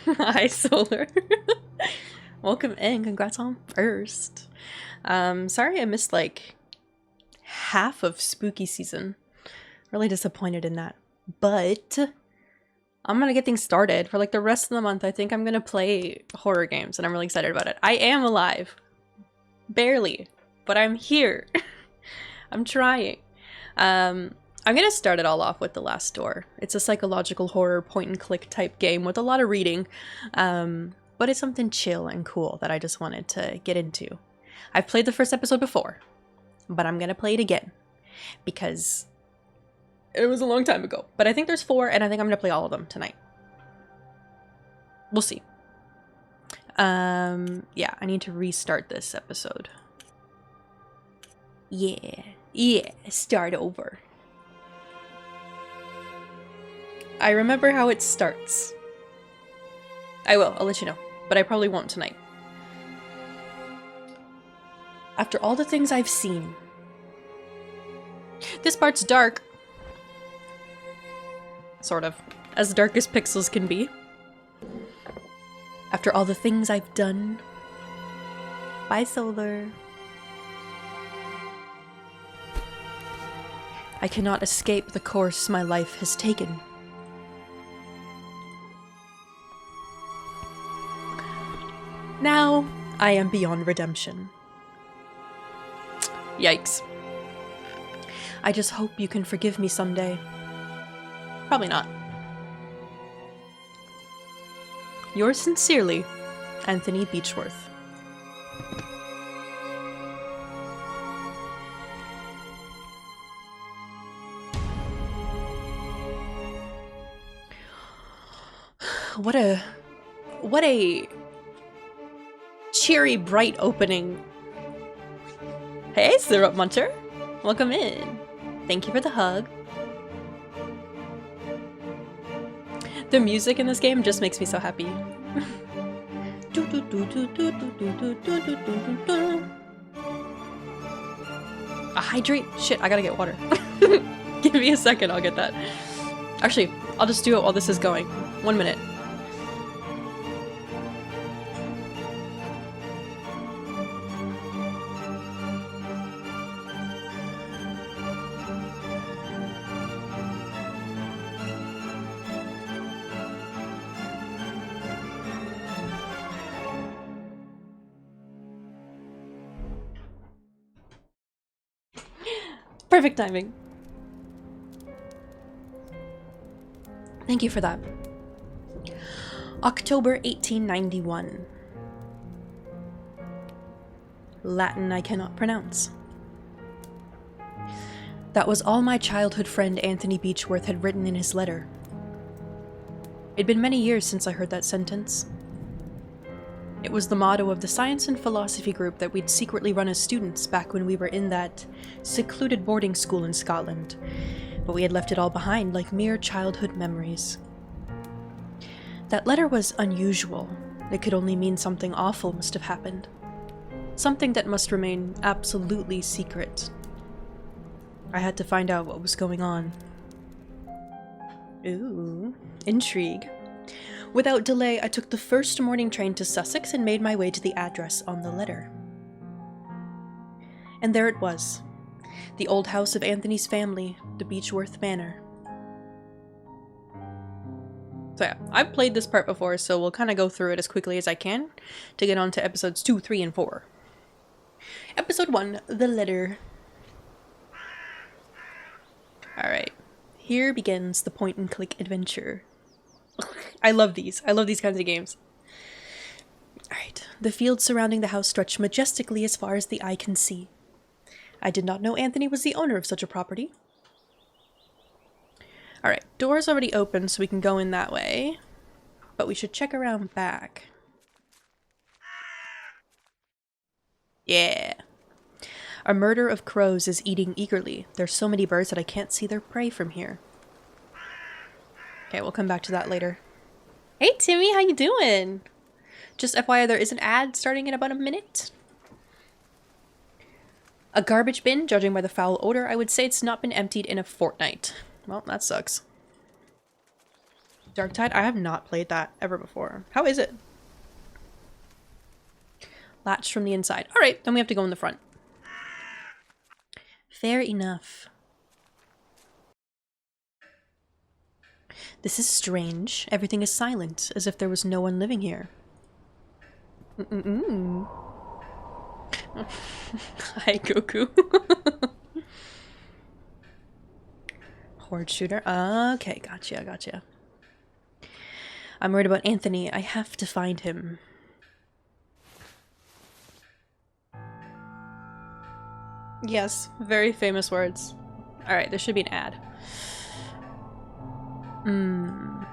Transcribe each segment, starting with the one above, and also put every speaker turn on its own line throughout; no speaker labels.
Hi, Solar. Welcome in. Congrats on first. Sorry I missed like half of spooky season. Really disappointed in that. But I'm gonna get things started. For like the rest of the month, I think I'm gonna play horror games and I'm really excited about it. I am alive. Barely. But I'm here. I'm trying. I'm gonna start it all off with The Last Door. It's a psychological horror point-and-click type game with a lot of reading, but it's something chill and cool that I just wanted to get into. I've played the first episode before, but I'm gonna play it again because it was a long time ago. But I think there's 4, and I think I'm gonna play all of them tonight. We'll see. Yeah, I need to restart this episode. Yeah, start over. I remember how it starts. I will, I'll let you know, but I probably won't tonight. After all the things I've seen. This part's dark. Sort of. As dark as pixels can be. After all the things I've done. Bye, Solar. I cannot escape the course my life has taken. Now, I am beyond redemption. Yikes. I just hope you can forgive me someday. Probably not. Yours sincerely, Anthony Beechworth. What a cheery, bright opening. Hey, Syrup Muncher. Welcome in. Thank you for the hug. The music in this game just makes me so happy. A hydrate? Shit, I gotta get water. Give me a second, I'll get that. Actually, I'll just do it while this is going. 1 minute. Perfect timing. Thank you for that. October 1891. Latin I cannot pronounce. That was all my childhood friend Anthony Beechworth had written in his letter. It'd been many years since I heard that sentence. It was the motto of the science and philosophy group that we'd secretly run as students back when we were in that secluded boarding school in Scotland, but we had left it all behind like mere childhood memories. That letter was unusual. It could only mean something awful must have happened. Something that must remain absolutely secret. I had to find out what was going on. Ooh, intrigue. Without delay, I took the first morning train to Sussex and made my way to the address on the letter. And there it was. The old house of Anthony's family, the Beechworth Manor. So yeah, I've played this part before, so we'll kind of go through it as quickly as I can to get on to episodes 2, 3, and 4. Episode 1, The Letter. Alright, here begins the point-and-click adventure. I love these. I love these kinds of games. Alright, the fields surrounding the house stretch majestically as far as the eye can see. I did not know Anthony was the owner of such a property. Alright, door's already open so we can go in that way. But we should check around back. Yeah. A murder of crows is eating eagerly. There's so many birds that I can't see their prey from here. Okay, we'll come back to that later. Hey Timmy, how you doing? Just FYI, there is an ad starting in about a minute. A garbage bin, judging by the foul odor, I would say it's not been emptied in a fortnight. Well, that sucks. Darktide? I have not played that ever before. How is it? Latched from the inside. Alright, then we have to go in the front. Fair enough. This is strange. Everything is silent, as if there was no one living here. Hi, Goku. Horde shooter. Okay, gotcha. I'm worried about Anthony. I have to find him. Yes, very famous words. Alright, there should be an ad. I'm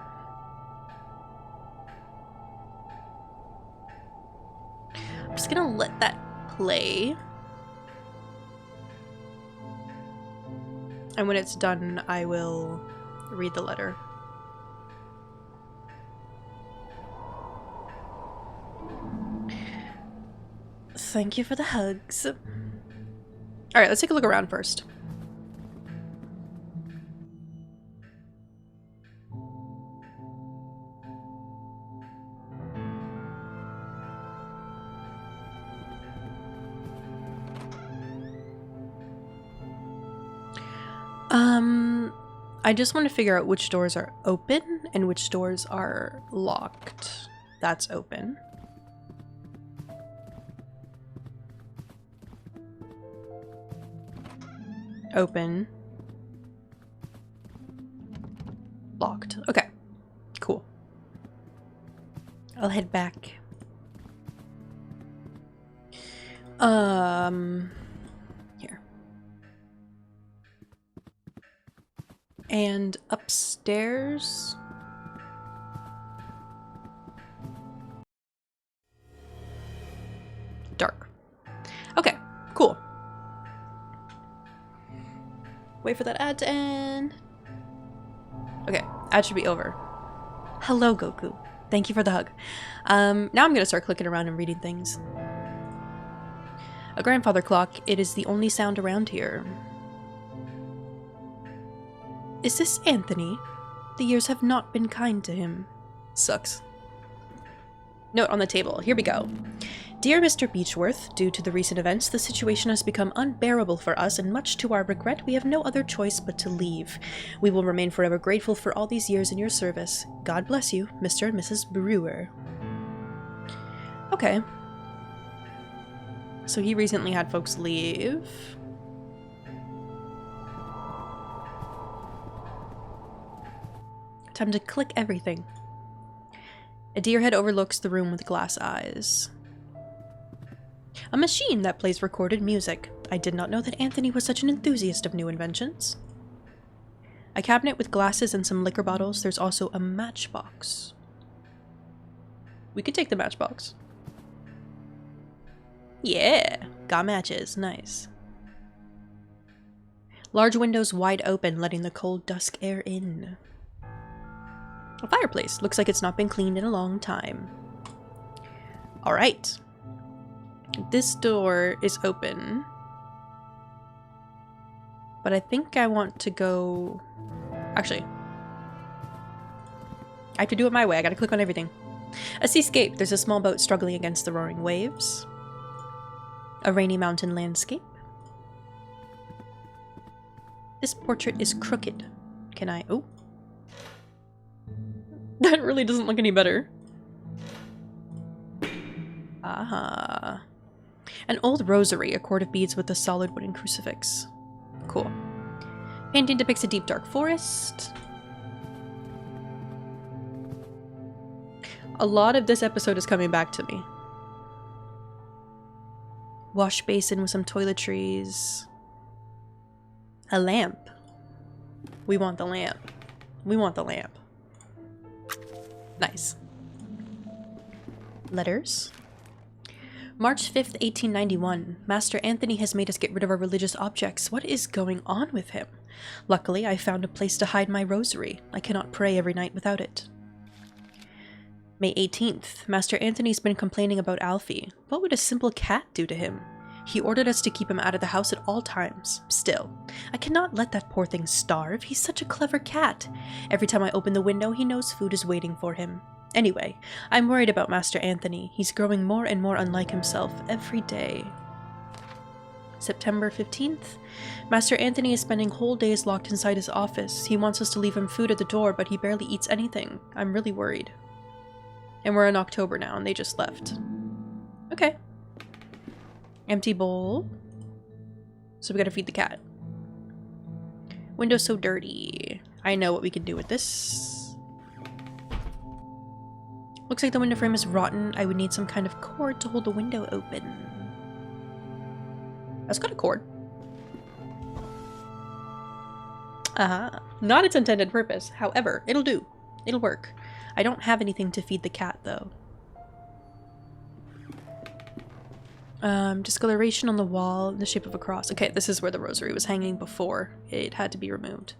just gonna let that play. And when it's done, I will read the letter. Thank you for the hugs. Alright, let's take a look around first. I just want to figure out which doors are open and which doors are locked. That's open. Open. Locked. Okay. Cool. I'll head back. Here. And upstairs. Dark. Okay, cool. Wait for that ad to end. Okay, ad should be over. Hello, Goku. Thank you for the hug. Now I'm gonna start clicking around and reading things. A grandfather clock. It is the only sound around here. Is this Anthony? The years have not been kind to him. Sucks. Note on the table. Here we go. Dear Mr. Beechworth, due to the recent events, the situation has become unbearable for us, and much to our regret, we have no other choice but to leave. We will remain forever grateful for all these years in your service. God bless you, Mr. and Mrs. Brewer. Okay. So he recently had folks leave. Time to click everything. A deer head overlooks the room with glass eyes. A machine that plays recorded music. I did not know that Anthony was such an enthusiast of new inventions. A cabinet with glasses and some liquor bottles. There's also a matchbox. We could take the matchbox. Yeah, got matches. Nice. Large windows wide open, letting the cold dusk air in. A fireplace. Looks like it's not been cleaned in a long time. Alright. This door is open. But I think I want to go... Actually. I have to do it my way. I gotta click on everything. A seascape. There's a small boat struggling against the roaring waves. A rainy mountain landscape. This portrait is crooked. Can I... Oh. That really doesn't look any better. Aha. An old rosary, a cord of beads with a solid wooden crucifix. Cool. Painting depicts a deep dark forest. A lot of this episode is coming back to me. Wash basin with some toiletries. A lamp. We want the lamp. We want the lamp. Nice. Letters. March 5th, 1891. Master Anthony has made us get rid of our religious objects. What is going on with him? Luckily, I found a place to hide my rosary. I cannot pray every night without it. May 18th. Master Anthony's been complaining about Alfie. What would a simple cat do to him? He ordered us to keep him out of the house at all times. Still, I cannot let that poor thing starve. He's such a clever cat. Every time I open the window, he knows food is waiting for him. Anyway, I'm worried about Master Anthony. He's growing more and more unlike himself every day. September 15th. Master Anthony is spending whole days locked inside his office. He wants us to leave him food at the door, but he barely eats anything. I'm really worried. And we're in October now, and they just left. Okay. Empty bowl. So we gotta feed the cat. Window's so dirty. I know what we can do with this. Looks like the window frame is rotten. I would need some kind of cord to hold the window open. That's got a cord. Not its intended purpose. However, it'll do. It'll work. I don't have anything to feed the cat, though. Discoloration on the wall in the shape of a cross. Okay, this is where the rosary was hanging before it had to be removed.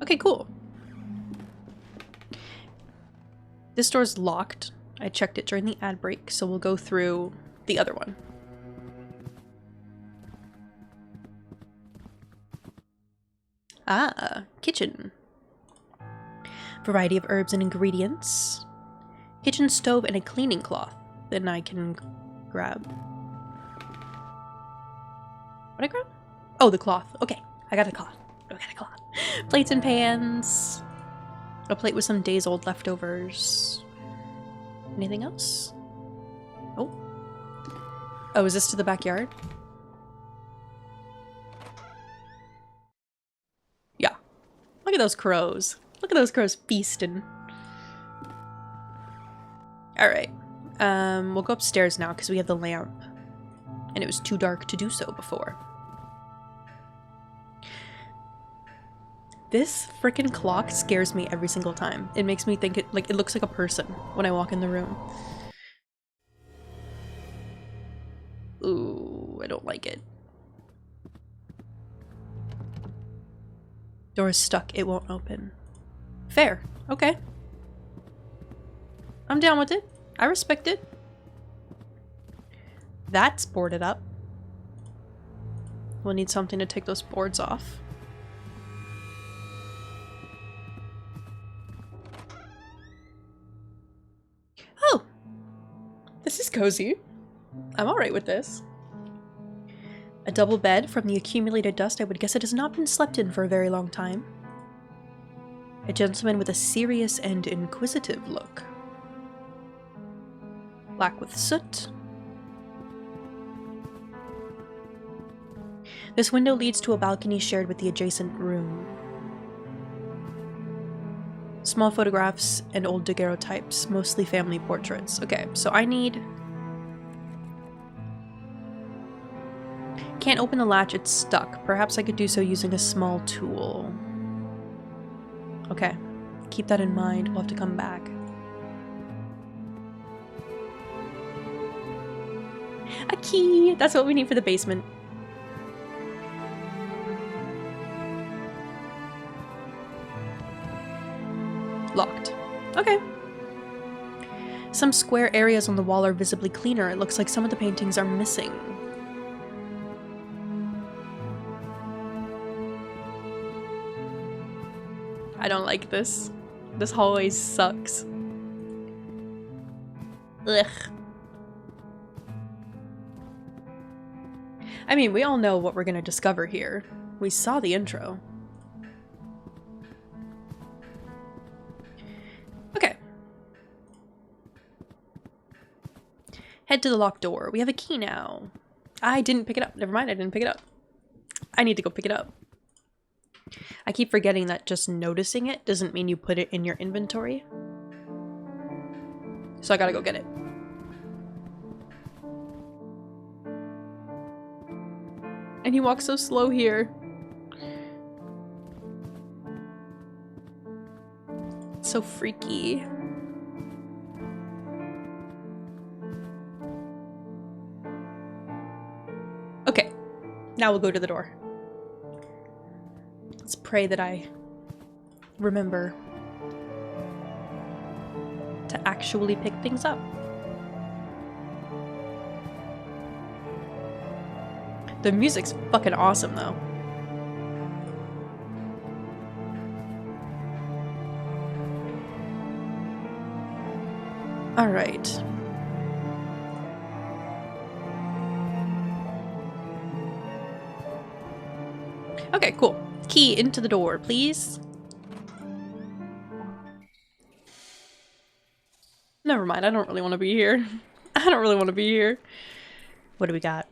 Okay, cool. This door's locked. I checked it during the ad break, so we'll go through the other one. Ah, kitchen. Variety of herbs and ingredients. Kitchen stove and a cleaning cloth. Then I can grab. What did I grab? Oh, the cloth. Okay, I got a cloth. I got a cloth. Plates and pans. A plate with some days old leftovers. Anything else? Oh. Oh, is this to the backyard? Yeah. Look at those crows. Look at those crows feasting. Alright. We'll go upstairs now because we have the lamp. And it was too dark to do so before. This frickin' clock scares me every single time. It makes me think it looks like a person when I walk in the room. Ooh, I don't like it. Door is stuck. It won't open. Fair. Okay. I'm down with it. I respect it. That's boarded up. We'll need something to take those boards off. Oh! This is cozy. I'm alright with this. A double bed. From the accumulated dust, I would guess it has not been slept in for a very long time. A gentleman with a serious and inquisitive look. Black with soot. This window leads to a balcony shared with the adjacent room. Small photographs and old daguerreotypes, mostly family portraits. Okay, so I need... Can't open the latch, it's stuck. Perhaps I could do so using a small tool. Okay, keep that in mind. We'll have to come back. A key! That's what we need for the basement. Locked. Okay. Some square areas on the wall are visibly cleaner. It looks like some of the paintings are missing. I don't like this. This hallway sucks. Ugh. I mean, we all know what we're gonna discover here. We saw the intro. Okay. Head to the locked door. We have a key now. I didn't pick it up. Never mind, I didn't pick it up. I need to go pick it up. I keep forgetting that just noticing it doesn't mean you put it in your inventory. So I gotta go get it. And he walks so slow here. It's so freaky. Okay, now we'll go to the door. Let's pray that I remember to actually pick things up. The music's fucking awesome, though. All right. Okay, cool. Key into the door, please. Never mind, I don't really want to be here. I don't really want to be here. What do we got?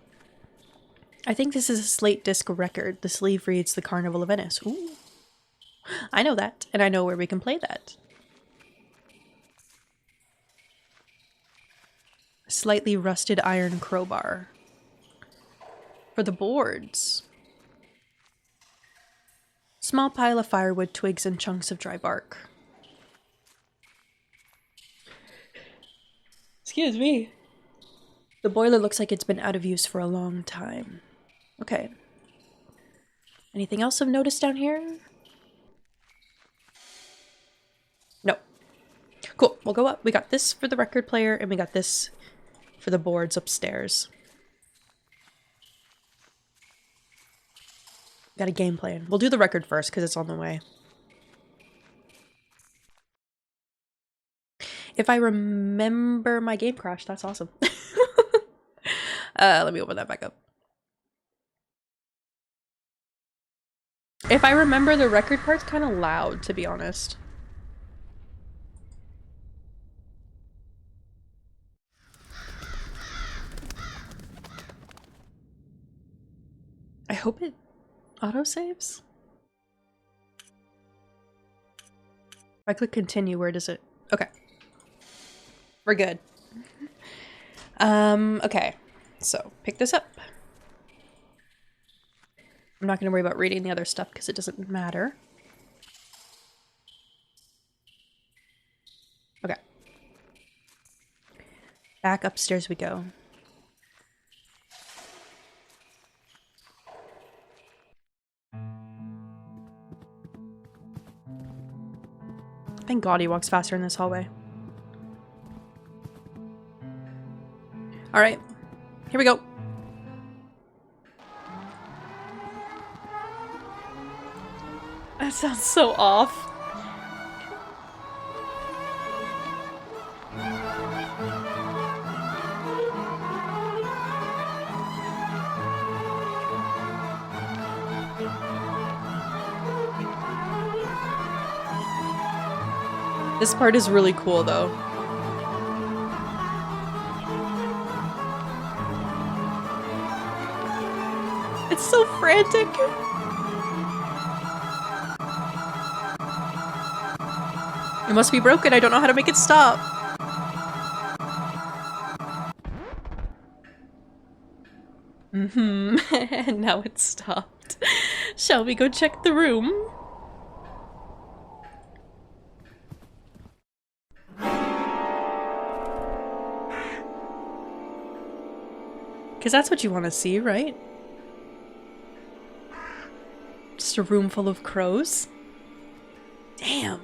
I think this is a slate disc record. The sleeve reads The Carnival of Venice. Ooh. I know that, and I know where we can play that. A slightly rusted iron crowbar. For the boards. Small pile of firewood, twigs, and chunks of dry bark. Excuse me. The boiler looks like it's been out of use for a long time. Okay. Anything else I've noticed down here? No. Cool, we'll go up. We got this for the record player, and we got this for the boards upstairs. Got a game plan. We'll do the record first, because it's on the way. If I remember my game crash, that's awesome. Let me open that back up. If I remember, the record part's kind of loud, to be honest. I hope it autosaves? If I click continue, where does it? Okay. We're good. Okay. So, pick this up. I'm not going to worry about reading the other stuff because it doesn't matter. Okay. Back upstairs we go. Thank God he walks faster in this hallway. Alright. Here we go. That sounds so off. This part is really cool, though. It's so frantic. It must be broken. I don't know how to make it stop. And now it's stopped. Shall we go check the room? Because that's what you want to see, right? Just a room full of crows? Damn.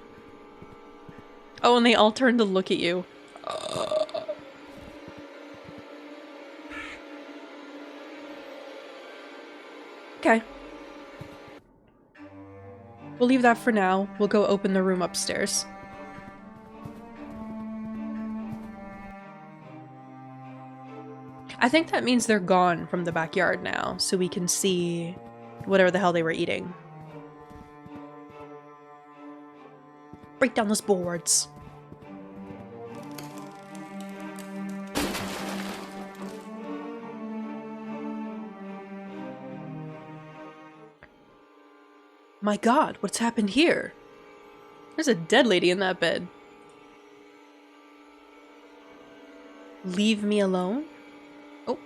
Oh, and they all turn to look at you. Okay. We'll leave that for now. We'll go open the room upstairs. I think that means they're gone from the backyard now, so we can see whatever the hell they were eating. Break down those boards. My God, what's happened here? There's a dead lady in that bed. Leave me alone? Oh.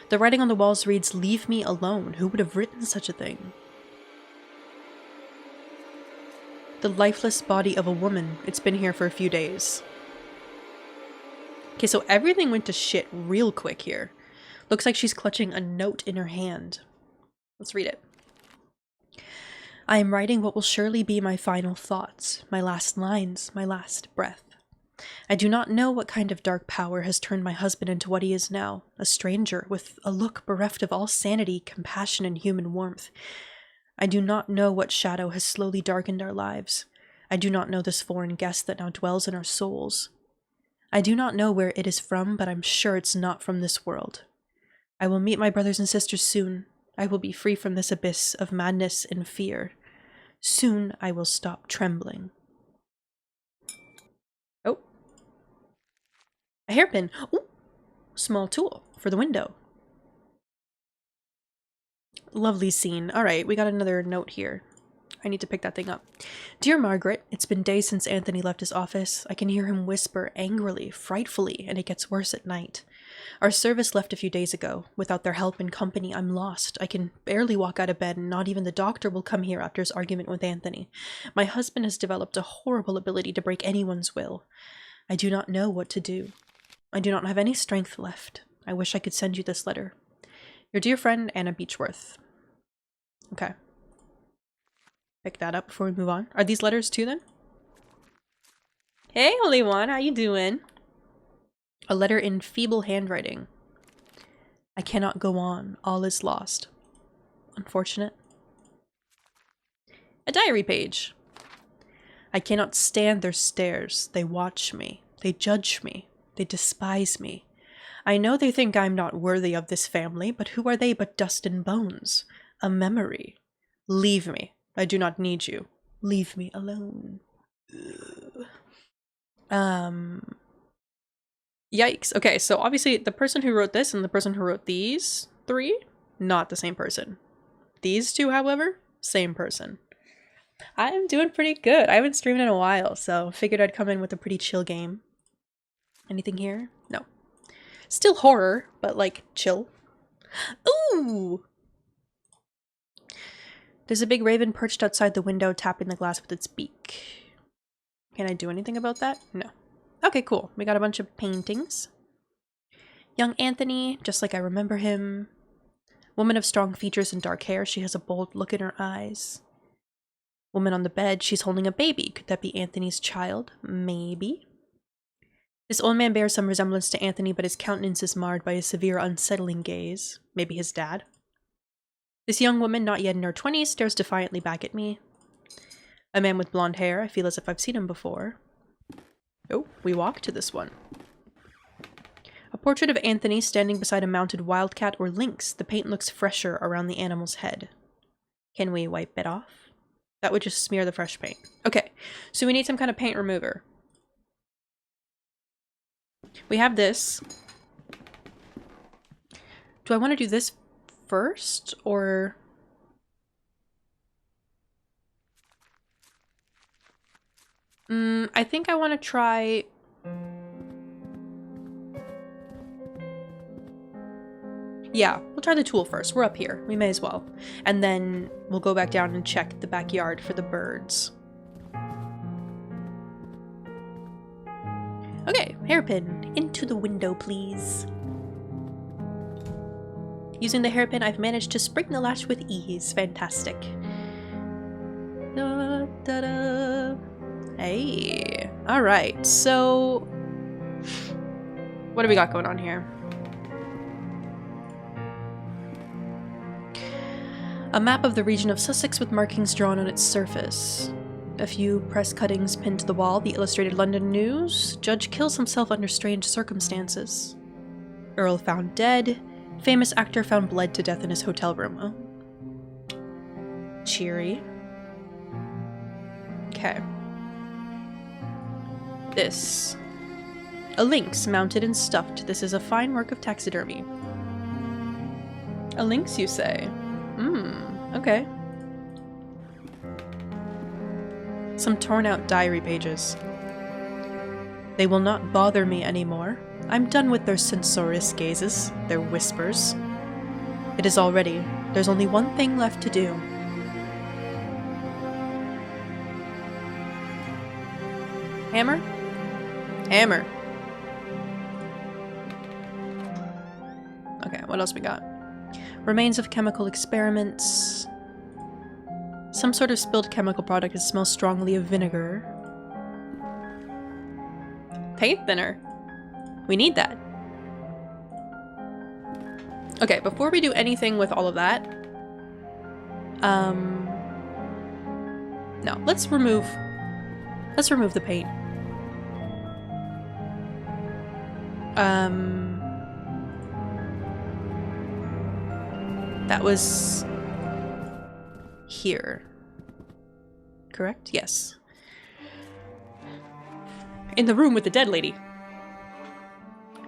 The writing on the walls reads, "Leave me alone." Who would have written such a thing? The lifeless body of a woman. It's been here for a few days. Okay, so everything went to shit real quick here. Looks like she's clutching a note in her hand. Let's read it. I am writing what will surely be my final thoughts, my last lines, my last breath. I do not know what kind of dark power has turned my husband into what he is now, a stranger with a look bereft of all sanity, compassion, and human warmth. I do not know what shadow has slowly darkened our lives. I do not know this foreign guest that now dwells in our souls. I do not know where it is from, but I'm sure it's not from this world. I will meet my brothers and sisters soon. I will be free from this abyss of madness and fear. Soon I will stop trembling. Oh. A hairpin. Ooh. Small tool for the window. Lovely scene. Alright, we got another note here. I need to pick that thing up. Dear Margaret, it's been days since Anthony left his office. I can hear him whisper angrily, frightfully, and it gets worse at night. Our service left a few days ago. Without their help and company, I'm lost. I can barely walk out of bed, and not even the doctor will come here after his argument with Anthony. My husband has developed a horrible ability to break anyone's will. I do not know what to do. I do not have any strength left. I wish I could send you this letter. Your dear friend, Anna Beechworth. Okay. Pick that up before we move on. Are these letters too, then? Hey, Holy One, how you doing? A letter in feeble handwriting. I cannot go on. All is lost. Unfortunate. A diary page. I cannot stand their stares. They watch me. They judge me. They despise me. I know they think I'm not worthy of this family, but who are they but dust and bones? A memory. Leave me. I do not need you. Leave me alone. Yikes. Okay, so obviously the person who wrote this and the person who wrote these three, not the same person. These two, however, same person. I am doing pretty good. I haven't streamed in a while, so figured I'd come in with a pretty chill game. Anything here? No. Still horror, but like chill. Ooh! There's a big raven perched outside the window, tapping the glass with its beak. Can I do anything about that? No. Okay, cool. We got a bunch of paintings. Young Anthony, just like I remember him. Woman of strong features and dark hair. She has a bold look in her eyes. Woman on the bed. She's holding a baby. Could that be Anthony's child? Maybe. This old man bears some resemblance to Anthony, but his countenance is marred by a severe, unsettling gaze. Maybe his dad. This young woman, not yet in her 20s, stares defiantly back at me. A man with blonde hair. I feel as if I've seen him before. Oh, we walk to this one. A portrait of Anthony standing beside a mounted wildcat or lynx. The paint looks fresher around the animal's head. Can we wipe it off? That would just smear the fresh paint. Okay, so we need some kind of paint remover. We have this. Do I want to do this first, or... I think I want to try... Yeah, we'll try the tool first. We're up here. We may as well. And then we'll go back down and check the backyard for the birds. Okay, hairpin. Into the window, please. Using the hairpin, I've managed to spring the latch with ease. Fantastic. Da, da, da. Hey. Alright, so... what do we got going on here? A map of the region of Sussex with markings drawn on its surface. A few press cuttings pinned to the wall. The Illustrated London News. Judge kills himself under strange circumstances. Earl found dead. Famous actor found bled to death in his hotel room. Oh. Cheery. Okay. This. A lynx mounted and stuffed. This is a fine work of taxidermy. A lynx, you say? Okay. Some torn out diary pages. They will not bother me anymore. I'm done with their censorious gazes, their whispers. It is all ready. There's only one thing left to do. Hammer? Hammer. Okay, what else we got? Remains of chemical experiments. Some sort of spilled chemical product that smells strongly of vinegar. Paint thinner. We need that. Okay, before we do anything with all of that, no, let's remove the paint. That was here. Correct? Yes. In the room with the dead lady.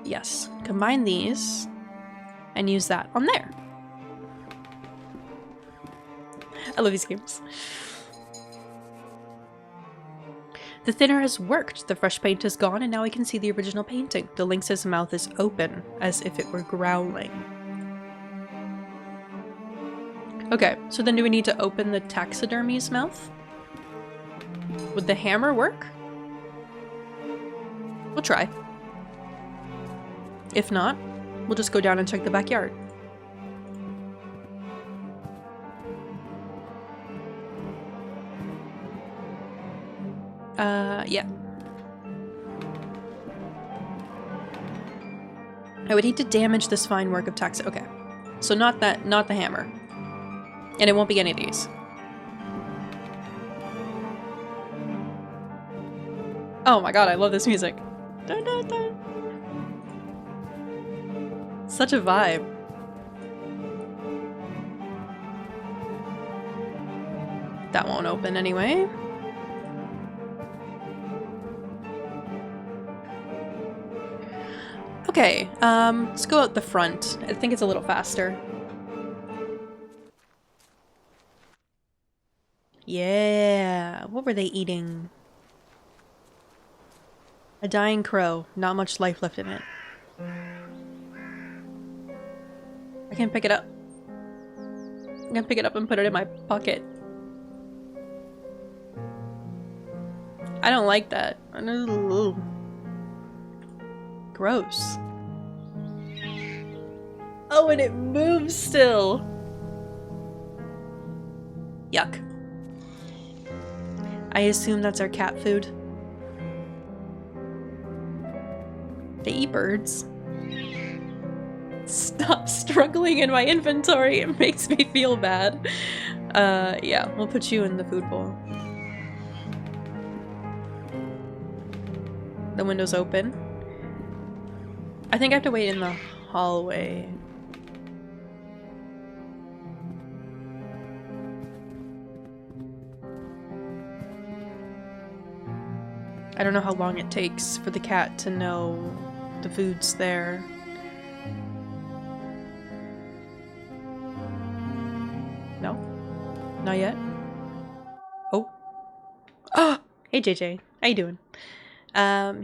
Yes. Combine these and use that on there. I love these games. The thinner has worked. The fresh paint is gone, and now we can see the original painting. The lynx's mouth is open, as if it were growling. Okay, so then do we need to open the taxidermy's mouth? Would the hammer work? We'll try. If not, we'll just go down and check the backyard. Yeah. I would hate to damage this fine work of tax. Okay. So not the hammer. And it won't be any of these. Oh my god, I love this music. Dun, dun, dun. Such a vibe. That won't open anyway. Okay, let's go out the front. I think it's a little faster. Yeah, what were they eating? A dying crow. Not much life left in it. I can pick it up. I'm gonna pick it up and put it in my pocket. I don't like that. Gross. Oh, and it moves still. Yuck. I assume that's our cat food. They eat birds. Stop struggling in my inventory. It makes me feel bad. Yeah, we'll put you in the food bowl. The window's open. I think I have to wait in the hallway. I don't know how long it takes for the cat to know the food's there. No? Not yet? Oh. Oh! Hey JJ, how you doing?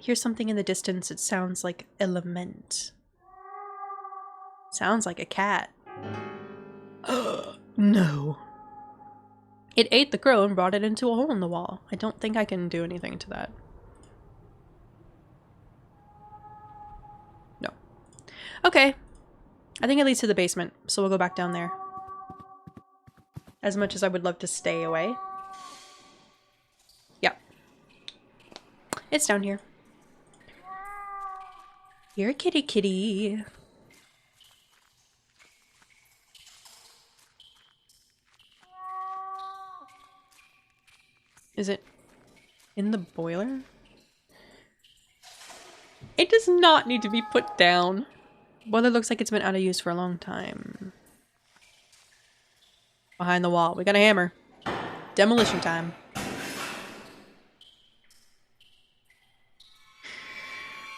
Here's something in the distance. It sounds like a lament. Sounds like a cat. No. It ate the crow and brought it into a hole in the wall. I don't think I can do anything to that. No. Okay. I think it leads to the basement, so we'll go back down there. As much as I would love to stay away. Yeah. It's down here. You're a kitty kitty. Is it in the boiler? It does not need to be put down. Boiler looks like it's been out of use for a long time. Behind the wall. We got a hammer. Demolition time.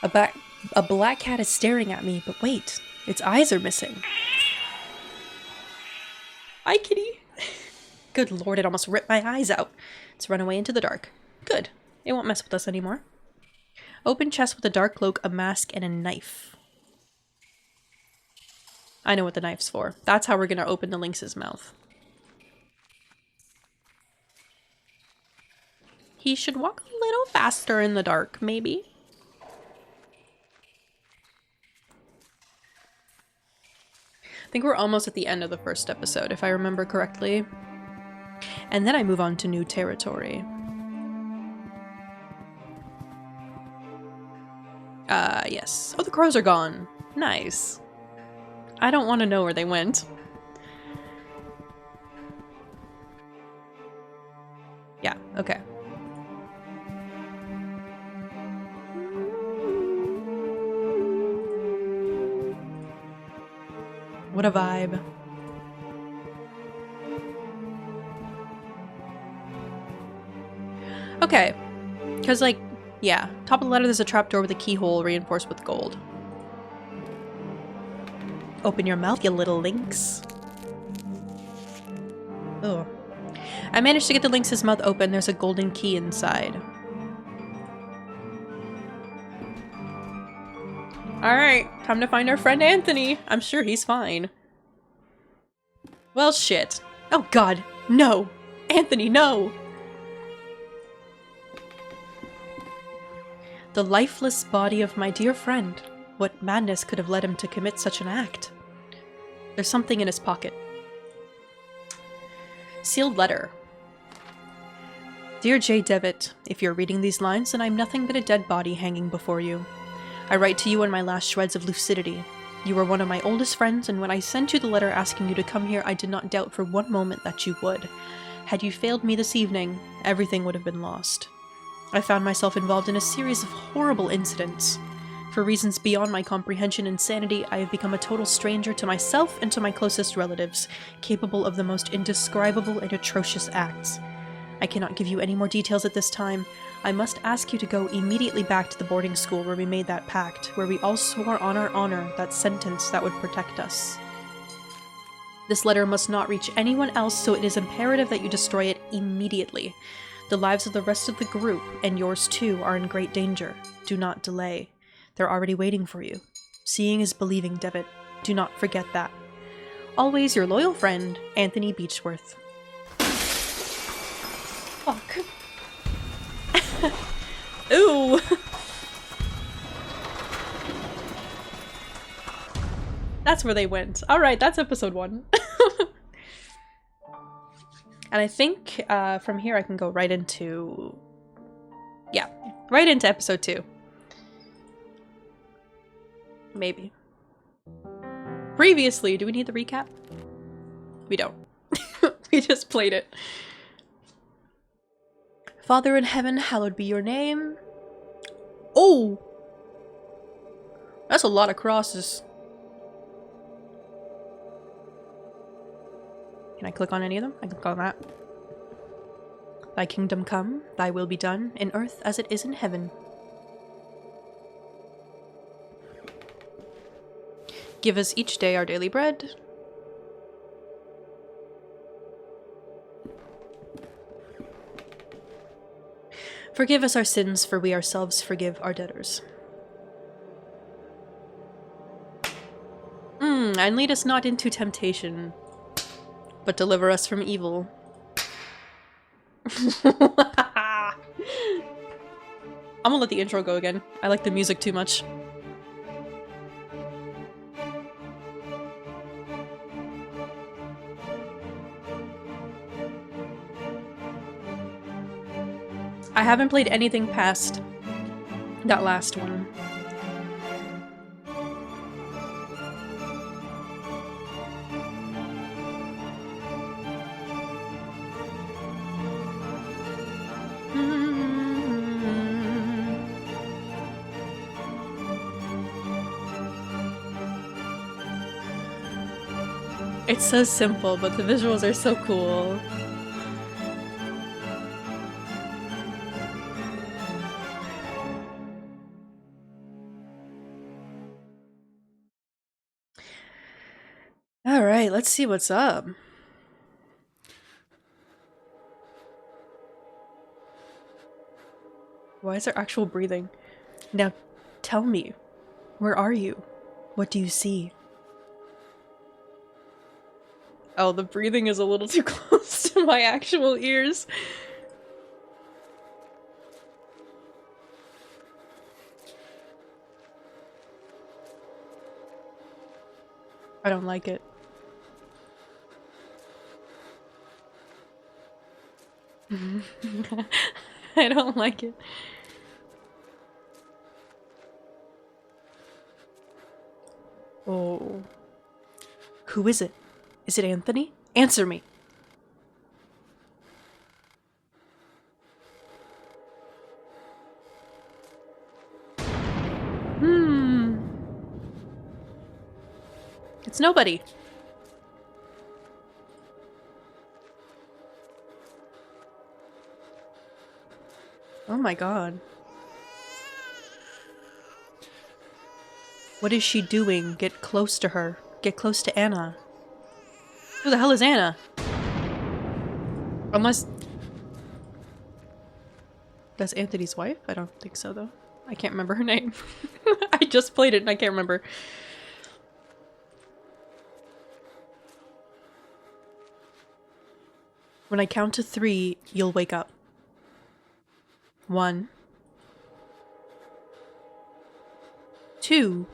A black cat is staring at me, but wait, its eyes are missing. Hi, kitty. Good lord, it almost ripped my eyes out. It's run away into the dark. Good. It won't mess with us anymore. Open chest with a dark cloak, a mask, and a knife. I know what the knife's for. That's how we're gonna open the lynx's mouth. He should walk a little faster in the dark, maybe. I think we're almost at the end of the first episode, if I remember correctly. And then I move on to new territory. Yes. Oh, the crows are gone. Nice. I don't want to know where they went. Yeah, okay. What a vibe. Okay. Because, like, yeah. Top of the letter, there's a trapdoor with a keyhole reinforced with gold. Open your mouth, you little lynx. Oh. I managed to get the lynx's mouth open. There's a golden key inside. Alright, time to find our friend Anthony. I'm sure he's fine. Well, shit. Oh god, no! Anthony, no! The lifeless body of my dear friend. What madness could have led him to commit such an act? There's something in his pocket. Sealed letter. Dear J. Devitt, if you're reading these lines, then I'm nothing but a dead body hanging before you. I write to you in my last shreds of lucidity. You were one of my oldest friends, and when I sent you the letter asking you to come here, I did not doubt for one moment that you would. Had you failed me this evening, everything would have been lost. I found myself involved in a series of horrible incidents. For reasons beyond my comprehension and sanity, I have become a total stranger to myself and to my closest relatives, capable of the most indescribable and atrocious acts. I cannot give you any more details at this time. I must ask you to go immediately back to the boarding school where we made that pact, where we all swore on our honor that sentence that would protect us. This letter must not reach anyone else, so it is imperative that you destroy it immediately. The lives of the rest of the group, and yours too, are in great danger. Do not delay. They're already waiting for you. Seeing is believing, Devitt. Do not forget that. Always your loyal friend, Anthony Beechworth. Fuck. Ooh! That's where they went. Alright, that's episode 1. And I think from here I can go right into... yeah, right into episode 2. Maybe. Previously, do we need the recap? We don't. We just played it. Father in heaven, hallowed be your name. Oh! That's a lot of crosses. Can I click on any of them? I can click on that. Thy kingdom come, thy will be done, in earth as it is in heaven. Give us each day our daily bread. Forgive us our sins, for we ourselves forgive our debtors. And lead us not into temptation, but deliver us from evil. I'm gonna let the intro go again. I like the music too much. I haven't played anything past that last one. It's so simple, but the visuals are so cool. Alright, let's see what's up. Why is there actual breathing? Now, tell me, where are you? What do you see? Oh, the breathing is a little too close to my actual ears. I don't like it. I don't like it. Oh. Who is it? Is it Anthony? Answer me! It's nobody. Oh my god. What is she doing? Get close to her. Get close to Anna. Who the hell is Anna? Unless... That's Anthony's wife? I don't think so, though. I can't remember her name. I just played it and I can't remember. When I count to 3, you'll wake up. 1, 2,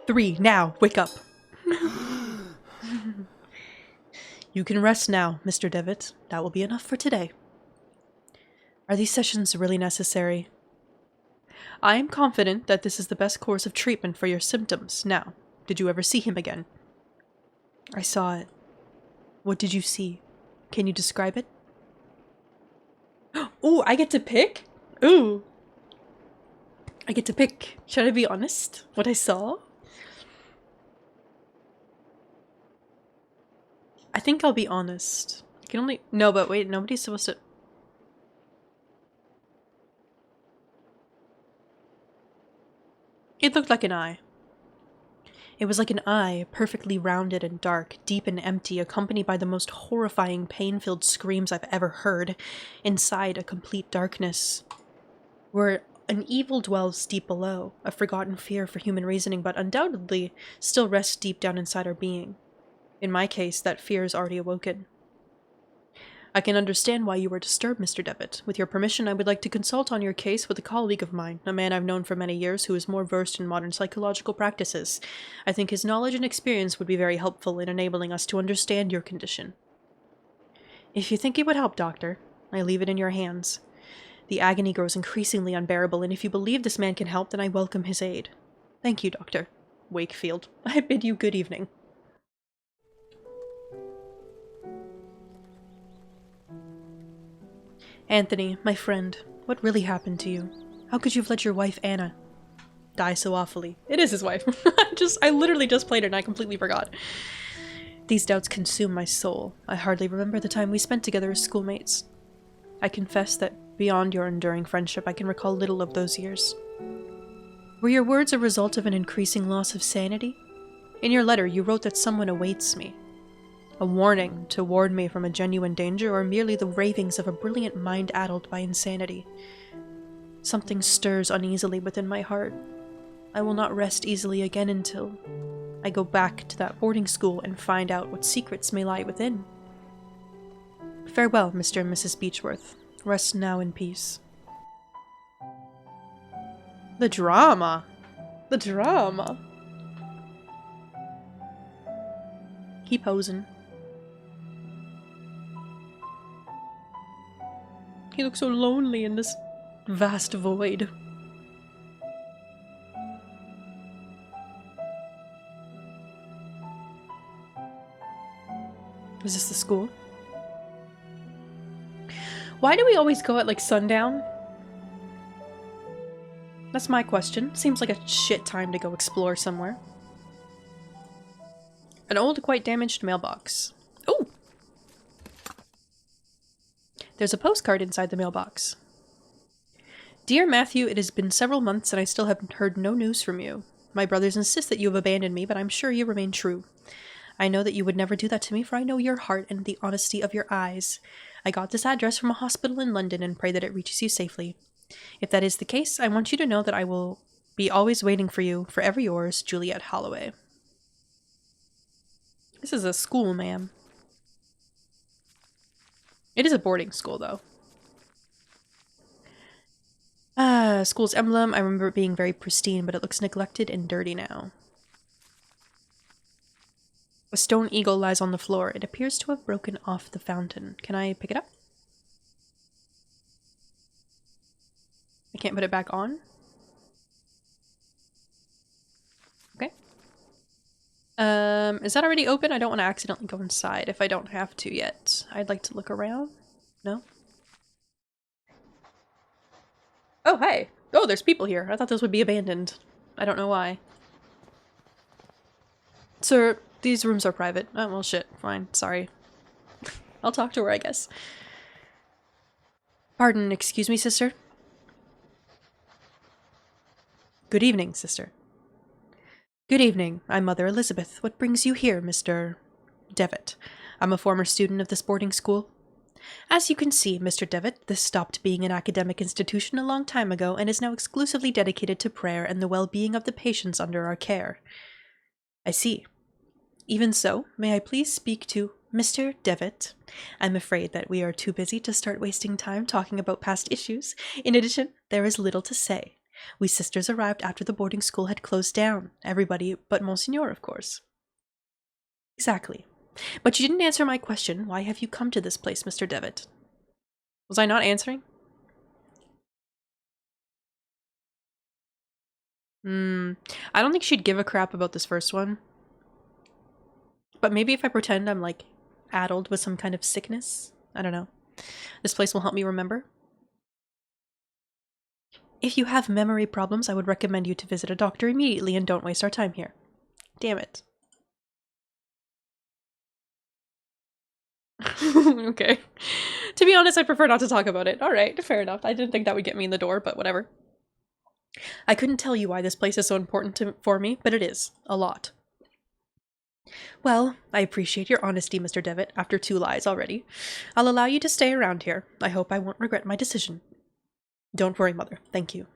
3. Now, wake up. You can rest now, Mr. Devitt. That will be enough for today. Are these sessions really necessary? I am confident that this is the best course of treatment for your symptoms. Now, did you ever see him again? I saw it. What did you see? Can you describe it? Ooh, I get to pick? Ooh. I get to pick. Should I be honest? What I saw? I think I'll be honest. I can only... No, but wait, nobody's supposed to... It looked like an eye. It was like an eye, perfectly rounded and dark, deep and empty, accompanied by the most horrifying, pain-filled screams I've ever heard, inside a complete darkness. Where an evil dwells deep below, a forgotten fear for human reasoning, but undoubtedly still rests deep down inside our being. In my case, that fear is already awoken. I can understand why you were disturbed, Mr. Devitt. With your permission, I would like to consult on your case with a colleague of mine, a man I've known for many years who is more versed in modern psychological practices. I think his knowledge and experience would be very helpful in enabling us to understand your condition. If you think it would help, Doctor, I leave it in your hands. The agony grows increasingly unbearable, and if you believe this man can help, then I welcome his aid. Thank you, Dr. Wakefield. I bid you good evening. Anthony, my friend, what really happened to you? How could you have let your wife, Anna, die so awfully? It is his wife. I literally just played it and I completely forgot. These doubts consume my soul. I hardly remember the time we spent together as schoolmates. I confess that beyond your enduring friendship, I can recall little of those years. Were your words a result of an increasing loss of sanity? In your letter, you wrote that someone awaits me. A warning to warn me from a genuine danger, or merely the ravings of a brilliant mind addled by insanity. Something stirs uneasily within my heart. I will not rest easily again until I go back to that boarding school and find out what secrets may lie within. Farewell, Mr. and Mrs. Beechworth. Rest now in peace. The drama! The drama! Keep posing. He looks so lonely in this vast void. Is this the school? Why do we always go at like sundown? That's my question. Seems like a shit time to go explore somewhere. An old, quite damaged mailbox. Ooh! There's a postcard inside the mailbox. Dear Matthew, it has been several months and I still have heard no news from you. My brothers insist that you have abandoned me, but I'm sure you remain true. I know that you would never do that to me, for I know your heart and the honesty of your eyes. I got this address from a hospital in London and pray that it reaches you safely. If that is the case, I want you to know that I will be always waiting for you. Forever yours, Juliet Holloway. This is a school, ma'am. It is a boarding school, though. School's emblem. I remember it being very pristine, but it looks neglected and dirty now. A stone eagle lies on the floor. It appears to have broken off the fountain. Can I pick it up? I can't put it back on? Is that already open? I don't want to accidentally go inside if I don't have to yet. I'd like to look around. No? Oh, hey. Oh, there's people here. I thought this would be abandoned. I don't know why. Sir, these rooms are private. Oh, well, shit. Fine. Sorry. I'll talk to her, I guess. Pardon, excuse me, sister? Good evening, sister. Good evening. I'm Mother Elizabeth. What brings you here, Mr. Devitt? I'm a former student of this boarding school. As you can see, Mr. Devitt, this stopped being an academic institution a long time ago and is now exclusively dedicated to prayer and the well-being of the patients under our care. I see. Even so, may I please speak to Mr. Devitt? I'm afraid that we are too busy to start wasting time talking about past issues. In addition, there is little to say. We sisters arrived after the boarding school had closed down. Everybody but Monsignor, of course. Exactly. But you didn't answer my question. Why have you come to this place, Mr. Devitt? Was I not answering? I don't think she'd give a crap about this first one. But maybe if I pretend I'm, like, addled with some kind of sickness. I don't know. This place will help me remember. If you have memory problems, I would recommend you to visit a doctor immediately and don't waste our time here. Damn it. Okay. To be honest, I prefer not to talk about it. Alright, fair enough. I didn't think that would get me in the door, but whatever. I couldn't tell you why this place is so important for me, but it is. A lot. Well, I appreciate your honesty, Mr. Devitt, after 2 lies already. I'll allow you to stay around here. I hope I won't regret my decision. Don't worry, Mother. Thank you.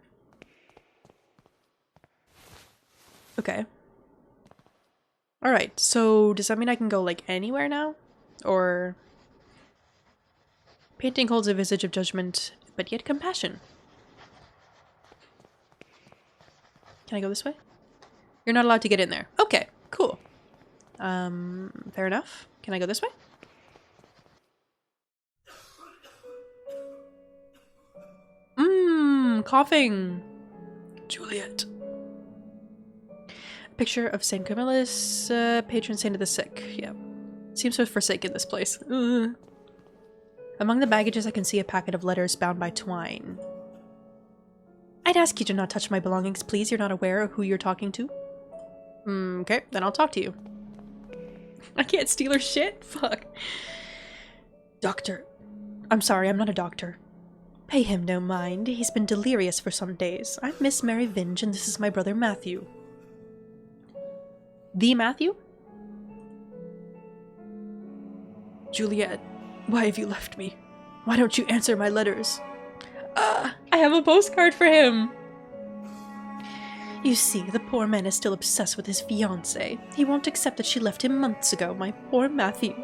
Okay. Alright, so does that mean I can go, like, anywhere now? Or... Painting holds a visage of judgment, but yet compassion. Can I go this way? You're not allowed to get in there. Okay, cool. Fair enough. Can I go this way? Coughing. Juliet. A picture of St. Camillus, patron saint of the sick. Yeah. Seems to have forsaken this place. Ugh. Among the baggages, I can see a packet of letters bound by twine. I'd ask you to not touch my belongings, please. You're not aware of who you're talking to. Okay, then I'll talk to you. I can't steal her shit? Fuck. Doctor. I'm sorry, I'm not a doctor. Pay him no mind. He's been delirious for some days. I'm Miss Mary Vinge, and this is my brother Matthew. The Matthew? Juliet, why have you left me? Why don't you answer my letters? I have a postcard for him! You see, the poor man is still obsessed with his fiancée. He won't accept that she left him months ago, my poor Matthew.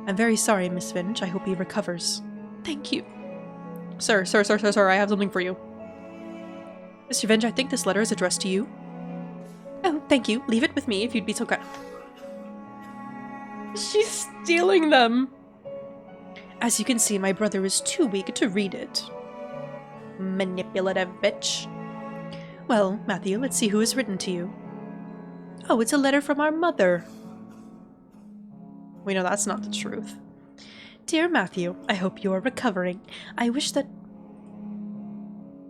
I'm very sorry, Miss Vinge. I hope he recovers. Thank you. Sir, I have something for you. Mr. Vinge, I think this letter is addressed to you. Oh, thank you. Leave it with me if you'd be so kind. She's stealing them! As you can see, my brother is too weak to read it. Manipulative bitch. Well, Matthew, let's see who has written to you. Oh, it's a letter from our mother. We know that's not the truth. Dear Matthew, I hope you are recovering. I wish that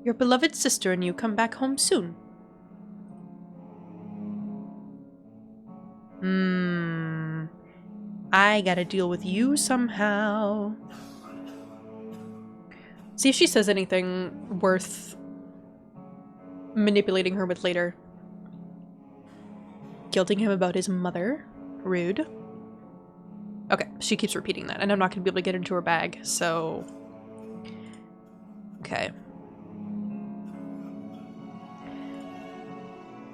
your beloved sister and you come back home soon. I gotta deal with you somehow. See if she says anything worth manipulating her with later. Guilting him about his mother. Rude. Okay, she keeps repeating that, and I'm not gonna be able to get into her bag, so... Okay.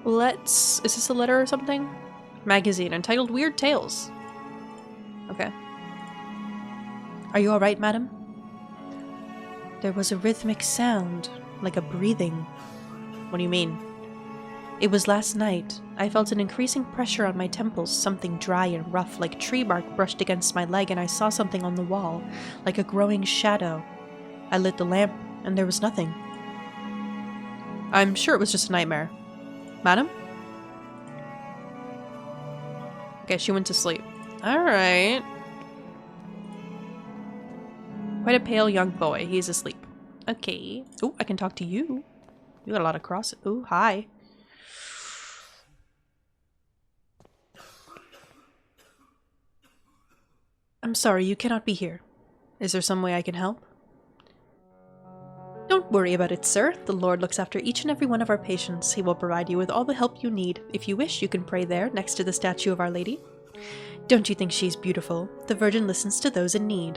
Let's... Is this a letter or something? Magazine entitled Weird Tales. Okay. Are you alright, madam? There was a rhythmic sound, like a breathing. What do you mean? It was last night. I felt an increasing pressure on my temples, something dry and rough, like tree bark brushed against my leg, and I saw something on the wall, like a growing shadow. I lit the lamp, and there was nothing. I'm sure it was just a nightmare. Madam? Okay, she went to sleep. Alright. Quite a pale young boy. He's asleep. Okay. Oh, I can talk to you. You got a lot of crosses. Oh, hi. I'm sorry, you cannot be here. Is there some way I can help? Don't worry about it, sir. The Lord looks after each and every one of our patients. He will provide you with all the help you need. If you wish, you can pray there, next to the statue of Our Lady. Don't you think she's beautiful? The Virgin listens to those in need.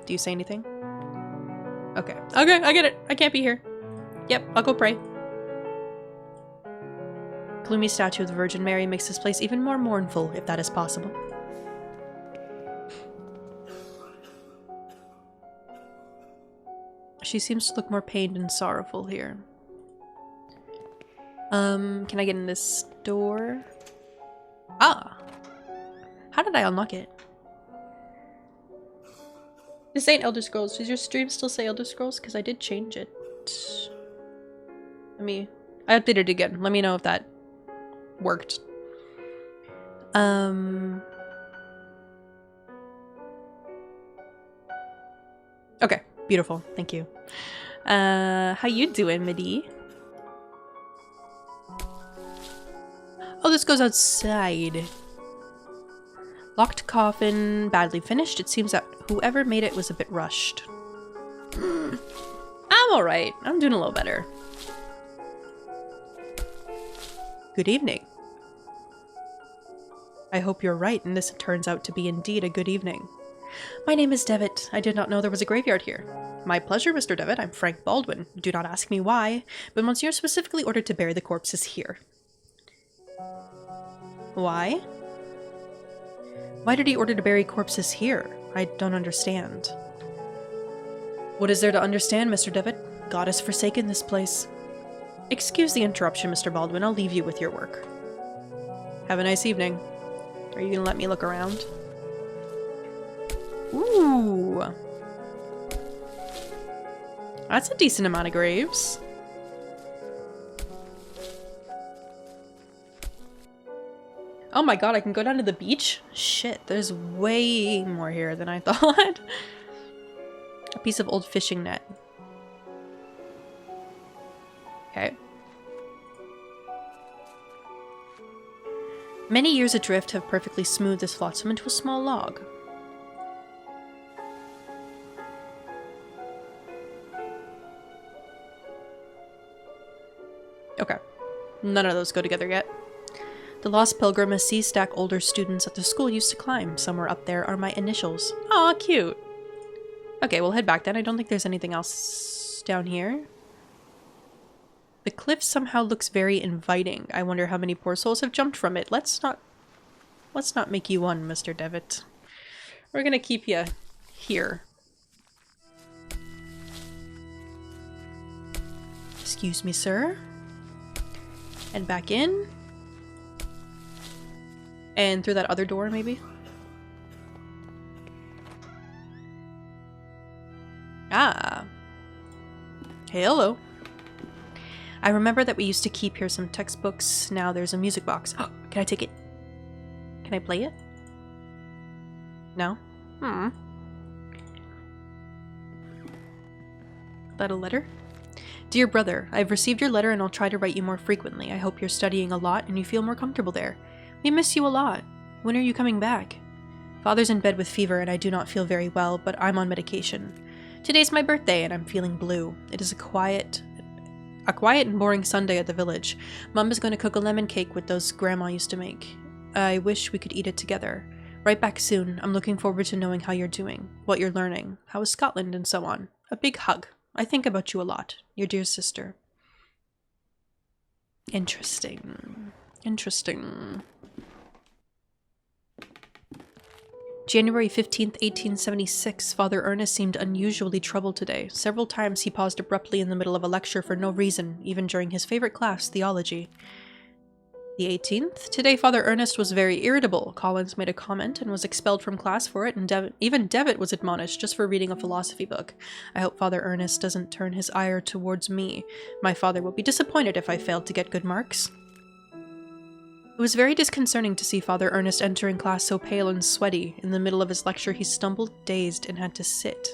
Do you say anything? Okay. Okay, I get it. I can't be here. Yep, I'll go pray. Gloomy statue of the Virgin Mary makes this place even more mournful, if that is possible. She seems to look more pained and sorrowful here. Can I get in this door? Ah! How did I unlock it? This ain't Elder Scrolls. Does your stream still say Elder Scrolls? Because I did change it. I updated it again. Let me know if that worked. Okay, beautiful. Thank you. How you doing, Midi? Oh, this goes outside. Locked coffin, badly finished. It seems that whoever made it was a bit rushed. I'm alright. I'm doing a little better. Good evening. I hope you're right and this turns out to be indeed a good evening. My name is Devitt. I did not know there was a graveyard here. My pleasure, Mr. Devitt. I'm Frank Baldwin. Do not ask me why, but Monsieur specifically ordered to bury the corpses here. Why? Why did he order to bury corpses here? I don't understand. What is there to understand, Mr. Devitt? God has forsaken this place. Excuse the interruption, Mr. Baldwin. I'll leave you with your work. Have a nice evening. Are you gonna let me look around? Ooh. That's a decent amount of graves. Oh my god, I can go down to the beach? Shit, there's way more here than I thought. A piece of old fishing net. Okay. Many years adrift have perfectly smoothed this flotsam into a small log. Okay. None of those go together yet. The Lost Pilgrim, a sea stack older students at the school used to climb. Somewhere up there are my initials. Aw, cute. Okay, we'll head back then. I don't think there's anything else down here. The cliff somehow looks very inviting. I wonder how many poor souls have jumped from it. Let's not make you one, Mr. Devitt. We're gonna keep you here. Excuse me, sir. And back in. And through that other door, maybe? Ah. Hey, hello. I remember that we used to keep here some textbooks. Now there's a music box. Oh, can I take it? Can I play it? No? Is that a letter? Dear brother, I've received your letter and I'll try to write you more frequently. I hope you're studying a lot and you feel more comfortable there. We miss you a lot. When are you coming back? Father's in bed with fever and I do not feel very well, but I'm on medication. Today's my birthday and I'm feeling blue. It is a quiet and boring Sunday at the village. Mum is going to cook a lemon cake with those Grandma used to make. I wish we could eat it together. Right back soon. I'm looking forward to knowing how you're doing, what you're learning, how is Scotland, and so on. A big hug. I think about you a lot. Your dear sister. Interesting. Interesting. January 15th, 1876, Father Ernest seemed unusually troubled today. Several times he paused abruptly in the middle of a lecture for no reason, even during his favorite class, theology. The 18th? Today Father Ernest was very irritable. Collins made a comment and was expelled from class for it, and even Devitt was admonished just for reading a philosophy book. I hope Father Ernest doesn't turn his ire towards me. My father will be disappointed if I failed to get good marks. It was very disconcerting to see Father Ernest entering class so pale and sweaty. In the middle of his lecture, he stumbled, dazed, and had to sit.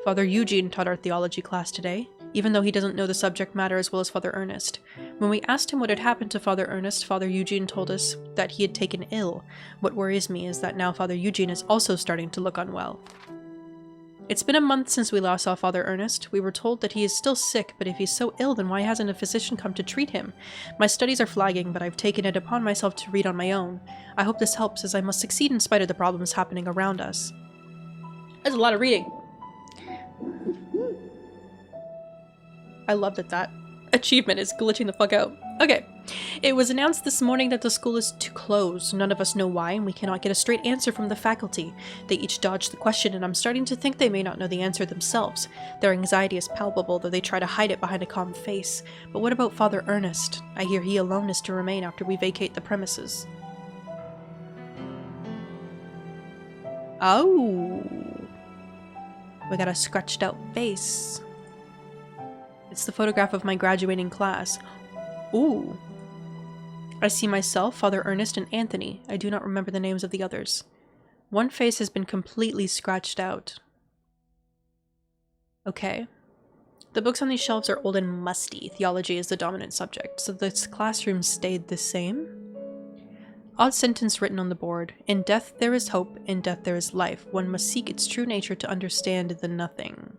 Father Eugene taught our theology class today, even though he doesn't know the subject matter as well as Father Ernest. When we asked him what had happened to Father Ernest, Father Eugene told us that he had taken ill. What worries me is that now Father Eugene is also starting to look unwell. It's been a month since we last saw Father Ernest. We were told that he is still sick, but if he's so ill, then why hasn't a physician come to treat him? My studies are flagging, but I've taken it upon myself to read on my own. I hope this helps, as I must succeed in spite of the problems happening around us. That's a lot of reading. I love that achievement is glitching the fuck out. Okay. It was announced this morning that the school is to close. None of us know why, and we cannot get a straight answer from the faculty. They each dodged the question, and I'm starting to think they may not know the answer themselves. Their anxiety is palpable, though they try to hide it behind a calm face. But what about Father Ernest? I hear he alone is to remain after we vacate the premises. Oh. We got a scratched out face. It's the photograph of my graduating class. Ooh. I see myself, Father Ernest, and Anthony. I do not remember the names of the others. One face has been completely scratched out. Okay. The books on these shelves are old and musty. Theology is the dominant subject, so this classroom stayed the same? Odd sentence written on the board. In death there is hope, in death there is life. One must seek its true nature to understand the nothing.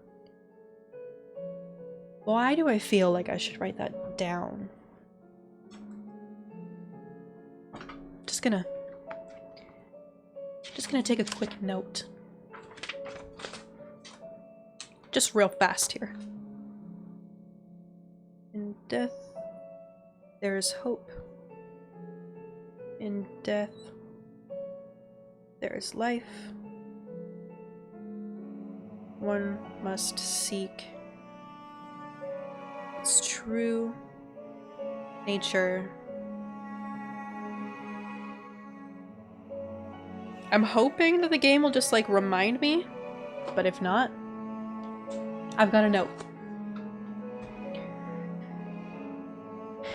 Why do I feel like I should write that down? Just gonna take a quick note. Just real fast here. In death, there is hope. In death, there is life. One must seek its true nature. I'm hoping that the game will just, like, remind me, but if not, I've got a note.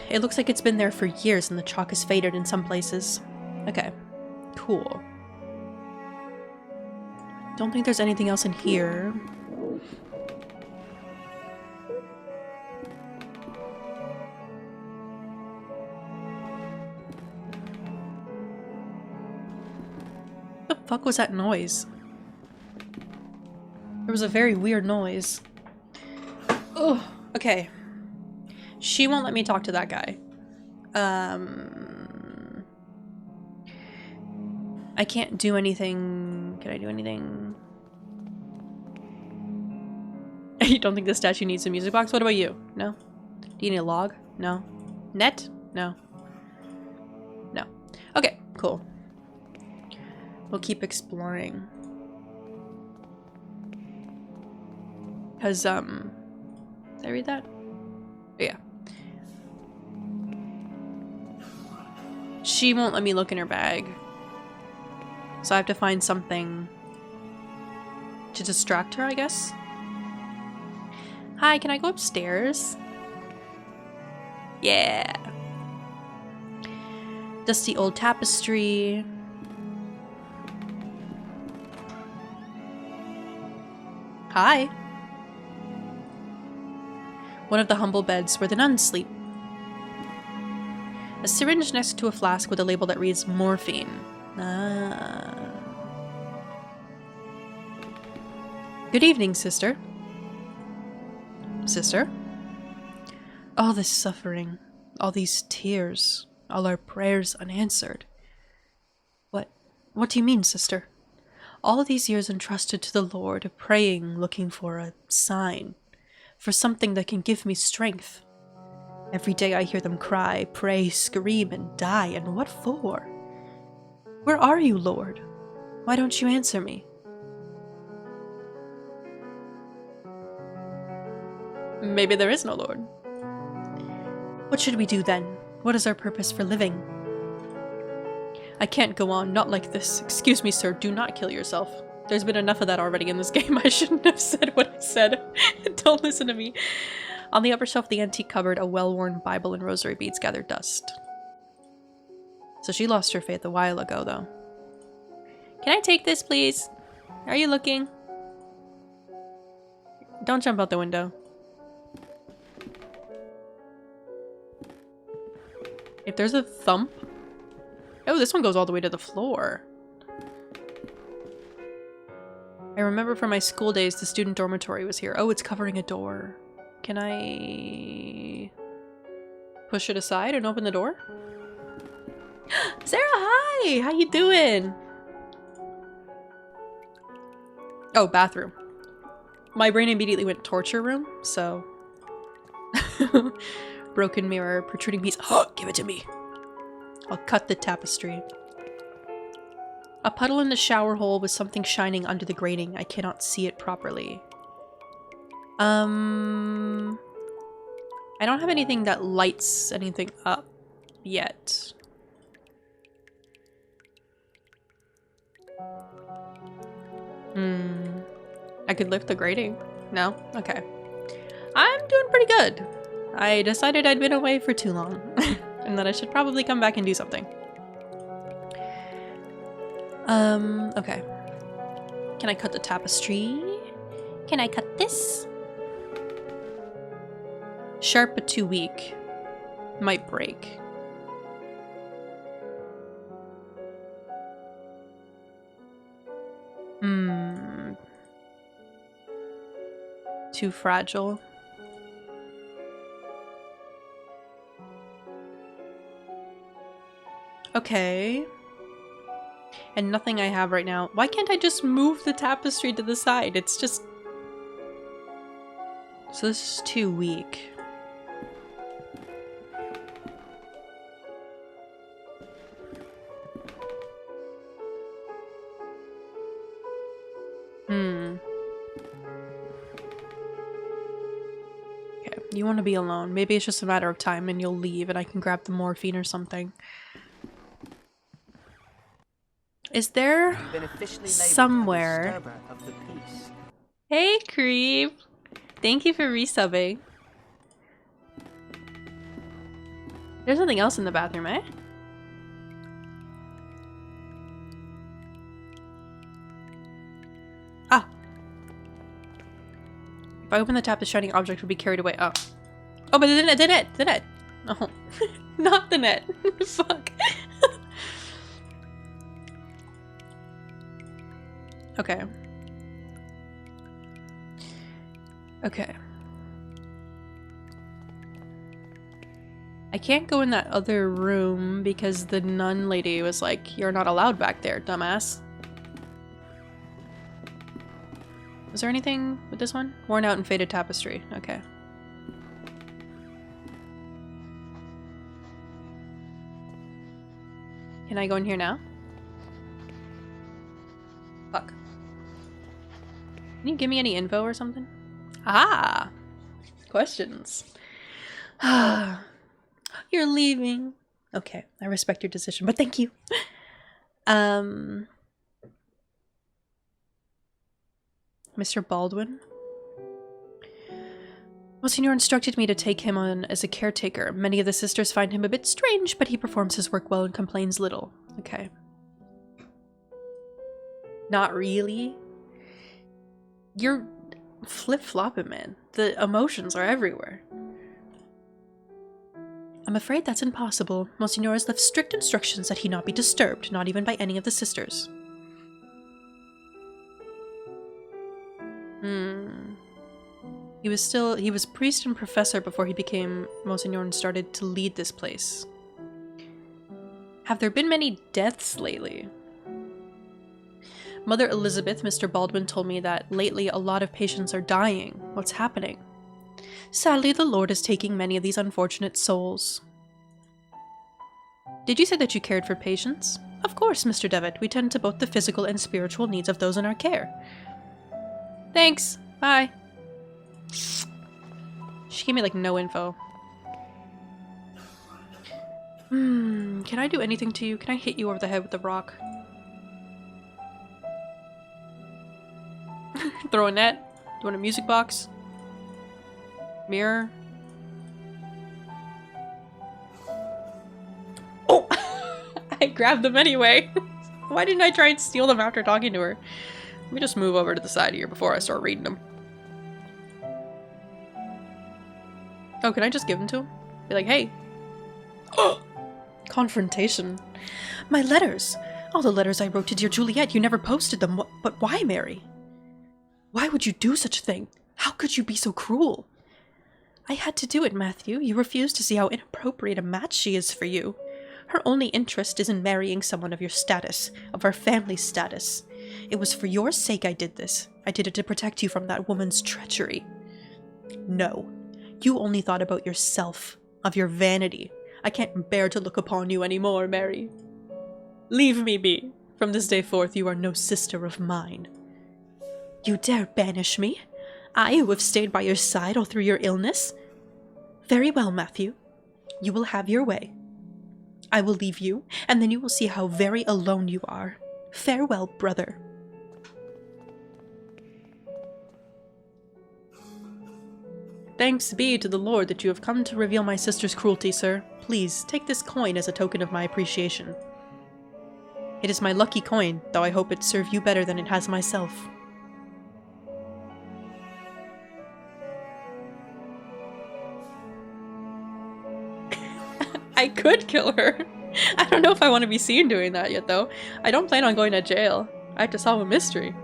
It looks like it's been there for years and the chalk has faded in some places. Okay, cool. Don't think there's anything else in here. What the fuck was that noise? There was a very weird noise. Oh, okay. She won't let me talk to that guy. I can't do anything. Can I do anything? You don't think the statue needs a music box? What about you? No? Do you need a log? No? Net? No. No. Okay, cool. We'll keep exploring. Cause, did I read that? Oh, yeah. She won't let me look in her bag. So I have to find something to distract her, I guess. Hi, can I go upstairs? Yeah. Dusty old tapestry. Hi. One of the humble beds where the nuns sleep. A syringe next to a flask with a label that reads morphine. Ah. Good evening, sister. Sister? All this suffering, all these tears, all our prayers unanswered. What do you mean, sister? All these years entrusted to the Lord, praying, looking for a sign, for something that can give me strength. Every day I hear them cry, pray, scream, and die, and what for? Where are you, Lord? Why don't you answer me? Maybe there is no Lord. What should we do then? What is our purpose for living? I can't go on, not like this. Excuse me, sir, do not kill yourself. There's been enough of that already in this game. I shouldn't have said what I said. Don't listen to me. On the upper shelf of the antique cupboard, a well-worn Bible and rosary beads gather dust. So she lost her faith a while ago, though. Can I take this, please? Are you looking? Don't jump out the window. If there's a thump... Oh, this one goes all the way to the floor. I remember from my school days the student dormitory was here. Oh, it's covering a door. Can I... push it aside and open the door? Sarah, hi! How you doing? Oh, bathroom. My brain immediately went torture room, so... Broken mirror, protruding piece. Oh, give it to me. I'll cut the tapestry. A puddle in the shower hole with something shining under the grating. I cannot see it properly. I don't have anything that lights anything up yet. I could lift the grating. No? Okay. I'm doing pretty good. I decided I'd been away for too long. And that I should probably come back and do something. Okay. Can I cut the tapestry? Can I cut this? Sharp but too weak. Might break. Too fragile. Okay. And nothing I have right now. Why can't I just move the tapestry to the side? It's just... So this is too weak. Okay, you want to be alone. Maybe it's just a matter of time and you'll leave and I can grab the morphine or something. Is there somewhere... Hey, creep! Thank you for resubbing. There's nothing else in the bathroom, eh? Ah! If I open the tap, the shining object would be carried away. Oh. Oh, but the net! The net! Oh. Not the net! Fuck. Okay. Okay. I can't go in that other room because the nun lady was like, "You're not allowed back there, dumbass." Is there anything with this one? Worn out and faded tapestry. Okay. Can I go in here now? Fuck. Can you give me any info or something? Ah! Questions. You're leaving. Okay, I respect your decision, but thank you. Mr. Baldwin? Monsignor instructed me to take him on as a caretaker. Many of the sisters find him a bit strange, but he performs his work well and complains little. Okay. Not really. You're flip-flopping, man. The emotions are everywhere. I'm afraid that's impossible. Monsignor has left strict instructions that he not be disturbed, not even by any of the sisters. He was priest and professor before he became Monsignor and started to lead this place. Have there been many deaths lately? Mother Elizabeth, Mr. Baldwin told me that lately a lot of patients are dying. What's happening? Sadly, the Lord is taking many of these unfortunate souls. Did you say that you cared for patients? Of course, Mr. Devitt. We tend to both the physical and spiritual needs of those in our care. Thanks. Bye. She gave me, like, no info. Can I do anything to you? Can I hit you over the head with a rock? Throw a net? Do you want a music box? Mirror? Oh! I grabbed them anyway. Why didn't I try and steal them after talking to her? Let me just move over to the side here before I start reading them. Oh, can I just give them to him? Be like, hey. Confrontation. My letters! All the letters I wrote to dear Juliet, you never posted them. But why, Mary? Why would you do such a thing? How could you be so cruel? I had to do it, Matthew. You refused to see how inappropriate a match she is for you. Her only interest is in marrying someone of your status, of our family's status. It was for your sake I did this. I did it to protect you from that woman's treachery. No. You only thought about yourself, of your vanity. I can't bear to look upon you any more, Mary. Leave me be. From this day forth you are no sister of mine. You dare banish me? I who have stayed by your side all through your illness? Very well, Matthew. You will have your way. I will leave you, and then you will see how very alone you are. Farewell, brother. Thanks be to the Lord that you have come to reveal my sister's cruelty, sir. Please, take this coin as a token of my appreciation. It is my lucky coin, though I hope it serve you better than it has myself. I could kill her. I don't know if I want to be seen doing that yet, though. I don't plan on going to jail. I have to solve a mystery.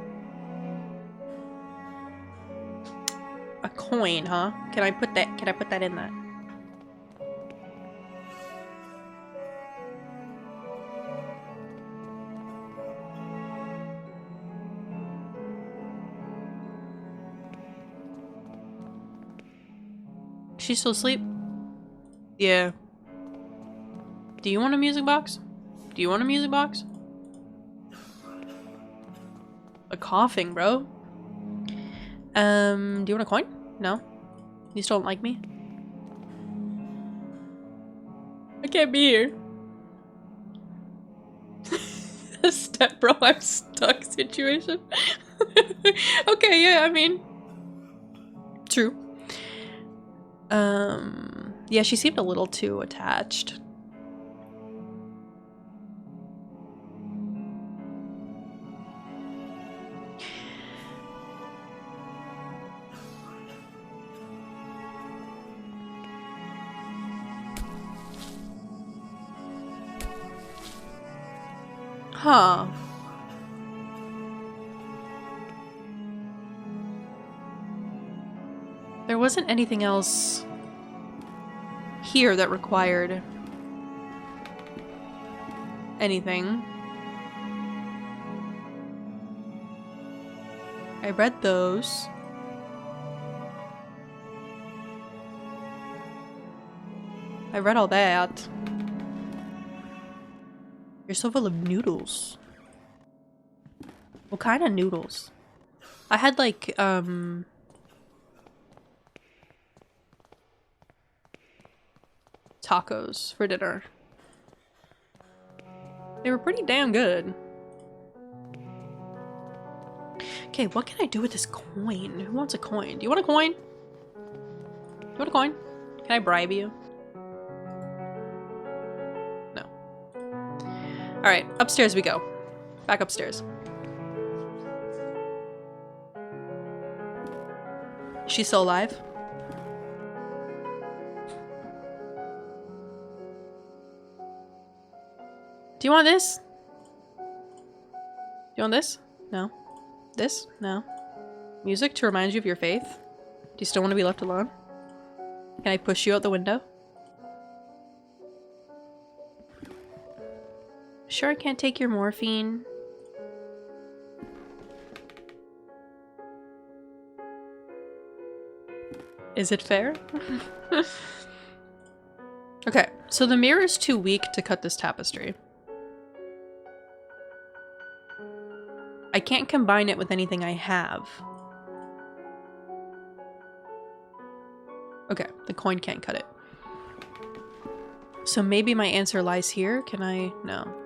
A coin, huh? Can I put that in that? She's still asleep? Yeah. Do you want a music box? Do you want a music box? A coughing, bro. Do you want a coin? No? You still don't like me? I can't be here. A step bro, I'm stuck situation. Okay, yeah, I mean. True. Yeah, she seemed a little too attached. Huh. There wasn't anything else here that required anything. I read those. I read all that. You're so full of noodles. What kind of noodles? I had like, tacos for dinner. They were pretty damn good. Okay, what can I do with this coin? Who wants a coin? Do you want a coin? Do you want a coin? Can I bribe you? No. Alright, upstairs we go. Back upstairs. Is she still alive? Do you want this? Do you want this? No. This? No. Music to remind you of your faith? Do you still want to be left alone? Can I push you out the window? Sure I can't take your morphine? Is it fair? Okay, so the mirror is too weak to cut this tapestry. I can't combine it with anything I have. Okay, the coin can't cut it. So maybe my answer lies here? Can I? No.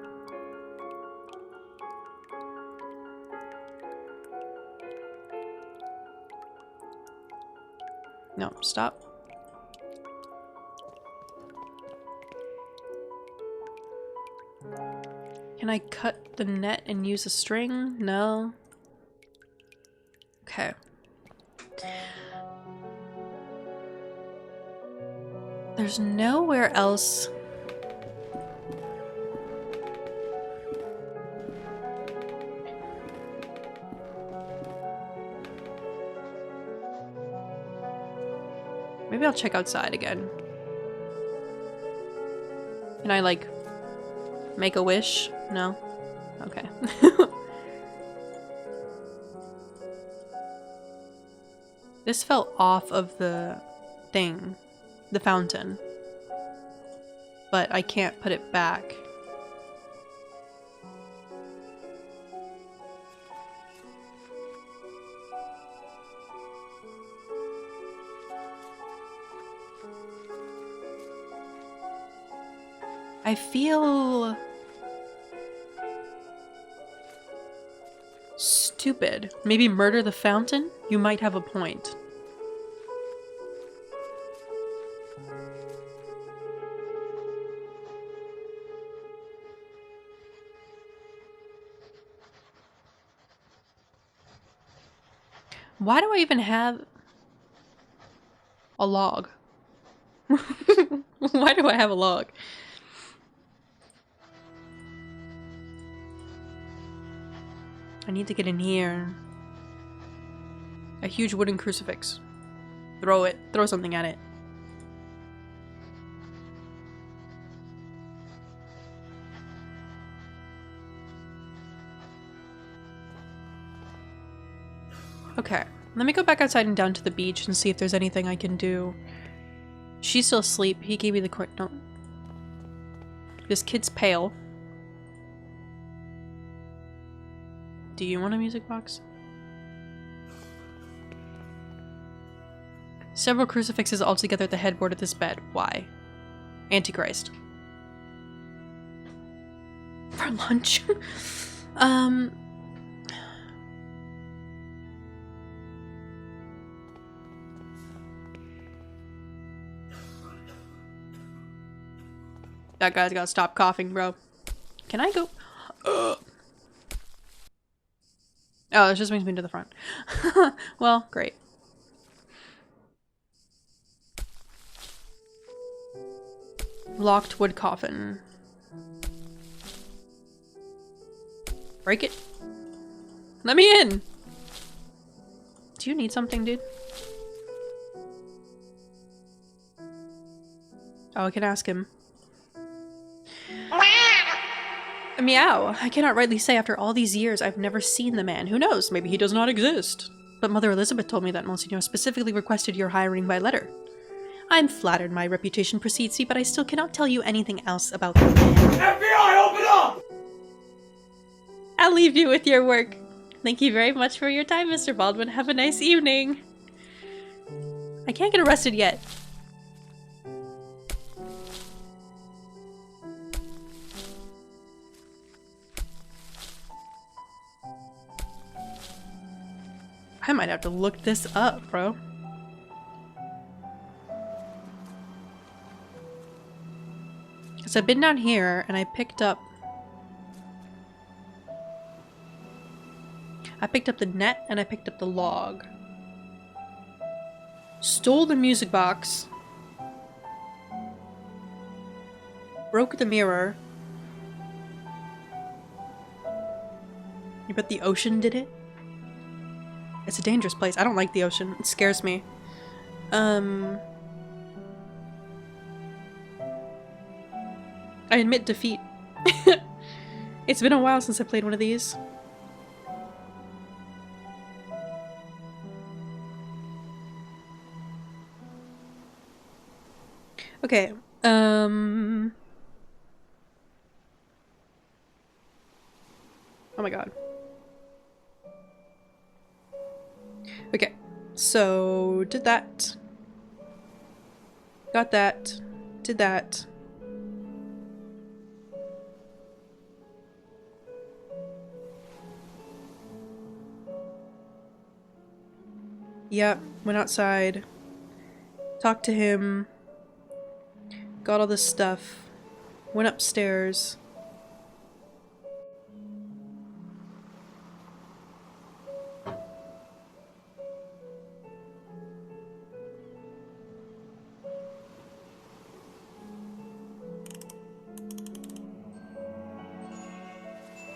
No, stop. Can I cut the net and use a string? No. Okay. There's nowhere else. Maybe I'll check outside again. Can I, like, make a wish? No? Okay. This fell off of the thing. The fountain. But I can't put it back. I feel stupid. Maybe murder the fountain? You might have a point. Why do I even have a log? Why do I have a log? I need to get in here. A huge wooden crucifix. Throw it. Throw something at it. Okay. Let me go back outside and down to the beach and see if there's anything I can do. She's still asleep. He gave me the coin. No. This kid's pale. Do you want a music box? Several crucifixes all together at the headboard of this bed. Why? Antichrist. For lunch? That guy's gotta stop coughing, bro. Can I go? Ugh. Oh, this just brings me to the front. Well, great. Locked wood coffin. Break it. Let me in! Do you need something, dude? Oh, I can ask him. Meow. I cannot rightly say after all these years I've never seen the man. Who knows? Maybe he does not exist. But Mother Elizabeth told me that Monsignor specifically requested your hiring by letter. I'm flattered my reputation precedes me, but I still cannot tell you anything else about the man.
FBI, open up!
I'll leave you with your work. Thank you very much for your time, Mr. Baldwin. Have a nice evening. I can't get arrested yet. I might have to look this up, bro. Because I've been down here and I picked up the net and I picked up the log. Stole the music box. Broke the mirror. You bet the ocean did it? It's a dangerous place. I don't like the ocean. It scares me. I admit defeat. It's been a while since I played one of these. Okay, oh my god. Okay, so did that. Got that. Did that. Yep, went outside. Talked to him. Got all this stuff. Went upstairs.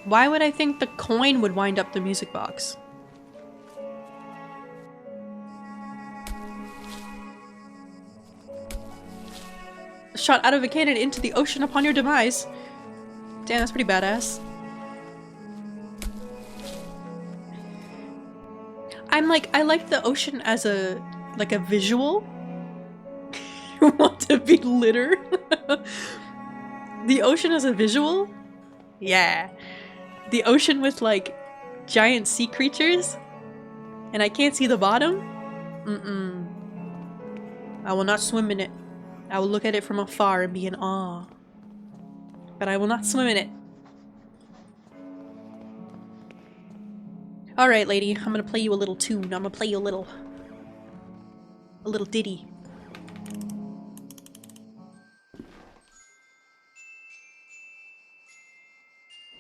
Why would I think the coin would wind up the music box? Shot out of a cannon into the ocean upon your demise. Damn, that's pretty badass. I like the ocean as a visual. You want to be litter? The ocean as a visual? Yeah. The ocean with like giant sea creatures? And I can't see the bottom? Mm-mm. I will not swim in it. I will look at it from afar and be in awe. But I will not swim in it. Alright, lady. I'm gonna play you a little tune. I'm gonna play you a little ditty.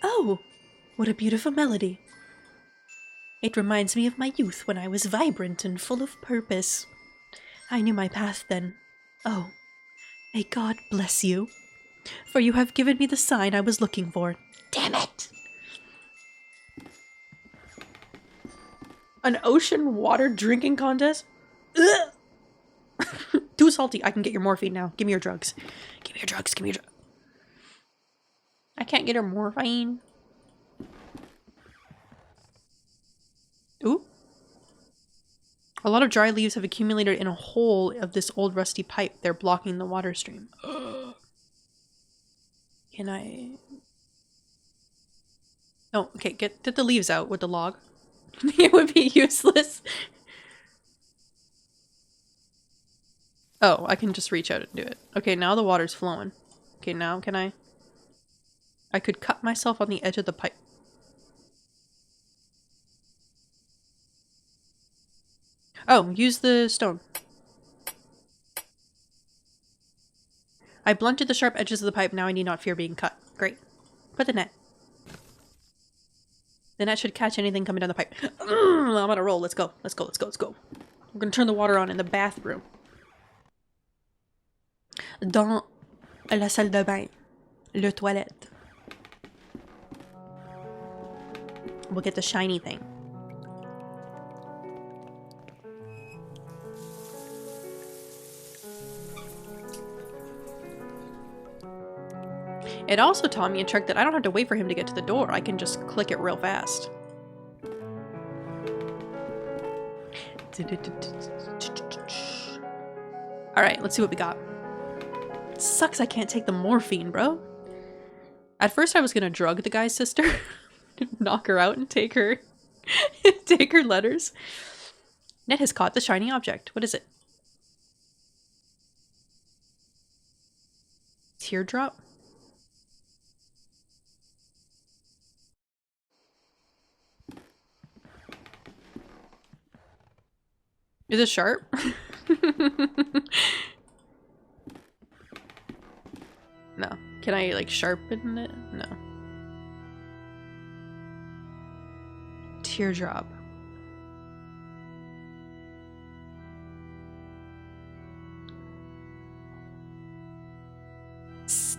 Oh! What a beautiful melody. It reminds me of my youth when I was vibrant and full of purpose. I knew my path then. Oh, may God bless you. For you have given me the sign I was looking for. Damn it! An ocean water drinking contest? Ugh! Too salty. I can get your morphine now. Give me your drugs. Give me your drugs. Give me your drugs. I can't get her morphine. Ooh. A lot of dry leaves have accumulated in a hole of this old rusty pipe. They're blocking the water stream. Can I... Oh, okay. Get the leaves out with the log. It would be useless. Oh, I can just reach out and do it. Okay, now the water's flowing. Okay, now can I... I could cut myself on the edge of the pipe. Oh, use the stone. I blunted the sharp edges of the pipe. Now I need not fear being cut. Great. Put the net. The net should catch anything coming down the pipe. I'm on a roll. Let's go. Let's go. Let's go. Let's go. We're gonna turn the water on in the bathroom. Dans la salle de bain. Le toilette. We'll get the shiny thing. It also taught me a trick that I don't have to wait for him to get to the door. I can just click it real fast. Alright, let's see what we got. Sucks I can't take the morphine, bro. At first I was gonna drug the guy's sister. Knock her out and take her take her letters. Net has caught the shiny object. What is it? Teardrop? Is it sharp? No. Can I like sharpen it? No. Teardrop.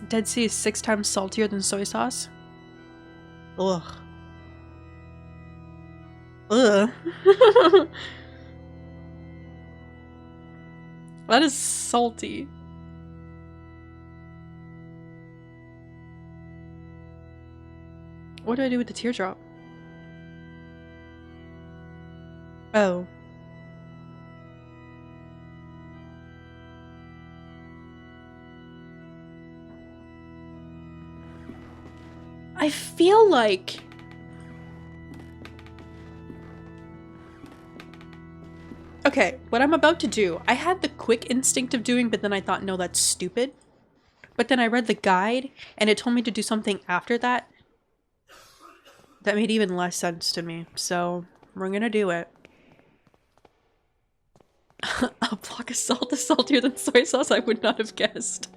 Dead Sea is 6 times saltier than soy sauce. Ugh. Ugh. That is salty. What do I do with the teardrop? Oh. I feel like... Okay, what I'm about to do, I had the quick instinct of doing, but then I thought, no, that's stupid. But then I read the guide, and it told me to do something after that. That made even less sense to me, so we're gonna do it. A block of salt is saltier than soy sauce, I would not have guessed.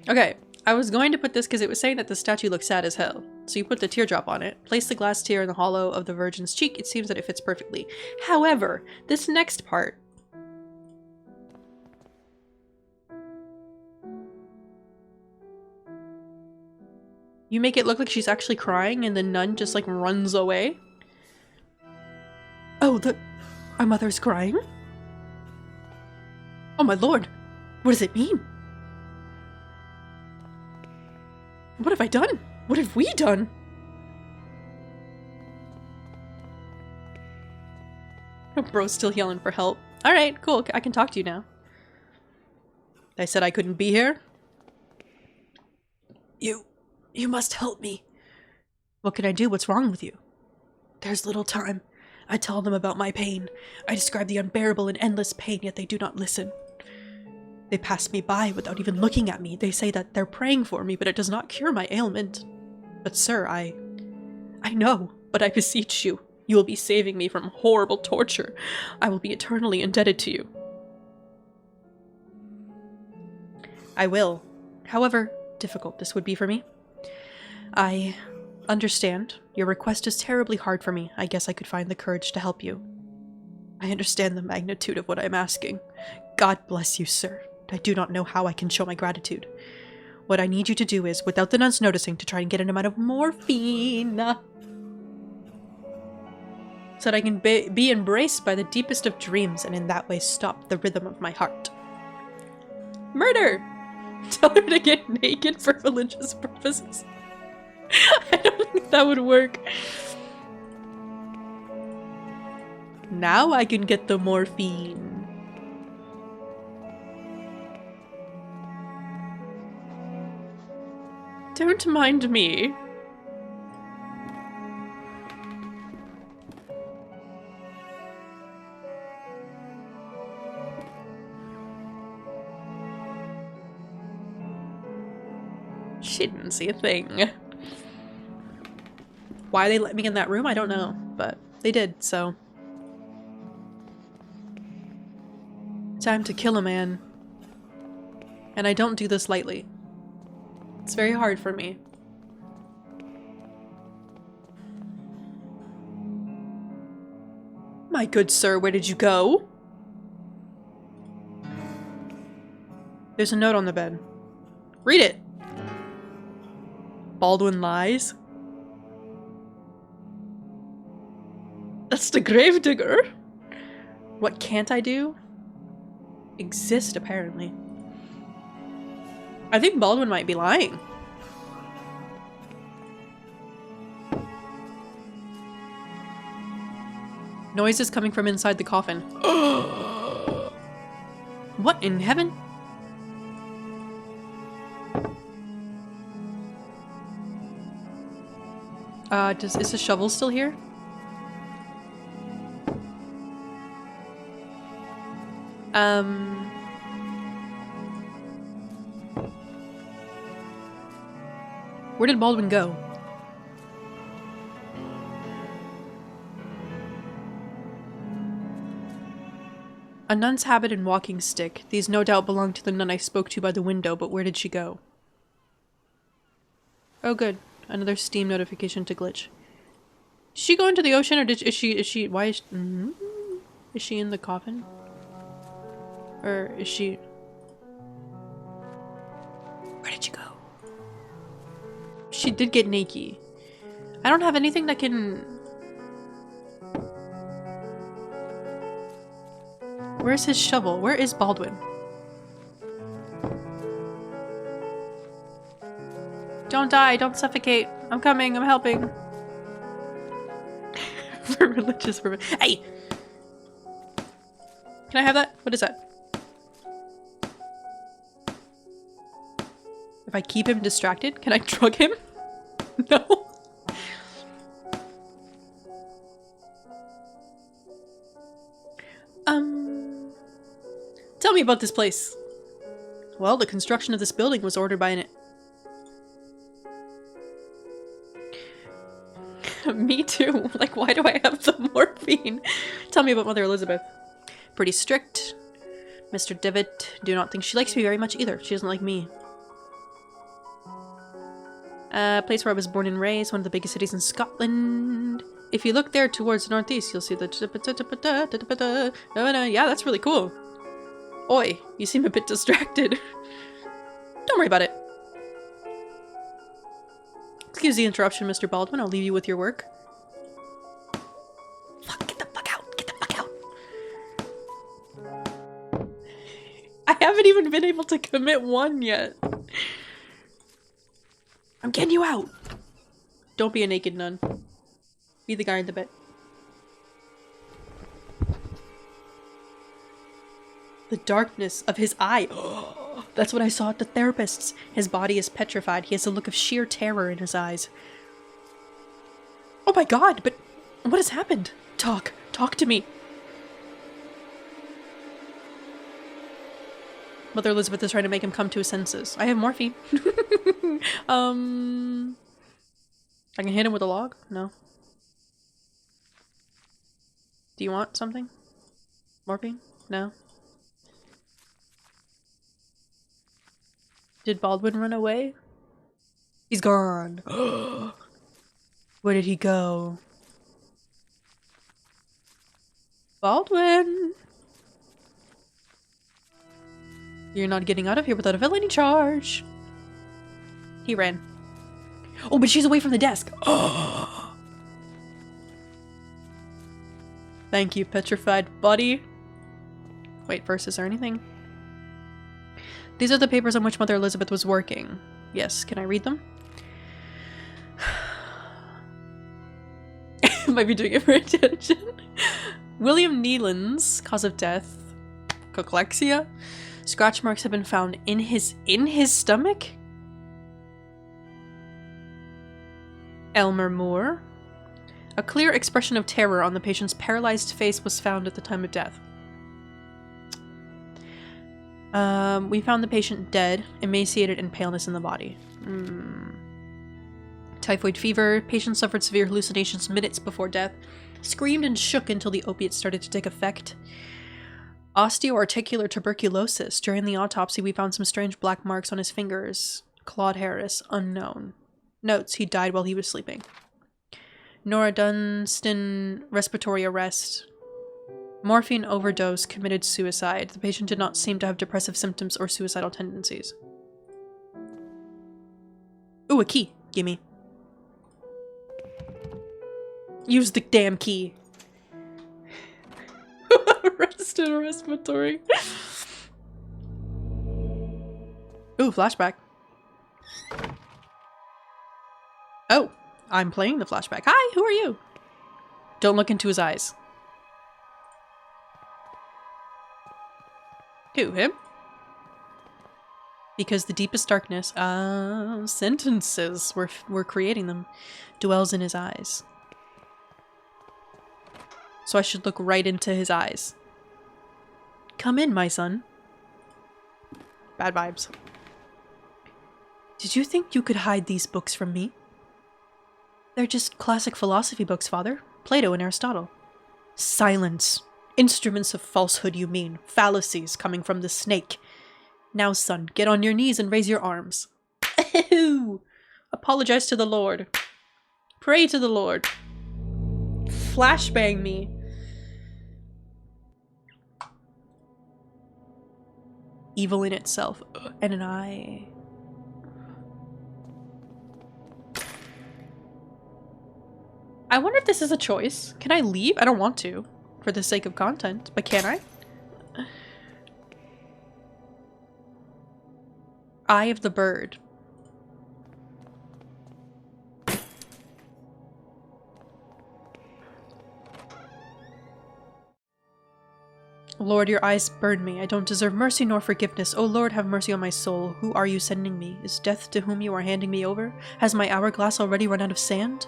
Okay, I was going to put this because it was saying that the statue looks sad as hell. So you put the teardrop on it, place the glass tear in the hollow of the Virgin's cheek. It seems that it fits perfectly. However, this next part... You make it look like she's actually crying and the nun just like runs away. Oh, our mother's crying? Oh my lord, what does it mean? What have I done? What have we done? Oh, bro's still yelling for help. Alright, cool, I can talk to you now. I said I couldn't be here? You must help me. What can I do? What's wrong with you? There's little time. I tell them about my pain. I describe the unbearable and endless pain, yet they do not listen. They pass me by without even looking at me. They say that they're praying for me, but it does not cure my ailment. But sir, I know, but I beseech you. You will be saving me from horrible torture. I will be eternally indebted to you. I will. However difficult this would be for me. I understand. Your request is terribly hard for me. I guess I could find the courage to help you. I understand the magnitude of what I'm asking. God bless you, sir. I do not know how I can show my gratitude. What I need you to do is, without the nuns noticing, to try and get an amount of morphine so that I can be embraced by the deepest of dreams and in that way stop the rhythm of my heart. Murder! Tell her to get naked for religious purposes. I don't think that would work. Now I can get the morphine. Don't mind me. She didn't see a thing. Why they let me in that room, I don't know, but they did, so. Time to kill a man. And I don't do this lightly. It's very hard for me. My good sir, where did you go? There's a note on the bed. Read it! Baldwin lies? That's the gravedigger? What can't I do? Exist, apparently. I think Baldwin might be lying. Noises coming from inside the coffin. What in heaven? Is the shovel still here? Where did Baldwin go? A nun's habit and walking stick. These no doubt belong to the nun I spoke to by the window, but where did she go? Oh good. Another Steam notification to glitch. Did she go into the ocean or is she why is she in the coffin? Or is she... Where did she go? She did get naked. I don't have anything that can... Where's his shovel? Where is Baldwin? Don't die, don't suffocate. I'm coming, I'm helping. For religious purpose. Hey! Can I have that? What is that? If I keep him distracted, can I drug him? No. Tell me about this place. Well, the construction of this building was ordered by an... Me too. Like, why do I have the morphine? Tell me about Mother Elizabeth. Pretty strict. Mr. Devitt, do not think she likes me very much either. She doesn't like me. Place where I was born and raised, one of the biggest cities in Scotland. If you look there towards the northeast, you'll see the... Yeah, that's really cool. Oi, you seem a bit distracted. Don't worry about it. Excuse the interruption, Mr. Baldwin. I'll leave you with your work. Fuck, get the fuck out. Get the fuck out. I haven't even been able to commit one yet. I'm getting you out. Don't be a naked nun. Be the guy in the bed. The darkness of his eye. That's what I saw at the therapist's. His body is petrified. He has a look of sheer terror in his eyes. Oh my god, but what has happened? Talk to me. Mother Elizabeth is trying to make him come to his senses. I have morphine. I can hit him with a log? No. Do you want something? Morphine? No. Did Baldwin run away? He's gone. Where did he go? Baldwin! You're not getting out of here without a felony charge. He ran. Oh, but she's away from the desk. Thank you, petrified body. Wait, first, is there anything? These are the papers on which Mother Elizabeth was working. Yes, can I read them? Might be doing it for attention. William Nealon's cause of death. Cochlexia. Scratch marks have been found in his stomach. Elmer Moore. A clear expression of terror on the patient's paralyzed face was found at the time of death. We found the patient dead, emaciated, and paleness in the body. Typhoid fever. Patient suffered severe hallucinations minutes before death. Screamed and shook until the opiates started to take effect. Osteoarticular tuberculosis. During the autopsy, we found some strange black marks on his fingers. Claude Harris, unknown. Notes, he died while he was sleeping. Nora Dunstan, respiratory arrest. Morphine overdose, committed suicide. The patient did not seem to have depressive symptoms or suicidal tendencies. Ooh, a key. Gimme. Use the damn key. Arrested respiratory. Ooh, flashback. Oh, I'm playing the flashback. Hi, who are you? Don't look into his eyes. Who, him? Because the deepest darkness, sentences, we're creating them, dwells in his eyes. So I should look right into his eyes. Come in, my son. Bad vibes. Did you think you could hide these books from me? They're just classic philosophy books, Father. Plato and Aristotle. Silence. Instruments of falsehood, you mean. Fallacies coming from the snake. Now, son, get on your knees and raise your arms. Apologize to the Lord. Pray to the Lord. Flashbang me. Evil in itself. And an eye. I wonder if this is a choice. Can I leave? I don't want to. For the sake of content. But can I? Eye of the bird. Lord, your eyes burn me. I don't deserve mercy nor forgiveness. O Lord, have mercy on my soul. Who are you sending me? Is death to whom you are handing me over? Has my hourglass already run out of sand?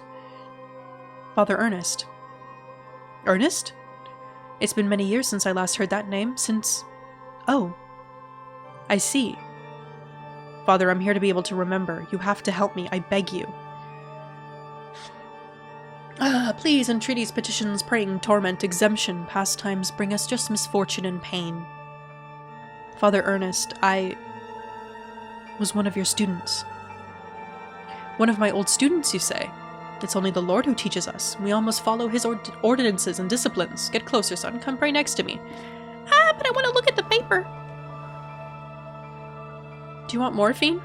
Father Ernest. Ernest? It's been many years since I last heard that name. Since... Oh. I see. Father, I'm here to be able to remember. You have to help me. I beg you. Please, entreaties, petitions, praying, torment, exemption, pastimes bring us just misfortune and pain. Father Ernest, I was one of your students. One of my old students, you say? It's only the Lord who teaches us. We all must follow his ordinances and disciplines. Get closer, son. Come pray next to me. But I want to look at the paper. Do you want morphine?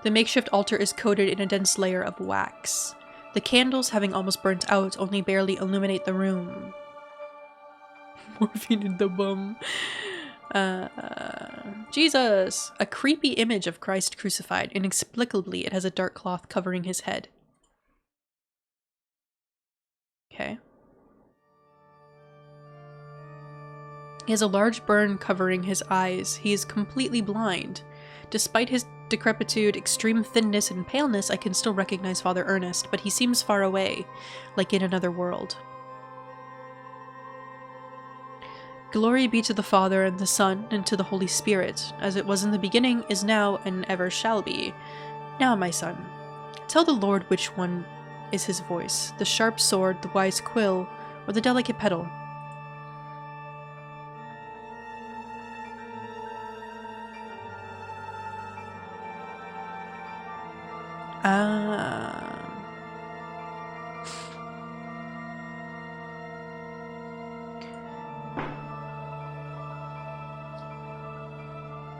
The makeshift altar is coated in a dense layer of wax. The candles, having almost burnt out, only barely illuminate the room. Morphine in the bum. Jesus! A creepy image of Christ crucified. Inexplicably, it has a dark cloth covering his head. Okay. He has a large burn covering his eyes. He is completely blind. Despite his decrepitude, extreme thinness, and paleness, I can still recognize Father Ernest, but he seems far away, like in another world. Glory be to the Father, and the Son, and to the Holy Spirit, as it was in the beginning, is now, and ever shall be. Now, my son, tell the Lord which one is his voice, the sharp sword, the wise quill, or the delicate petal.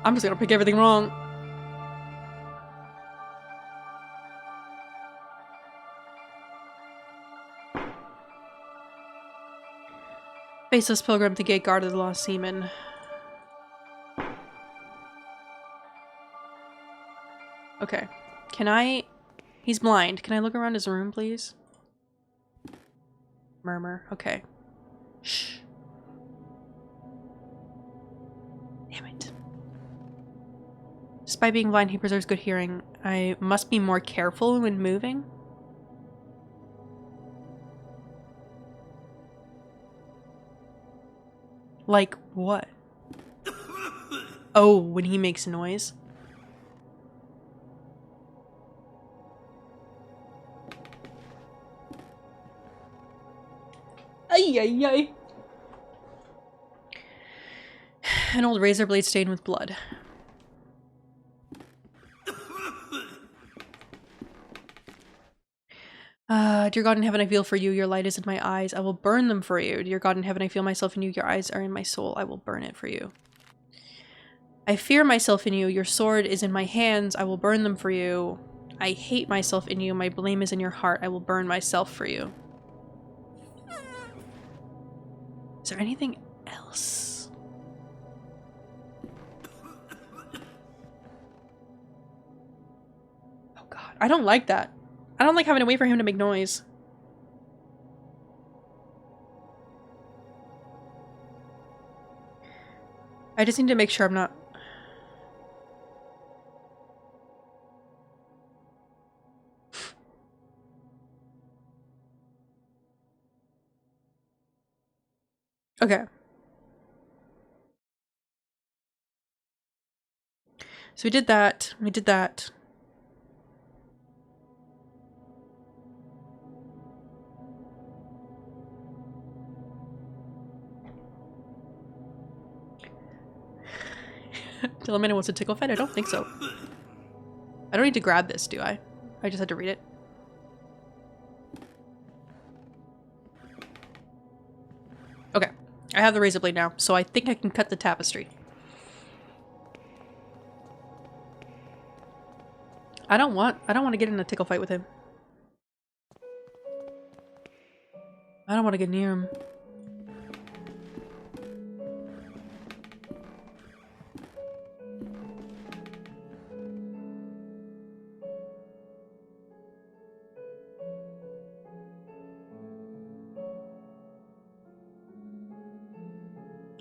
I'm just gonna pick everything wrong. Faceless pilgrim, the gate guard of the lost seaman. Okay. Can I... He's blind. Can I look around his room, please? Murmur. Okay. Shh. Damn it. Despite being blind, he preserves good hearing. I must be more careful when moving. Like what? Oh, when he makes noise. Ay, ay, ay. An old razor blade stained with blood. Dear God in heaven, I feel for you. Your light is in my eyes. I will burn them for you. Dear God in heaven, I feel myself in you. Your eyes are in my soul. I will burn it for you. I fear myself in you. Your sword is in my hands. I will burn them for you. I hate myself in you. My blame is in your heart. I will burn myself for you. Is there anything else? Oh God, I don't like that. I don't like having to wait for him to make noise. I just need to make sure I'm not... Okay. So we did that. We did that. Delamena wants a tickle fight? I don't think so. I don't need to grab this, do I? I just had to read it. Okay. I have the razor blade now, so I think I can cut the tapestry. I don't want to get in a tickle fight with him. I don't want to get near him.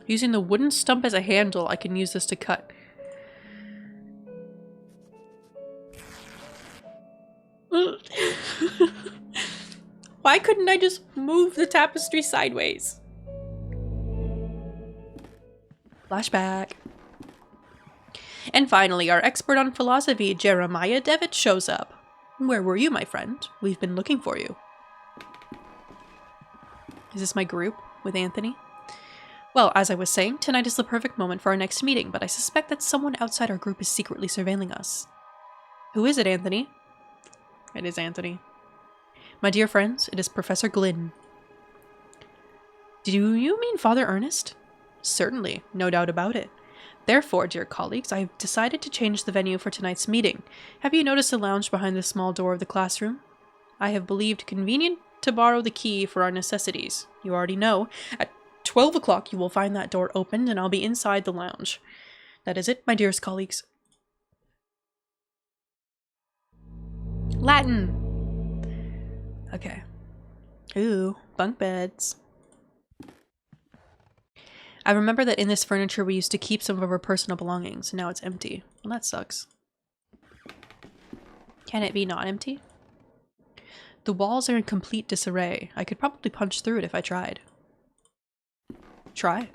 Using the wooden stump as a handle, I can use this to cut. Why couldn't I just move the tapestry sideways? Flashback. And finally, our expert on philosophy, Jeremiah Devitt, shows up. Where were you, my friend? We've been looking for you. Is this my group with Anthony? Well, as I was saying, tonight is the perfect moment for our next meeting, but I suspect that someone outside our group is secretly surveilling us. Who is it, Anthony? It is Anthony. My dear friends, it is Professor Glynn. Do you mean Father Ernest? Certainly, no doubt about it. Therefore, dear colleagues, I have decided to change the venue for tonight's meeting. Have you noticed a lounge behind the small door of the classroom? I have believed convenient to borrow the key for our necessities. You already know. At 12 o'clock you will find that door opened and I'll be inside the lounge. That is it, my dearest colleagues. Latin! Okay. Ooh, bunk beds. I remember that in this furniture we used to keep some of our personal belongings. Now it's empty. Well, that sucks. Can it be not empty? The walls are in complete disarray. I could probably punch through it if I tried. Try.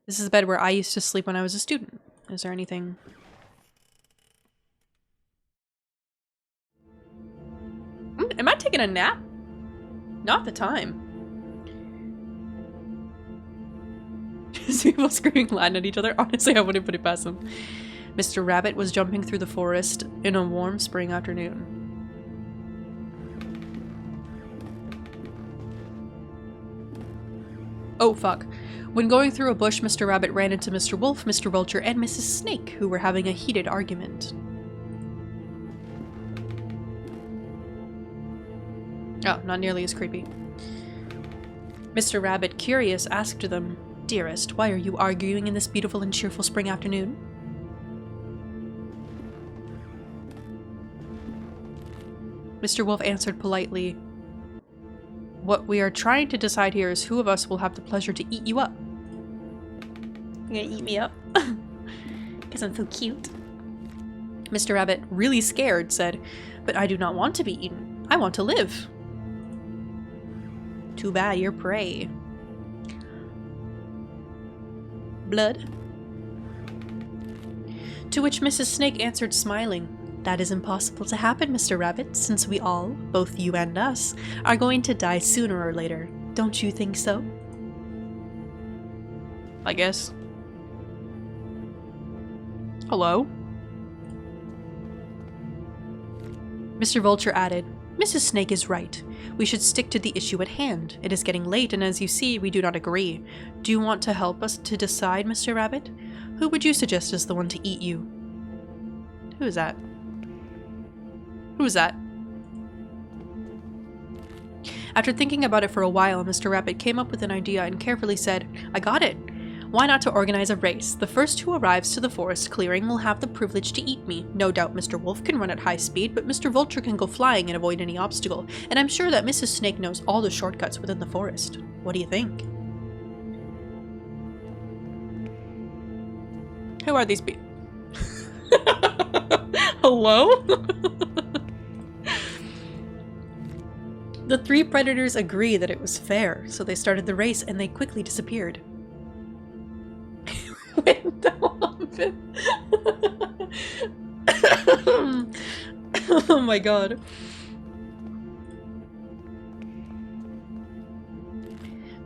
This is a bed where I used to sleep when I was a student. Is there anything... Am I taking a nap? Not the time. Just people screaming Latin at each other. Honestly, I wouldn't put it past them. Mr. Rabbit was jumping through the forest in a warm spring afternoon. Oh, fuck. When going through a bush, Mr. Rabbit ran into Mr. Wolf, Mr. Vulture, and Mrs. Snake, who were having a heated argument. Oh, not nearly as creepy. Mr. Rabbit, curious, asked them, "Dearest, why are you arguing in this beautiful and cheerful spring afternoon?" Mr. Wolf answered politely, "What we are trying to decide here is who of us will have the pleasure to eat you up." You're gonna eat me up? Because I'm so cute. Mr. Rabbit, really scared, said, "But I do not want to be eaten. I want to live." Too bad, you're prey. Blood? To which Mrs. Snake answered, smiling, "That is impossible to happen, Mr. Rabbit, since we all, both you and us, are going to die sooner or later. Don't you think so?" I guess. Hello? Mr. Vulture added, "Mrs. Snake is right. We should stick to the issue at hand. It is getting late, and as you see, we do not agree. Do you want to help us to decide, Mr. Rabbit? Who would you suggest as the one to eat you?" Who is that? Who is that? After thinking about it for a while, Mr. Rabbit came up with an idea and carefully said, "I got it. Why not to organize a race? The first who arrives to the forest clearing will have the privilege to eat me. No doubt Mr. Wolf can run at high speed, but Mr. Vulture can go flying and avoid any obstacle, and I'm sure that Mrs. Snake knows all the shortcuts within the forest. What do you think?" Who are these people? Hello? The three predators agree that it was fair, so they started the race and they quickly disappeared. Oh my god.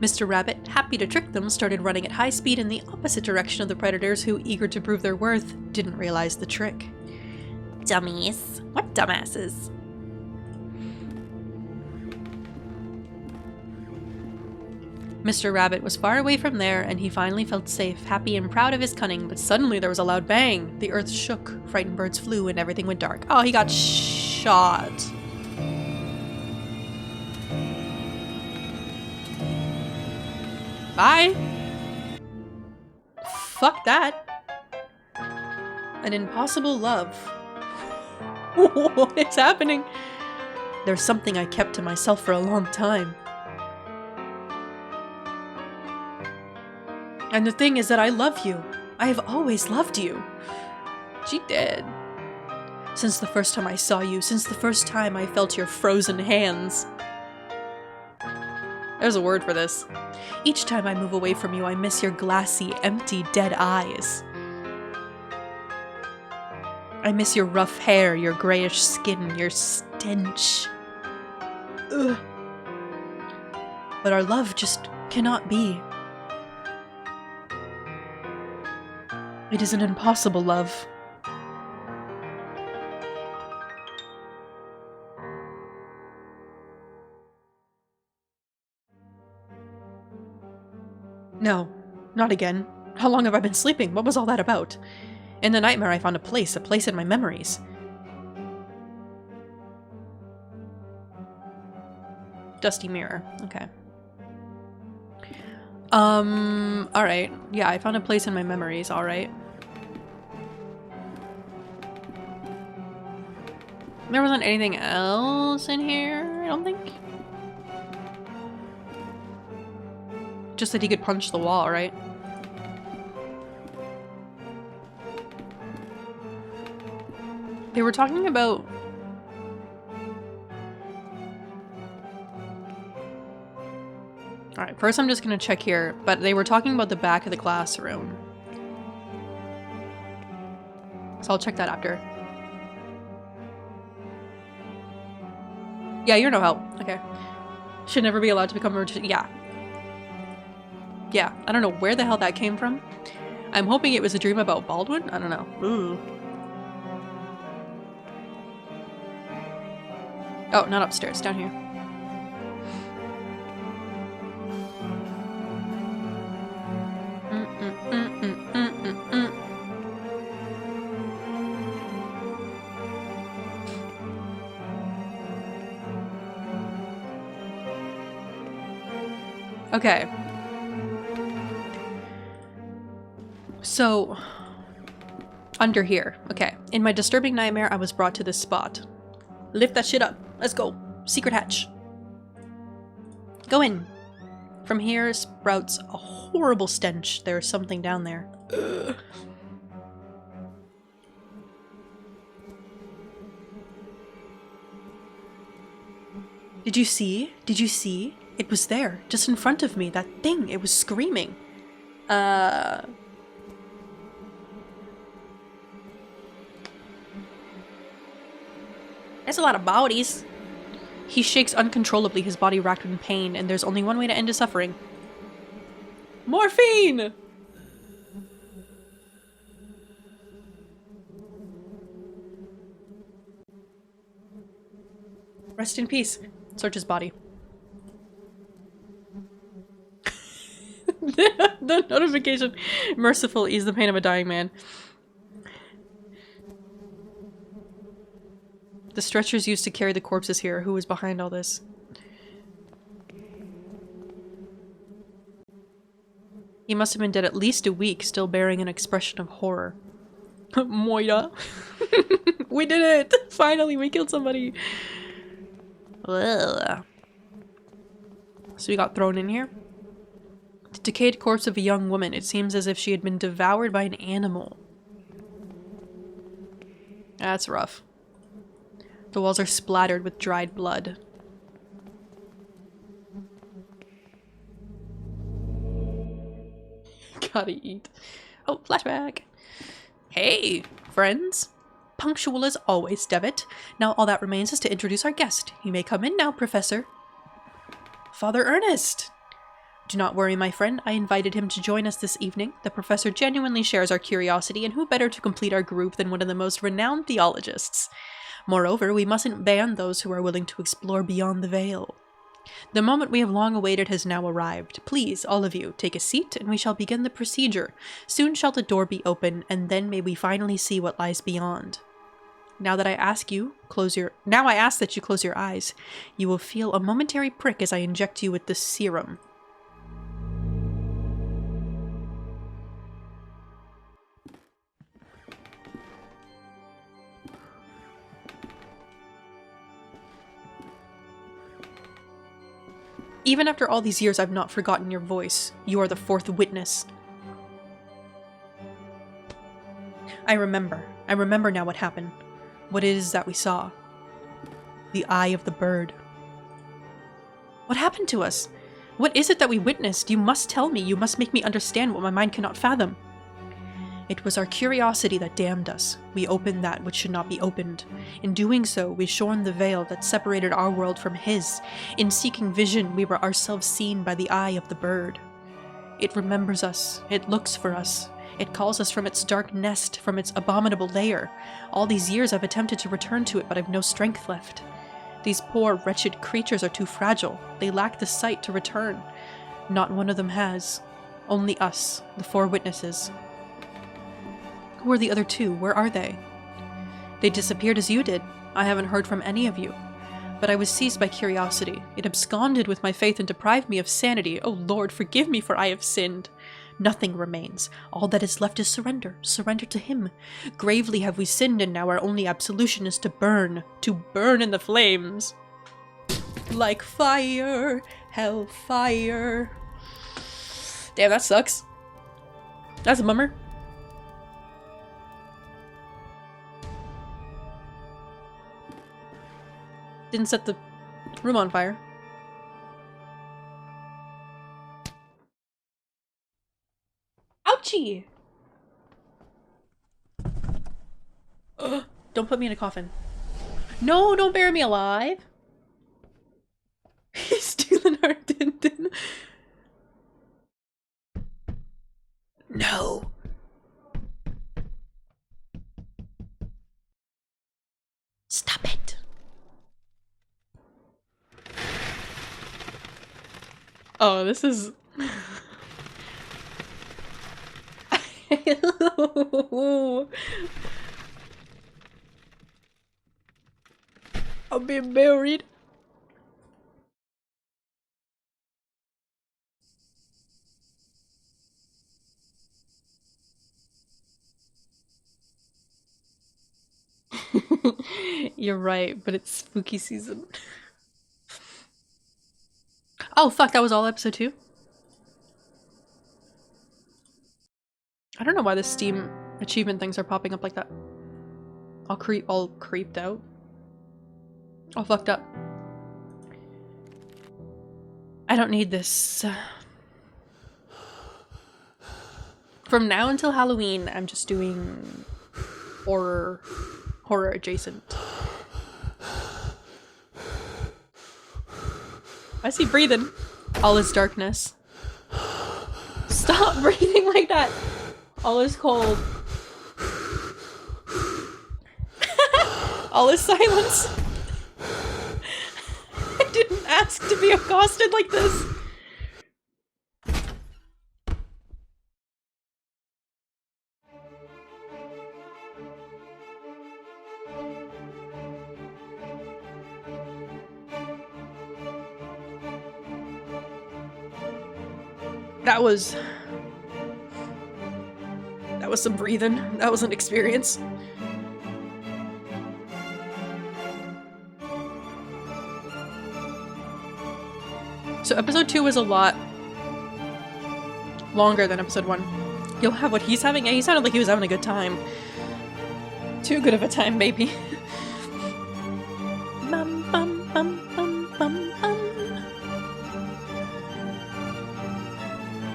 Mr. Rabbit, happy to trick them, started running at high speed in the opposite direction of the predators who, eager to prove their worth, didn't realize the trick. Dummies. What dumbasses? Mr. Rabbit was far away from there, and he finally felt safe, happy and proud of his cunning, but suddenly there was a loud bang. The earth shook, frightened birds flew, and everything went dark. Oh, he got shot. Bye. Fuck that. An impossible love. What is happening? There's something I kept to myself for a long time. And the thing is that I love you. I have always loved you. She did. Since the first time I saw you, since the first time I felt your frozen hands. There's a word for this. Each time I move away from you, I miss your glassy, empty, dead eyes. I miss your rough hair, your grayish skin, your stench. Ugh. But our love just cannot be. It is an impossible love. No, not again. How long have I been sleeping? What was all that about? In the nightmare I found a place in my memories. Dusty mirror. Okay. Alright. Yeah, I found a place in my memories, alright. There wasn't anything else in here, I don't think. Just that he could punch the wall, right? They were talking about... Alright, first I'm just gonna check here, but they were talking about the back of the classroom. So I'll check that after. Yeah, you're no help. Okay. Should never be allowed to become a... Yeah. Yeah, I don't know where the hell that came from. I'm hoping it was a dream about Baldwin? I don't know. Ooh. Oh, not upstairs, down here. Okay. So, under here. Okay. In my disturbing nightmare, I was brought to this spot. Lift that shit up. Let's go. Secret hatch. Go in. From here sprouts a horrible stench. There's something down there. Ugh. Did you see? Did you see? It was there, just in front of me. That thing, it was screaming. There's a lot of bodies. He shakes uncontrollably, his body racked in pain, and there's only one way to end his suffering. Morphine! Rest in peace. Search his body. The notification. Merciful, ease the pain of a dying man. The stretchers used to carry the corpses here. Who was behind all this? He must have been dead at least a week, still bearing an expression of horror. Moira. We did it! Finally, we killed somebody! Ugh. So we got thrown in here. The decayed corpse of a young woman. It seems as if she had been devoured by an animal. That's rough. The walls are splattered with dried blood. Gotta eat. Oh, flashback! Hey, friends! Punctual as always, Devitt. Now all that remains is to introduce our guest. You may come in now, Professor. Father Ernest! Do not worry, my friend. I invited him to join us this evening. The professor genuinely shares our curiosity, and who better to complete our group than one of the most renowned theologists? Moreover, we mustn't ban those who are willing to explore beyond the veil. The moment we have long awaited has now arrived. Please, all of you, take a seat, and we shall begin the procedure. Soon shall the door be open, and then may we finally see what lies beyond. Now I ask that you close your eyes. You will feel a momentary prick as I inject you with this serum. Even after all these years, I've not forgotten your voice. You are the fourth witness. I remember now what happened. What it is that we saw. The eye of the bird. What happened to us? What is it that we witnessed? You must tell me. You must make me understand what my mind cannot fathom. It was our curiosity that damned us. We opened that which should not be opened. In doing so, we shorn the veil that separated our world from his. In seeking vision, we were ourselves seen by the eye of the bird. It remembers us. It looks for us. It calls us from its dark nest, from its abominable lair. All these years I've attempted to return to it, but I've no strength left. These poor, wretched creatures are too fragile. They lack the sight to return. Not one of them has. Only us, the 4 witnesses. Who are the other 2? Where are they? They disappeared as you did. I haven't heard from any of you. But I was seized by curiosity. It absconded with my faith and deprived me of sanity. Oh Lord, forgive me, for I have sinned. Nothing remains. All that is left is surrender. Surrender to him. Gravely have we sinned, and now our only absolution is to burn in the flames. Like fire, hellfire. Damn, that sucks. That's a bummer. Didn't set the room on fire. Ouchie! Ugh, don't put me in a coffin. No, don't bury me alive! He's stealing our Tintin. No! Stop it! Oh, this is... I'm being buried. You're right, but it's spooky season. Oh fuck, that was all episode 2? I don't know why the Steam achievement things are popping up like that. All creeped out. All fucked up. I don't need this. From now until Halloween, I'm just doing horror adjacent. I see breathing. All is darkness. Stop breathing like that. All is cold. All is silence. I didn't ask to be accosted like this. That was some breathing. That was an experience. So episode 2 was a lot longer than episode 1. You'll have what he's having. Yeah, he sounded like he was having a good time. Too good of a time, maybe. Bum, bum, bum, bum, bum, bum.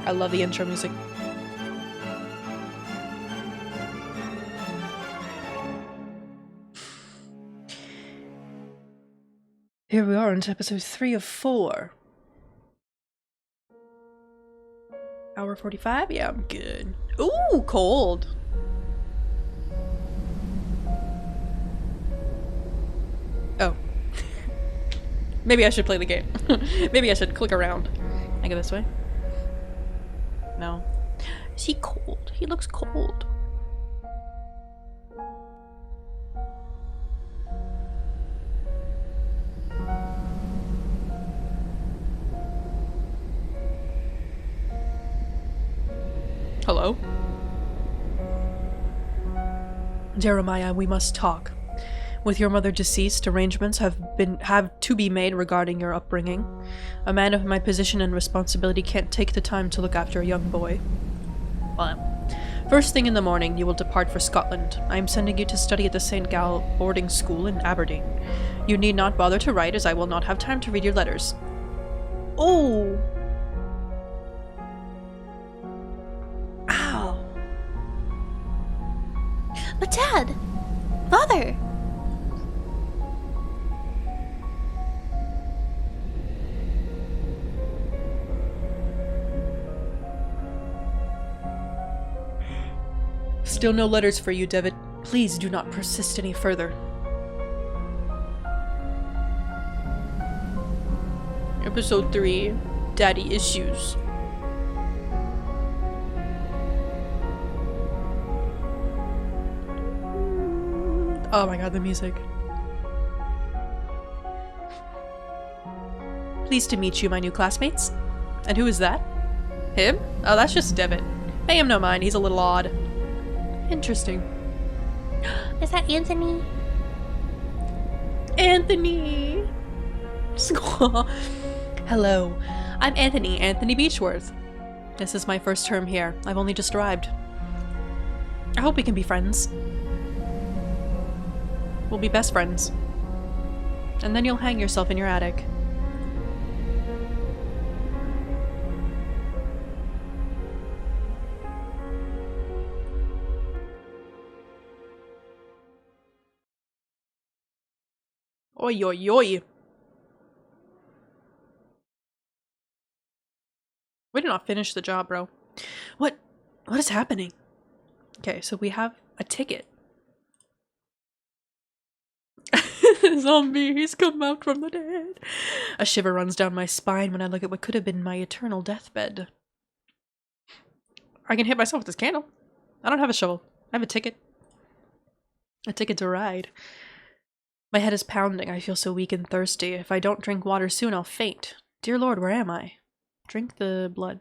I love the intro music. Here we are into episode 3 of 4. Hour 45? Yeah, I'm good. Ooh, cold. Oh. Maybe I should play the game. Maybe I should click around. I go this way? No. Is he cold? He looks cold. Hello? Jeremiah, we must talk. With your mother deceased, arrangements have to be made regarding your upbringing. A man of my position and responsibility can't take the time to look after a young boy. Well, first thing in the morning, you will depart for Scotland. I am sending you to study at the St. Gal boarding school in Aberdeen. You need not bother to write, as I will not have time to read your letters. Oh! Ow!
But Dad! Father!
Still no letters for you, David. Please do not persist any further. Episode 3, Daddy Issues. Oh my god, the music. Pleased to meet you, my new classmates. And who is that? Him? Oh, that's just Devitt. Pay him no mind, he's a little odd. Interesting.
Is that Anthony?
Anthony! Hello, I'm Anthony Beechworth. This is my first term here. I've only just arrived. I hope we can be friends. We'll be best friends. And then you'll hang yourself in your attic. Oi, oi, oi. We did not finish the job, bro. What is happening? Okay, so we have a ticket. Zombies come out from the dead. A shiver runs down my spine when I look at what could have been my eternal deathbed. I can hit myself with this candle. I don't have a shovel. I have a ticket. A ticket to ride. My head is pounding. I feel so weak and thirsty. If I don't drink water soon, I'll faint. Dear Lord, where am I? Drink the blood.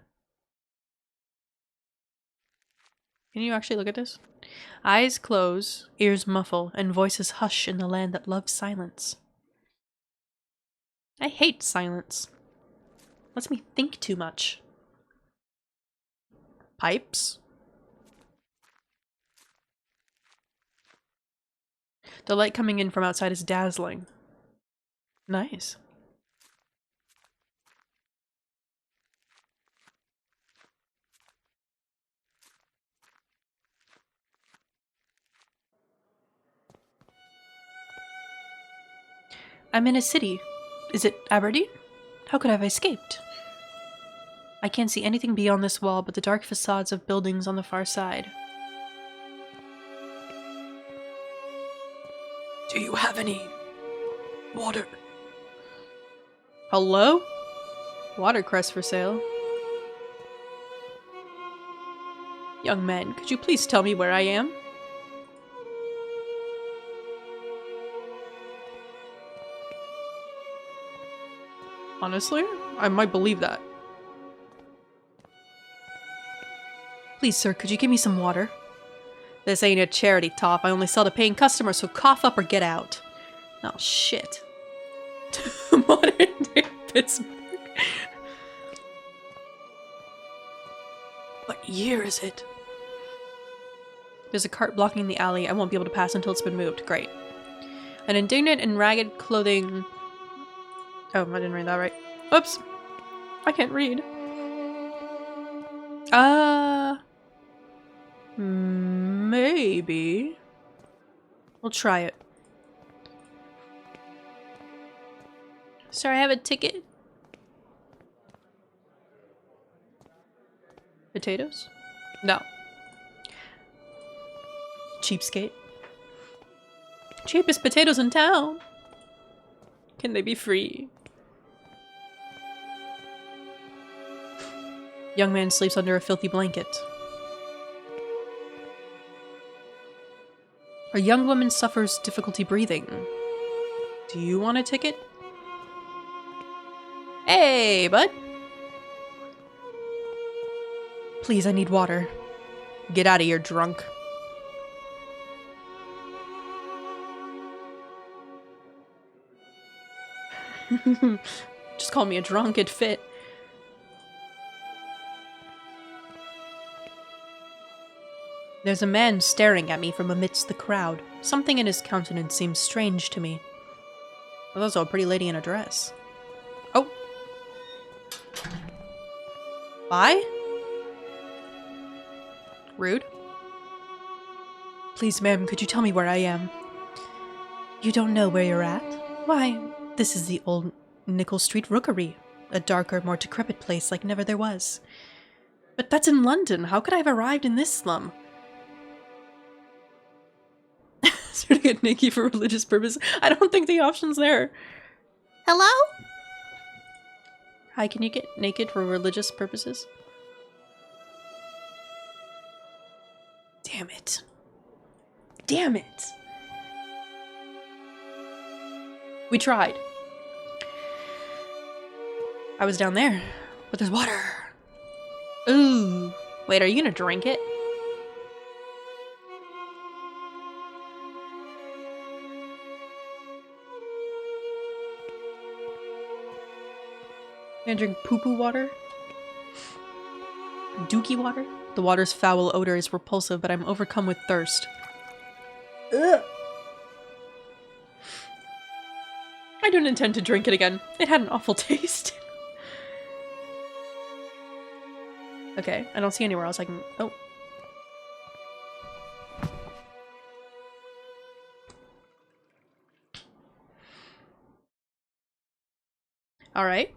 Can you actually look at this? Eyes close, ears muffle, and voices hush in the land that loves silence. I hate silence. Lets me think too much. Pipes? The light coming in from outside is dazzling. Nice. I'm in a city. Is it Aberdeen? How could I have escaped? I can't see anything beyond this wall but the dark facades of buildings on the far side. Do you have any water? Hello? Watercress for sale. Young man, could you please tell me where I am? Honestly, I might believe that. Please, sir, could you give me some water? This ain't a charity top. I only sell to paying customers, so cough up or get out. Oh, shit. Modern day Pittsburgh. What year is it? There's a cart blocking the alley. I won't be able to pass until it's been moved. Great. An indignant and ragged clothing... Oh, I didn't read that right. Oops. I can't read. Maybe. We'll try it. Sir, I have a ticket. Potatoes? No. Cheapskate. Cheapest potatoes in town. Can they be free? Young man sleeps under a filthy blanket. A young woman suffers difficulty breathing. Do you want a ticket? Hey, bud. Please, I need water. Get out of here, drunk. Just call me a drunk, it'd fit. There's a man staring at me from amidst the crowd. Something in his countenance seems strange to me. There's also a pretty lady in a dress. Oh. Bye? Rude. Please, ma'am, could you tell me where I am? You don't know where you're at? Why, this is the old Nickel Street Rookery. A darker, more decrepit place like never there was. But that's in London. How could I have arrived in this slum? To get naked for religious purposes. I don't think the option's there.
Hello?
Hi, can you get naked for religious purposes? Damn it. Damn it. We tried. I was down there, but there's water. Ooh. Wait, are you gonna drink it? Gonna drink poo-poo water? Dookie water? The water's foul odor is repulsive, but I'm overcome with thirst. Ugh. I don't intend to drink it again. It had an awful taste. Okay, I don't see anywhere else I can... Oh. Alright.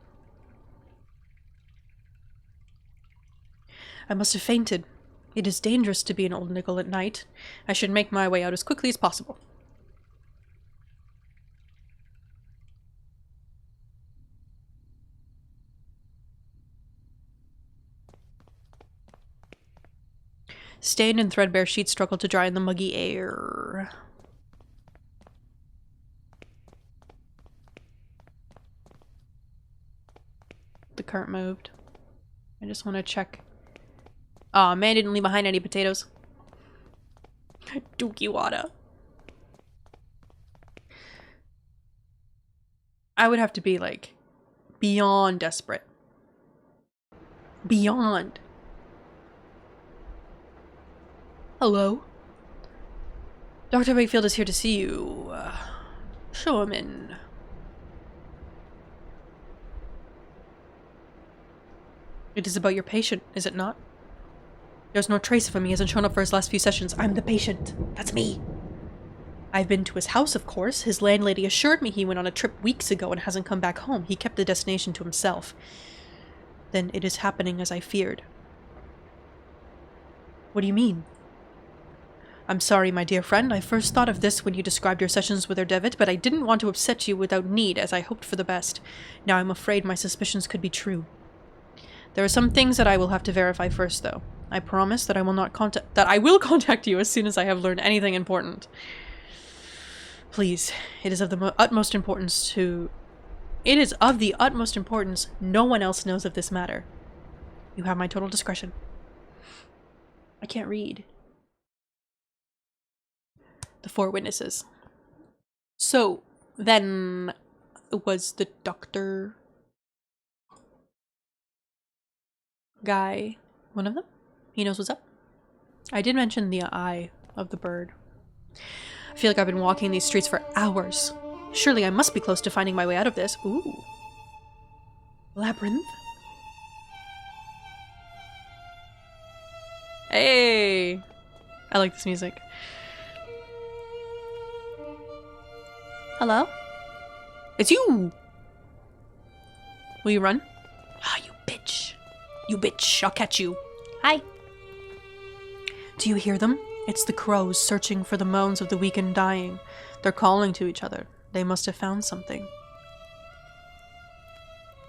I must have fainted. It is dangerous to be an old nickel at night. I should make my way out as quickly as possible. Stained and threadbare sheets struggle to dry in the muggy air. The cart moved. I just want to check. Aw, man didn't leave behind any potatoes. Dookie water. I would have to be, like, beyond desperate. Beyond. Hello? Dr. Wakefield is here to see you. Show him in. It is about your patient, is it not? There's no trace of him. He hasn't shown up for his last few sessions. I'm the patient. That's me. I've been to his house, of course. His landlady assured me he went on a trip weeks ago and hasn't come back home. He kept the destination to himself. Then it is happening as I feared. What do you mean? I'm sorry, my dear friend. I first thought of this when you described your sessions with Devitt, but I didn't want to upset you without need, as I hoped for the best. Now I'm afraid my suspicions could be true. There are some things that I will have to verify first, though. I promise that I will contact you as soon as I have learned anything important. Please, it is of the utmost importance no one else knows of this matter. You have my total discretion. I can't read. The 4 witnesses. So, then, was the doctor guy one of them? He knows what's up? I did mention the eye of the bird. I feel like I've been walking these streets for hours. Surely I must be close to finding my way out of this. Ooh. Labyrinth? Hey! I like this music. Hello? It's you! Will you run? Ah, you bitch. You bitch, I'll catch you.
Hi.
Do you hear them? It's the crows searching for the moans of the weak and dying. They're calling to each other. They must have found something.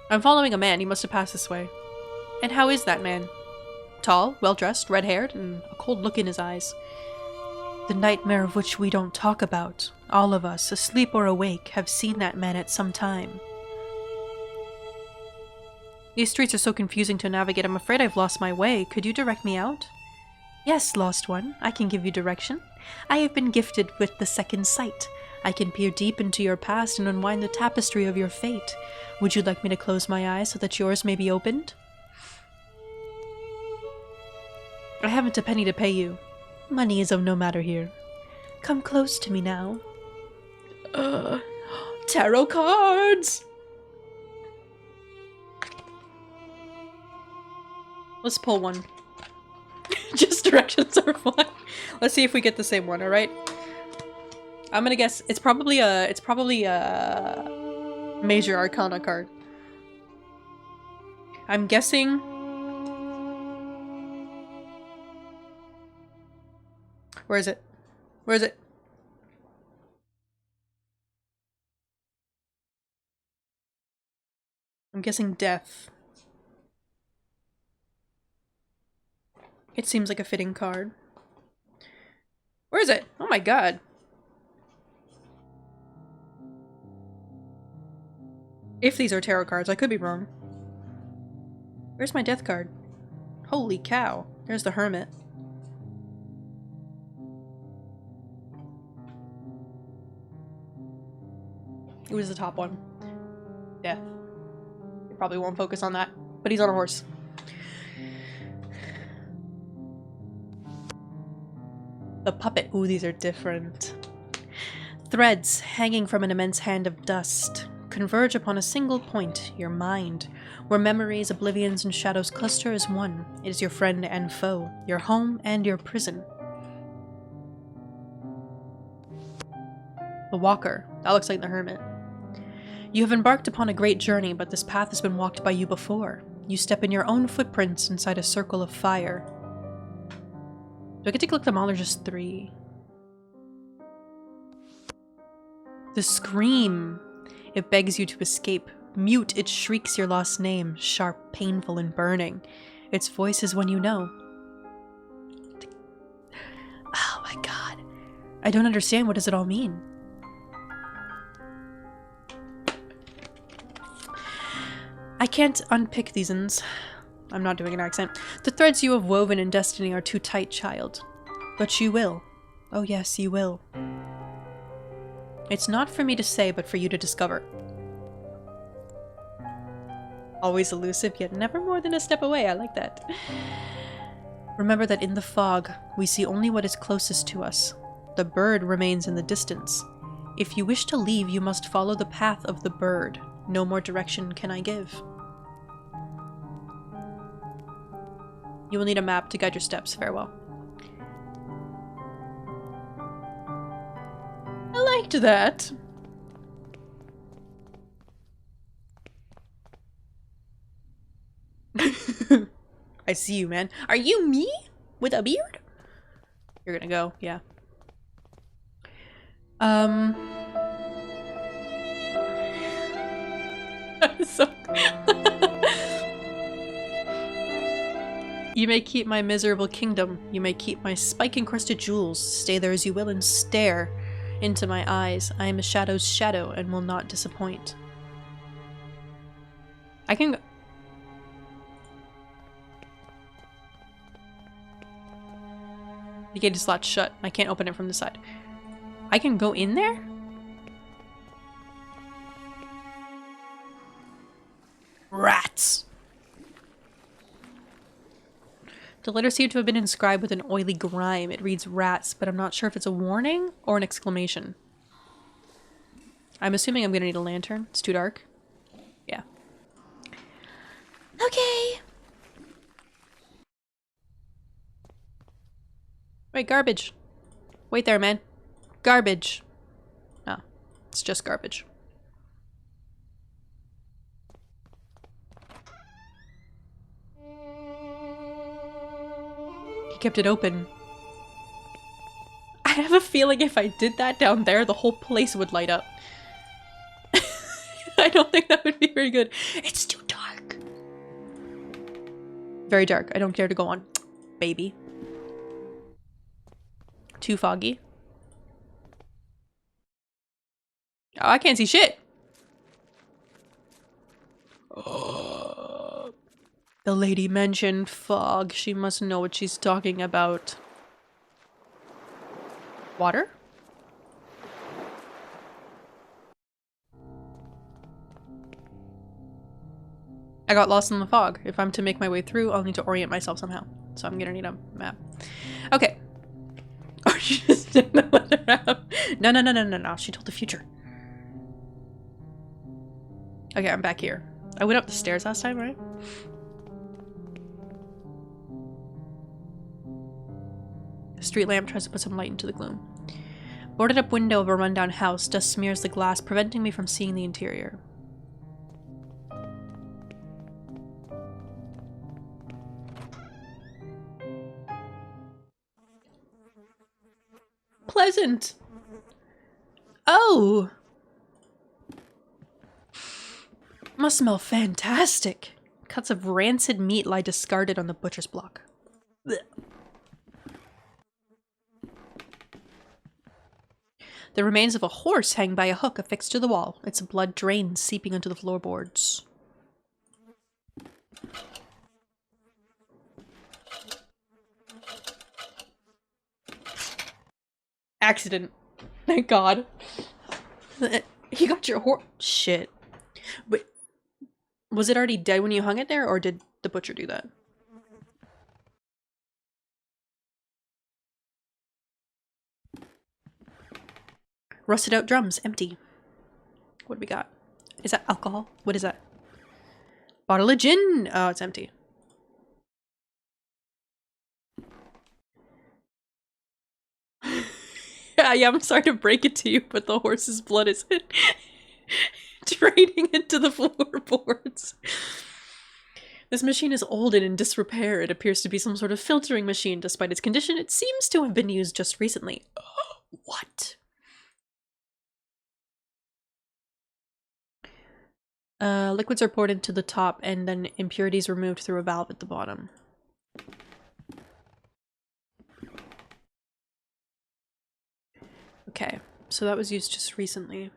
I'm following a man. He must have passed this way. And how is that man? Tall, well-dressed, red-haired, and a cold look in his eyes. The nightmare of which we don't talk about. All of us, asleep or awake, have seen that man at some time. These streets are so confusing to navigate. I'm afraid I've lost my way. Could you direct me out? Yes, lost one. I can give you direction. I have been gifted with the second sight. I can peer deep into your past and unwind the tapestry of your fate. Would you like me to close my eyes so that yours may be opened? I haven't a penny to pay you. Money is of no matter here. Come close to me now. Tarot cards! Let's pull one. Just directions are fine. Let's see if we get the same one, alright? I'm gonna guess it's probably a Major Arcana card. I'm guessing where is it? Where is it? I'm guessing death. It seems like a fitting card. Where is it? Oh my god. If these are tarot cards, I could be wrong. Where's my death card? Holy cow. There's the Hermit. It was the top one. Death. You probably won't focus on that, but he's on a horse. The puppet. Ooh, these are different. Threads hanging from an immense hand of dust converge upon a single point, your mind, where memories, oblivions, and shadows cluster as one. It is your friend and foe, your home and your prison. The Walker. That looks like the Hermit. You have embarked upon a great journey, but this path has been walked by you before. You step in your own footprints inside a circle of fire. Do I get to click them all or just 3? The Scream. It begs you to escape. Mute, it shrieks your lost name, sharp, painful, and burning. Its voice is one you know. Oh my god. I don't understand. What does it all mean? I can't unpick these uns. I'm not doing an accent. The threads you have woven in destiny are too tight, child. But you will. Oh yes, you will. It's not for me to say, but for you to discover. Always elusive, yet never more than a step away. I like that. Remember that in the fog, we see only what is closest to us. The bird remains in the distance. If you wish to leave, you must follow the path of the bird. No more direction can I give. You will need a map to guide your steps. Farewell. I liked that. I see you, man. Are you me? With a beard? You're gonna go, yeah. So You may keep my miserable kingdom. You may keep my spike-encrusted jewels. Stay there as you will and stare into my eyes. I am a shadow's shadow and will not disappoint. I can go. The gate is locked shut. I can't open it from the side. I can go in there? Rats! The letter seemed to have been inscribed with an oily grime. It reads rats, but I'm not sure if it's a warning or an exclamation. I'm assuming I'm gonna need a lantern. It's too dark. Yeah. Okay. Wait, garbage. Wait there, man. Garbage. No, it's just garbage. He kept it open. I have a feeling if I did that down there, the whole place would light up. I don't think that would be very good. It's too dark. Very dark. I don't care to go on. Baby. Too foggy. Oh, I can't see shit. The lady mentioned fog. She must know what she's talking about. Water? I got lost in the fog. If I'm to make my way through, I'll need to orient myself somehow. So I'm gonna need a map. Okay. Or she just didn't let her out. No. She told the future. Okay, I'm back here. I went up the stairs last time, right? The street lamp tries to put some light into the gloom. Boarded up window of a rundown house. Dust smears the glass, preventing me from seeing the interior. Pleasant. Oh. Must smell fantastic. Cuts of rancid meat lie discarded on the butcher's block. Blech. The remains of a horse hang by a hook affixed to the wall. Its blood drains, seeping into the floorboards. Accident. Thank God. You got your horse. Shit. Wait. Was it already dead when you hung it there, or did the butcher do that? Rusted out drums, empty. What do we got? Is that alcohol? What is that? Bottle of gin! Oh, it's empty. Yeah, I'm sorry to break it to you, but the horse's blood is draining into the floorboards. This machine is old and in disrepair. It appears to be some sort of filtering machine. Despite its condition, it seems to have been used just recently. What? Liquids are poured into the top and then impurities removed through a valve at the bottom. Okay, so that was used just recently.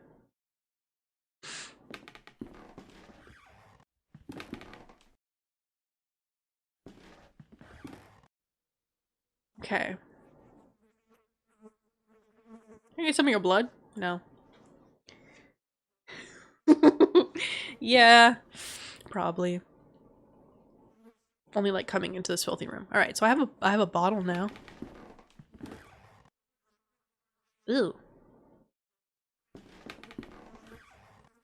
Okay. Can I get some of your blood? No. Yeah, probably. Only like coming into this filthy room. All right, so I have a bottle now. Ew.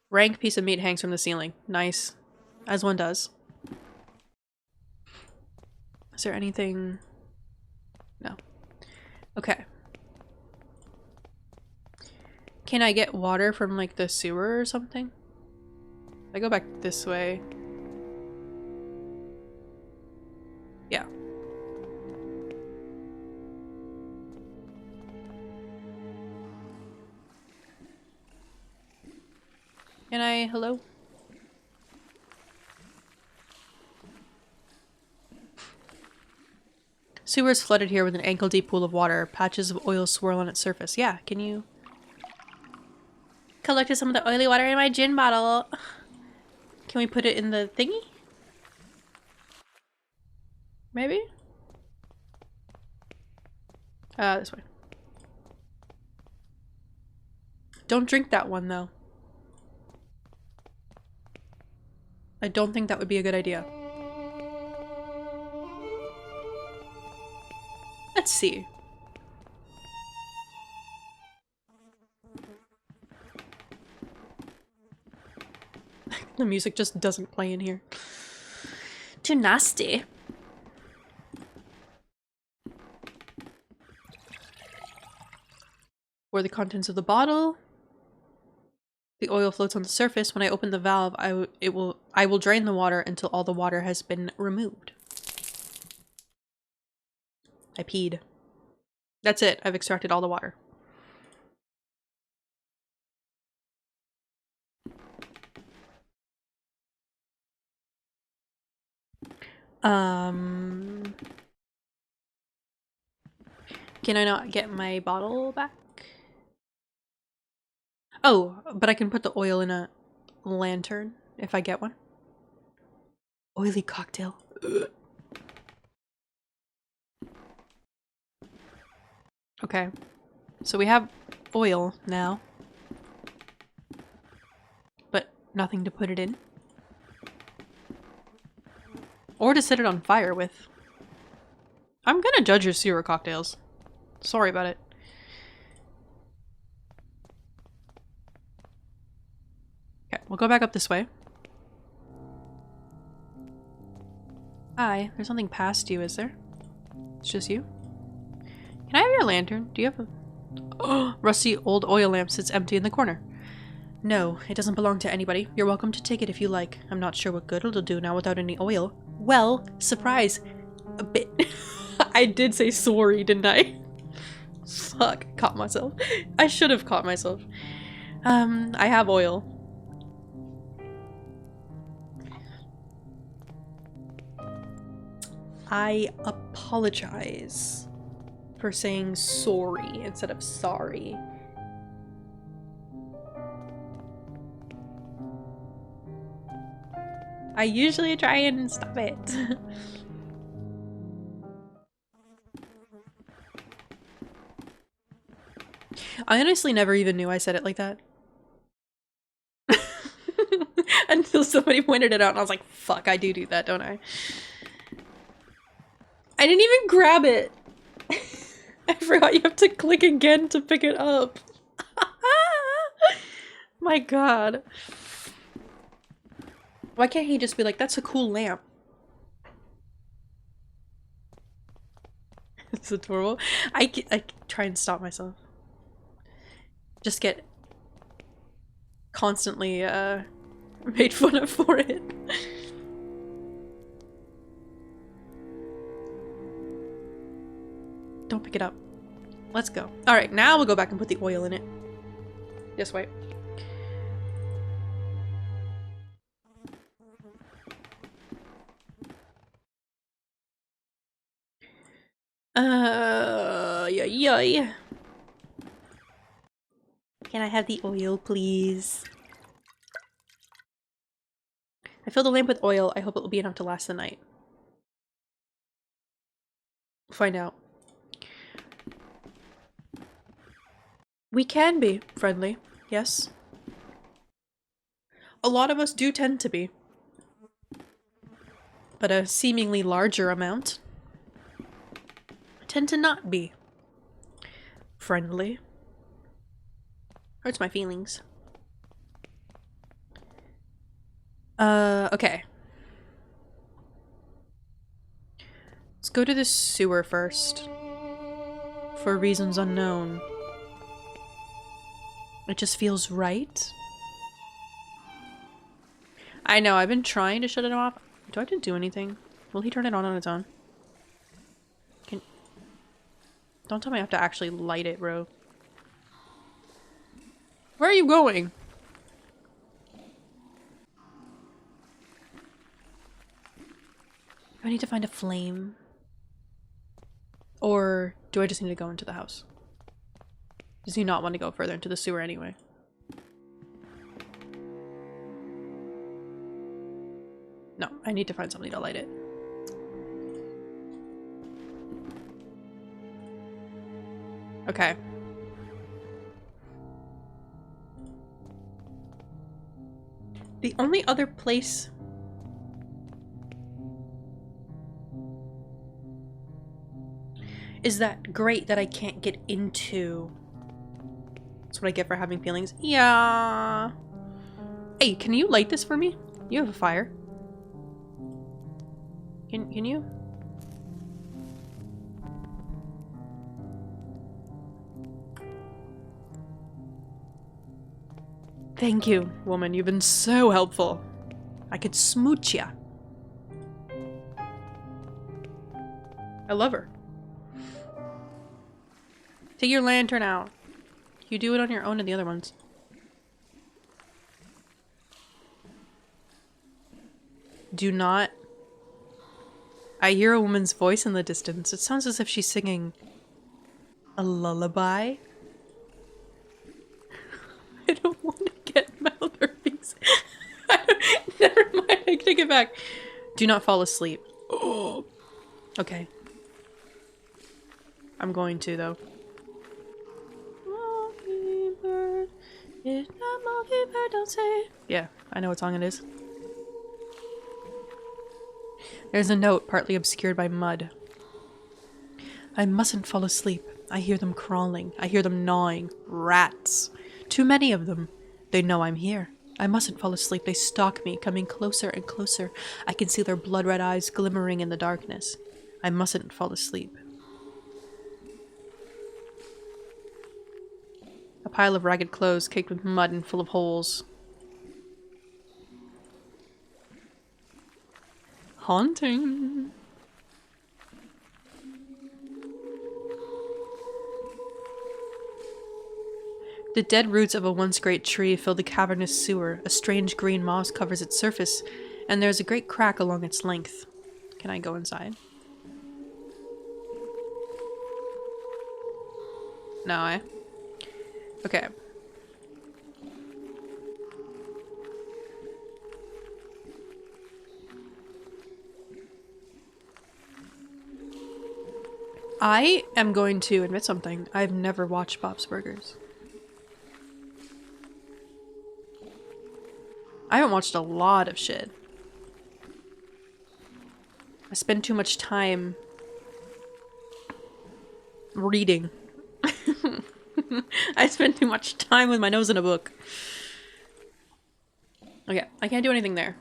Rank piece of meat hangs from the ceiling. Nice. As one does. Is there anything? No. Okay. Can I get water from like the sewer or something? I go back this way. Yeah. Can I? Hello? Sewer is flooded here with an ankle-deep pool of water. Patches of oil swirl on its surface. Yeah, can you? Collected some of the oily water in my gin bottle. Can we put it in the thingy? Maybe? This way. Don't drink that one, though. I don't think that would be a good idea. Let's see. The music just doesn't play in here. Too nasty. Pour the contents of the bottle. The oil floats on the surface. When I open the valve, I will drain the water until all the water has been removed. I peed. That's it. I've extracted all the water. Can I not get my bottle back? Oh, but I can put the oil in a lantern if I get one. Oily cocktail. Ugh. Okay. So we have oil now. But nothing to put it in. Or to set it on fire with. I'm gonna judge your sewer cocktails. Sorry about it. Okay, we'll go back up this way. Hi, there's nothing past you, is there? It's just you? Can I have your lantern? Do you have a... Oh, rusty old oil lamp sits empty in the corner. No, it doesn't belong to anybody. You're welcome to take it if you like. I'm not sure what good it'll do now without any oil. Well, surprise. A bit. I did say sorry, didn't I? Fuck, caught myself. I should have caught myself. I have oil. I apologize for saying sorry instead of sorry. I usually try and stop it. I honestly never even knew I said it like that. Until somebody pointed it out and I was like, fuck, I do that, don't I? I didn't even grab it. I forgot you have to click again to pick it up. My god. Why can't he just be like, that's a cool lamp? It's adorable. I try and stop myself. Just get constantly made fun of for it. Don't pick it up. Let's go. Alright, now we'll go back and put the oil in it. This way. Yeah. Can I have the oil, please? I fill the lamp with oil. I hope it will be enough to last the night. Find out. We can be friendly, yes. A lot of us do tend to be. But a seemingly larger amount tend to not be friendly. Hurts my feelings. Okay. Let's go to the sewer first. For reasons unknown. It just feels right. I know, I've been trying to shut it off. Do I have to do anything? Will he turn it on its own? Don't tell me I have to actually light it, bro. Where are you going? Do I need to find a flame? Or do I just need to go into the house? Does he not want to go further into the sewer anyway? No, I need to find something to light it. Okay. The only other place is that grate that I can't get into. That's what I get for having feelings. Yeah. Hey, can you light this for me? You have a fire. Can you? Thank you, woman. You've been so helpful. I could smooch ya. I love her. Take your lantern out. You do it on your own and the other ones. Do not. I hear a woman's voice in the distance. It sounds as if she's singing a lullaby. I don't want to get mouth herpes. Never mind, I take it back. Do not fall asleep. Oh. Okay. I'm going to, though. Mockingbird, it's not mockingbird, don't say. Yeah, I know what song it is. There's a note partly obscured by mud. I mustn't fall asleep. I hear them crawling. I hear them gnawing. Rats. Too many of them. They know I'm here. I mustn't fall asleep. They stalk me, coming closer and closer. I can see their blood-red eyes glimmering in the darkness. I mustn't fall asleep. A pile of ragged clothes caked with mud and full of holes. Haunting. The dead roots of a once great tree fill the cavernous sewer. A strange green moss covers its surface, and there is a great crack along its length. Can I go inside? No, eh? Okay. I am going to admit something. I've never watched Bob's Burgers. I haven't watched a lot of shit. I spend too much time reading. I spend too much time with my nose in a book. Okay, I can't do anything there.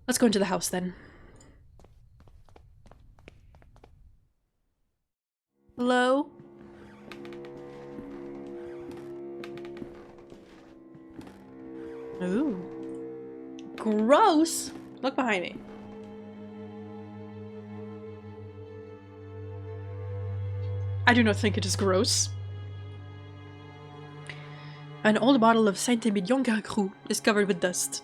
Let's go into the house then. Hello? Ooh. Gross! Look behind me. I do not think it is gross. An old bottle of Saint-Emilion Cru is covered with dust.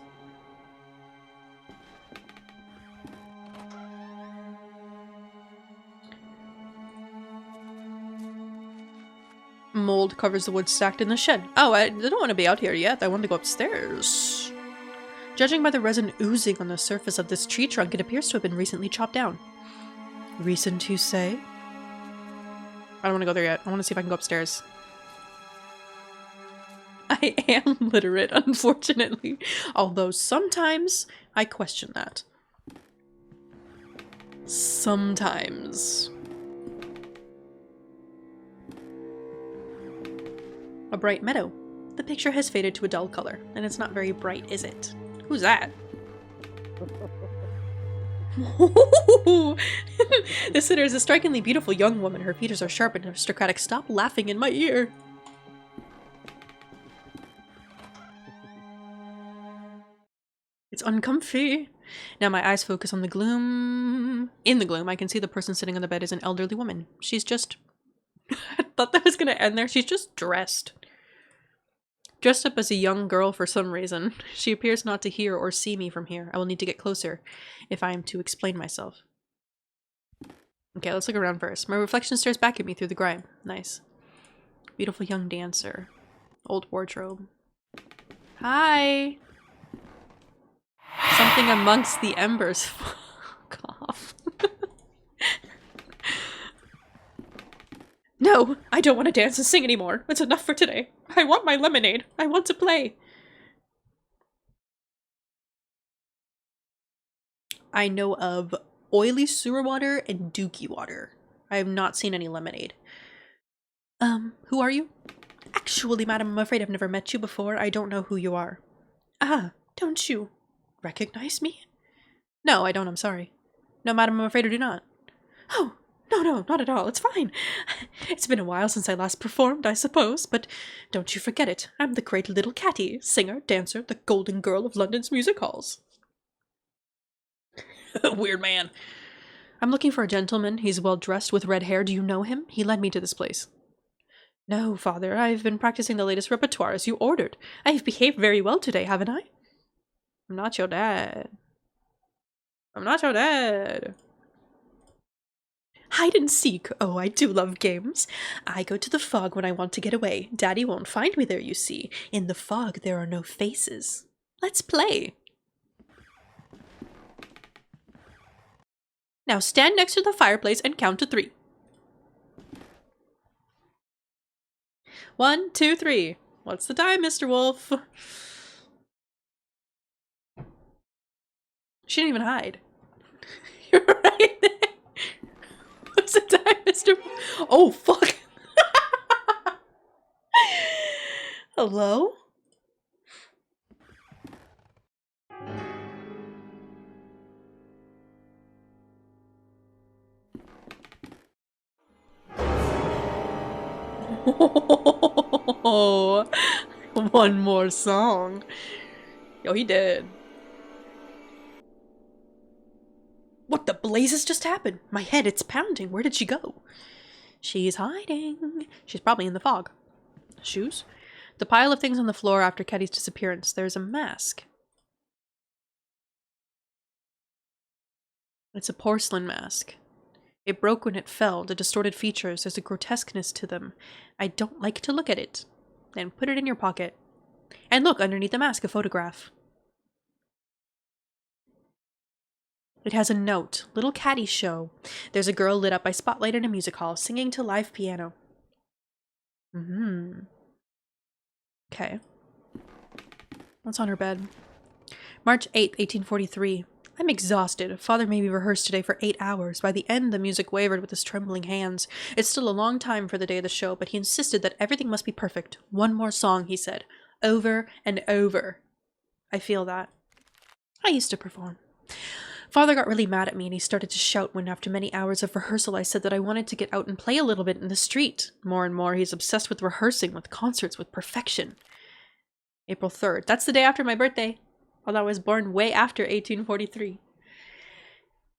Mold covers the wood stacked in the shed. Oh, I don't want to be out here yet. I want to go upstairs. Judging by the resin oozing on the surface of this tree trunk, it appears to have been recently chopped down. Recent, you say? I don't want to go there yet. I want to see if I can go upstairs. I am literate, unfortunately. Although sometimes I question that. Sometimes. A bright meadow. The picture has faded to a dull color, and it's not very bright, is it? Who's that? The sitter is a strikingly beautiful young woman. Her features are sharp and aristocratic. Stop laughing in my ear. It's uncomfy. Now my eyes focus on the gloom. In the gloom, I can see the person sitting on the bed is an elderly woman. She's just... I thought that was gonna end there. She's just dressed. Dressed up as a young girl for some reason. She appears not to hear or see me from here. I will need to get closer if I am to explain myself. Okay, let's look around first. My reflection stares back at me through the grime. Nice. Beautiful young dancer. Old wardrobe. Hi! Something amongst the embers. Fuck off. No, I don't want to dance and sing anymore. It's enough for today. I want my lemonade. I want to play. I know of oily sewer water and dookie water. I have not seen any lemonade. Who are you? Actually, madam, I'm afraid I've never met you before. I don't know who you are. Ah, don't you recognize me? No, I don't, I'm sorry. No, madam, I'm afraid I do not. Oh, no, not at all. It's fine. It's been a while since I last performed, I suppose, but don't you forget it. I'm the great little Catty, singer, dancer, the golden girl of London's music halls. Weird man. I'm looking for a gentleman. He's well dressed with red hair. Do you know him? He led me to this place. No, father. I've been practicing the latest repertoire as you ordered. I have behaved very well today, haven't I? I'm not your dad. I'm not your dad. Hide and seek. Oh, I do love games. I go to the fog when I want to get away. Daddy won't find me there, you see. In the fog, there are no faces. Let's play. Now stand next to the fireplace and count to 3. 1, 2, 3. What's the time, Mr. Wolf? She didn't even hide. You're right there. What's the time, Mr. Wolf? Oh, fuck. Hello? Oh, one more song. Yo, he dead. What the blazes just happened? My head, it's pounding. Where did she go? She's hiding. She's probably in the fog. Shoes? The pile of things on the floor after Catty's disappearance. There's a mask. It's a porcelain mask. It broke when it fell. The distorted features, there's a grotesqueness to them. I don't like to look at it. Then put it in your pocket. And look, underneath the mask, a photograph. It has a note. Little Caddy show. There's a girl lit up by spotlight in a music hall, singing to live piano. Okay. What's on her bed? March 8th, 1843. I'm exhausted. Father made me rehearse today for 8 hours. By the end, the music wavered with his trembling hands. It's still a long time for the day of the show, but he insisted that everything must be perfect. One more song, he said. Over and over. I feel that. I used to perform. Father got really mad at me and he started to shout when after many hours of rehearsal I said that I wanted to get out and play a little bit in the street. More and more he's obsessed with rehearsing, with concerts, with perfection. April 3rd. That's the day after my birthday. Although I was born way after 1843.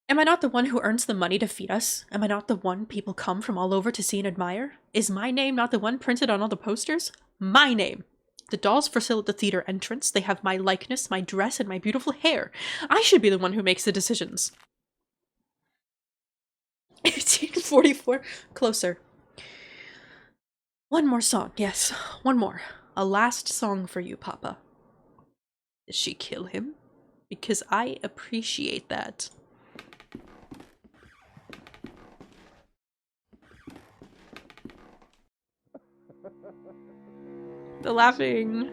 Am I not the one who earns the money to feed us? Am I not the one people come from all over to see and admire? Is my name not the one printed on all the posters? My name! The dolls for sale at the theater entrance. They have my likeness, my dress, and my beautiful hair. I should be the one who makes the decisions. 1844. Closer. One more song. Yes, one more. A last song for you, Papa. Did she kill him? Because I appreciate that. The laughing.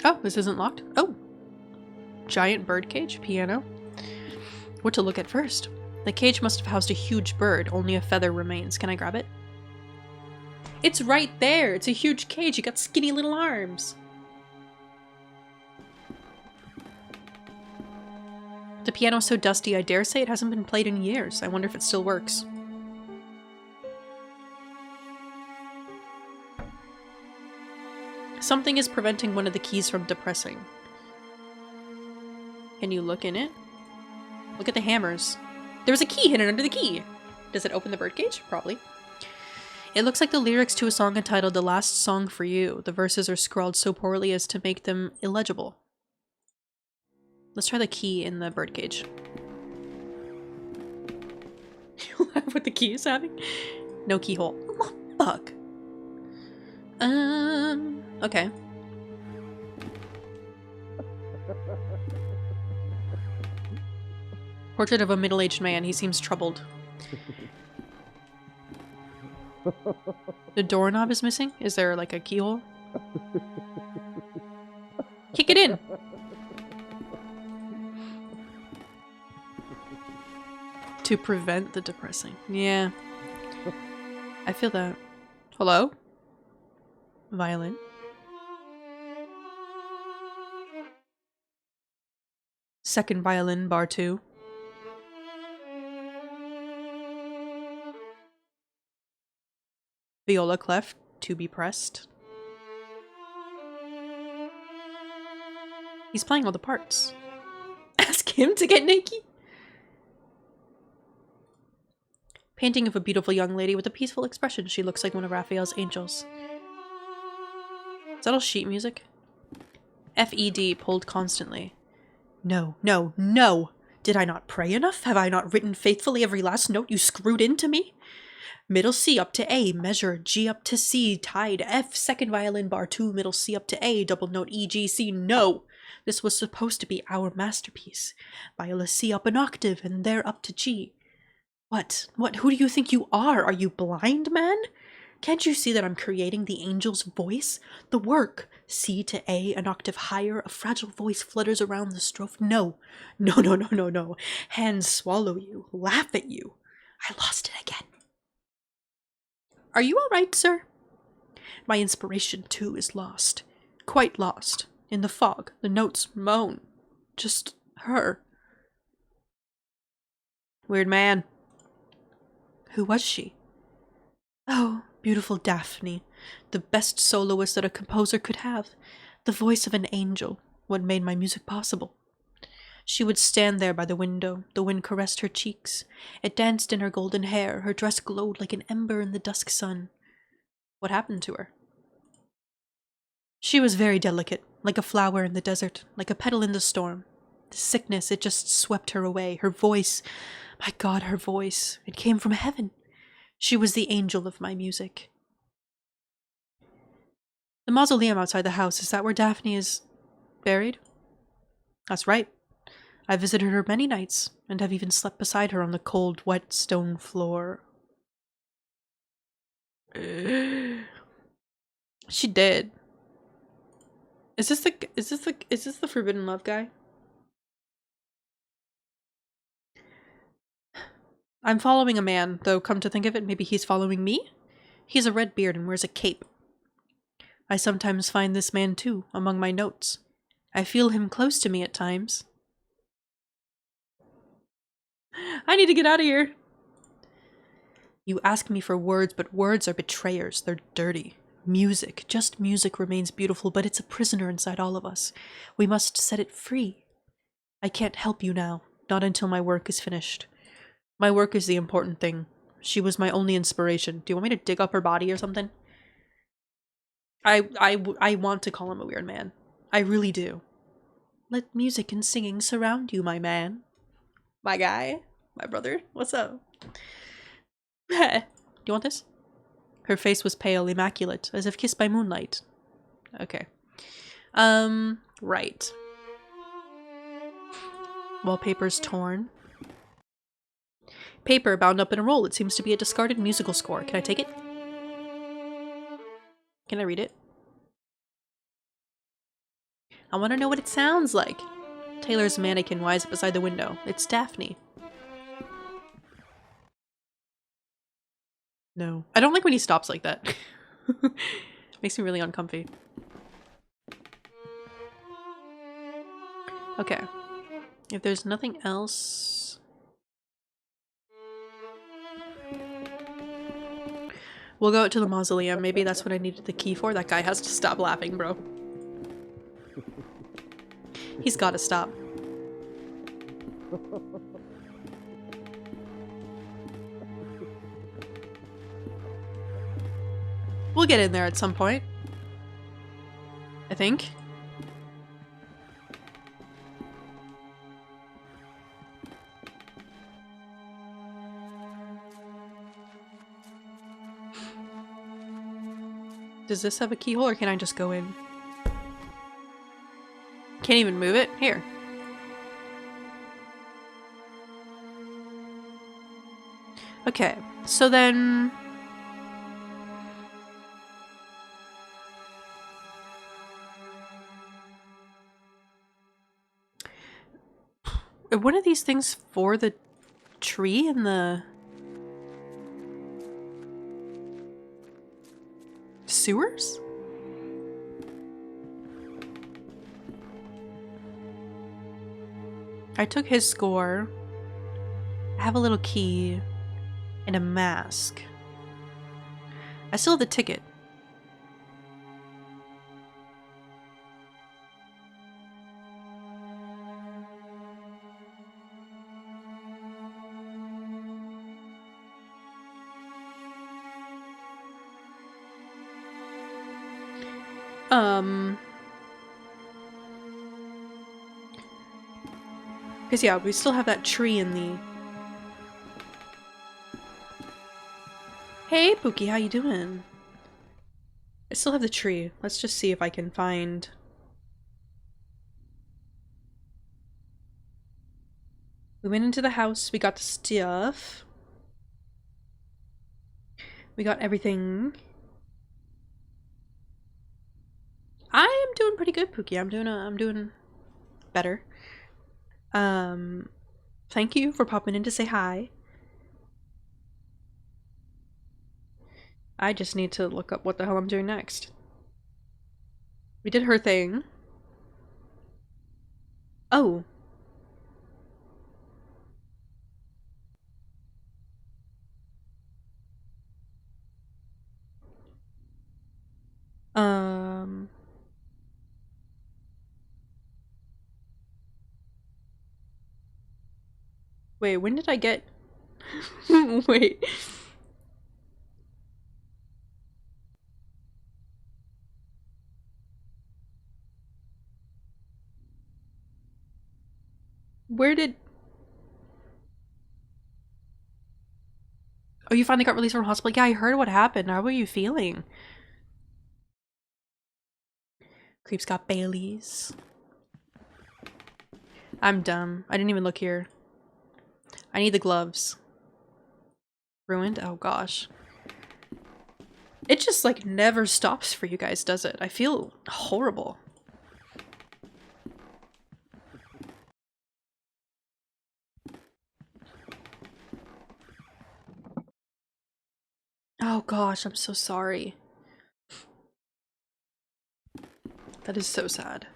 Oh, this isn't locked. Oh. Giant birdcage, piano. What to look at first? The cage must have housed a huge bird. Only a feather remains. Can I grab it? It's right there. It's a huge cage. You got skinny little arms. The piano's so dusty, I dare say it hasn't been played in years. I wonder if it still works. Something is preventing one of the keys from depressing. Can you look in it? Look at the hammers. There's a key hidden under the key. Does it open the birdcage? Probably. It looks like the lyrics to a song entitled The Last Song for You. The verses are scrawled so poorly as to make them illegible. Let's try the key in the birdcage. You laugh what the key is having? No keyhole. Oh, fuck. Okay. Portrait of a middle-aged man. He seems troubled. The doorknob is missing? Is there like a keyhole? Kick it in! To prevent the depressing. Yeah. I feel that. Hello? Violin. Second violin, bar 2. Viola clef, to be pressed. He's playing all the parts. Ask him to get naked? Painting of a beautiful young lady with a peaceful expression. She looks like one of Raphael's angels. Is that all sheet music? FED pulled constantly. No, no, no! Did I not pray enough? Have I not written faithfully every last note you screwed into me? Middle C up to A, measure, G up to C, tied, F, second violin, bar 2, middle C up to A, double note E, G, C, no! This was supposed to be our masterpiece. Viola C up an octave, and there up to G. What? Who do you think you are? Are you blind, man? Can't you see that I'm creating the angel's voice? The work. C to A, an octave higher, a fragile voice flutters around the strophe. No. No, no, no, no, no. Hands swallow you, laugh at you. I lost it again. Are you all right, sir? My inspiration, too, is lost. Quite lost. In the fog, the notes moan. Just her. Weird man. Who was she? Oh, beautiful Daphne, the best soloist that a composer could have, the voice of an angel, what made my music possible. She would stand there by the window, the wind caressed her cheeks, it danced in her golden hair, her dress glowed like an ember in the dusk sun. What happened to her? She was very delicate, like a flower in the desert, like a petal in the storm. The sickness, it just swept her away. Her voice, my God, her voice, it came from heaven. She was the angel of my music. The mausoleum outside the house, is that where Daphne is? Buried? That's right. I visited her many nights, and have even slept beside her on the cold, wet stone floor. She did. Is this the Forbidden Love guy? I'm following a man, though come to think of it, maybe he's following me? He has a red beard and wears a cape. I sometimes find this man too, among my notes. I feel him close to me at times. I need to get out of here. You ask me for words, but words are betrayers. They're dirty. Music, just music remains beautiful, but it's a prisoner inside all of us. We must set it free. I can't help you now, not until my work is finished. My work is the important thing. She was my only inspiration. Do you want me to dig up her body or something? I want to call him a weird man. I really do. Let music and singing surround you, my man. My guy. My brother. What's up? Do you want this? Her face was pale, immaculate, as if kissed by moonlight. Okay. Right. Wallpaper's torn. Paper bound up in a roll. It seems to be a discarded musical score. Can I take it? Can I read it? I want to know what it sounds like. Taylor's mannequin lies beside the window. It's Daphne. No. I don't like when he stops like that. Makes me really uncomfy. Okay. If there's nothing else... we'll go out to the mausoleum. Maybe that's what I needed the key for. That guy has to stop laughing, bro. He's gotta stop. We'll get in there at some point. I think. Does this have a keyhole or can I just go in? Can't even move it? Here. Okay, so then... are one of these things for the tree in the... sewers? I took his score. I have a little key and a mask. I still have the ticket. Because yeah, we still have that tree in the... Hey, Pookie, how you doing? I still have the tree. Let's just see if I can find... we went into the house, we got the stuff. We got everything. I am doing pretty good, Pookie. I'm doing better. Thank you for popping in to say hi. I just need to look up what the hell I'm doing next. We did her thing. Oh. Wait, when did I get... Wait. Where did... oh, you finally got released from hospital? Yeah, I heard what happened. How were you feeling? Creeps got Baileys. I'm dumb. I didn't even look here. I need the gloves. Ruined? Oh gosh. It just like never stops for you guys, does it? I feel horrible. Oh gosh, I'm so sorry. That is so sad.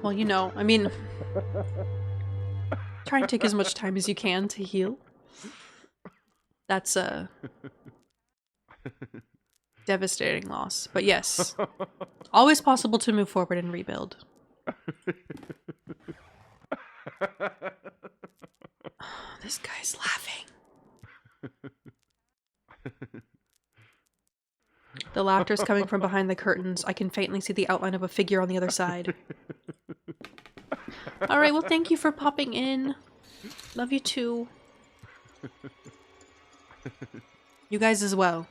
Well, you know, I mean, try and take as much time as you can to heal. That's a devastating loss. But yes, always possible to move forward and rebuild. This guy's laughing. The laughter's coming from behind the curtains. I can faintly see the outline of a figure on the other side. Alright, well thank you for popping in. Love you too. You guys as well.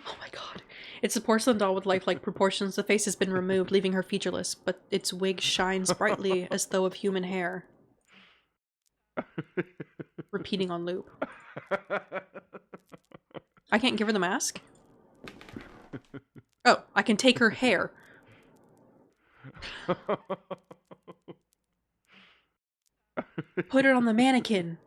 Oh my god. It's a porcelain doll with lifelike proportions. The face has been removed, leaving her featureless, but its wig shines brightly as though of human hair. Repeating on loop. I can't give her the mask? Oh, I can take her hair. Put it on the mannequin.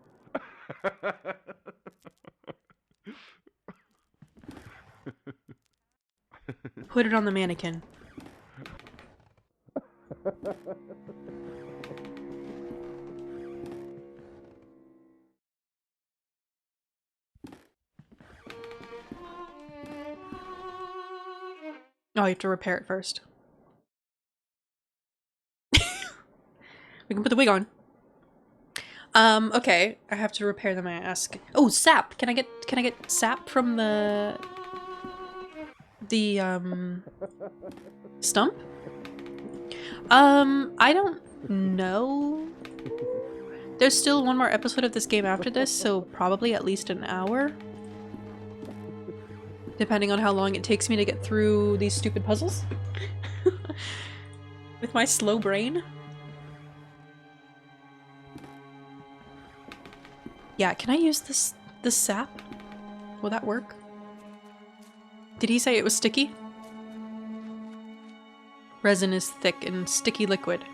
Put it on the mannequin. Oh, you have to repair it first. We can put the wig on. Okay. I have to repair the mask. Oh, sap! Can I get sap from the stump? I don't know. There's still one more episode of this game after this, so probably at least an hour. Depending on how long it takes me to get through these stupid puzzles. With my slow brain. Yeah, can I use this sap? Will that work? Did he say it was sticky? Resin is thick and sticky liquid.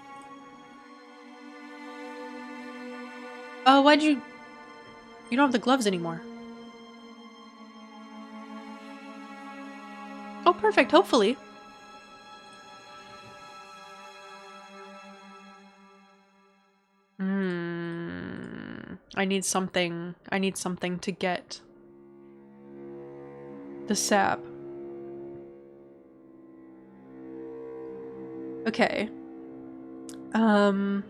Oh, why'd you... You don't have the gloves anymore. Oh, perfect, hopefully. I need something to get the sap. Okay. All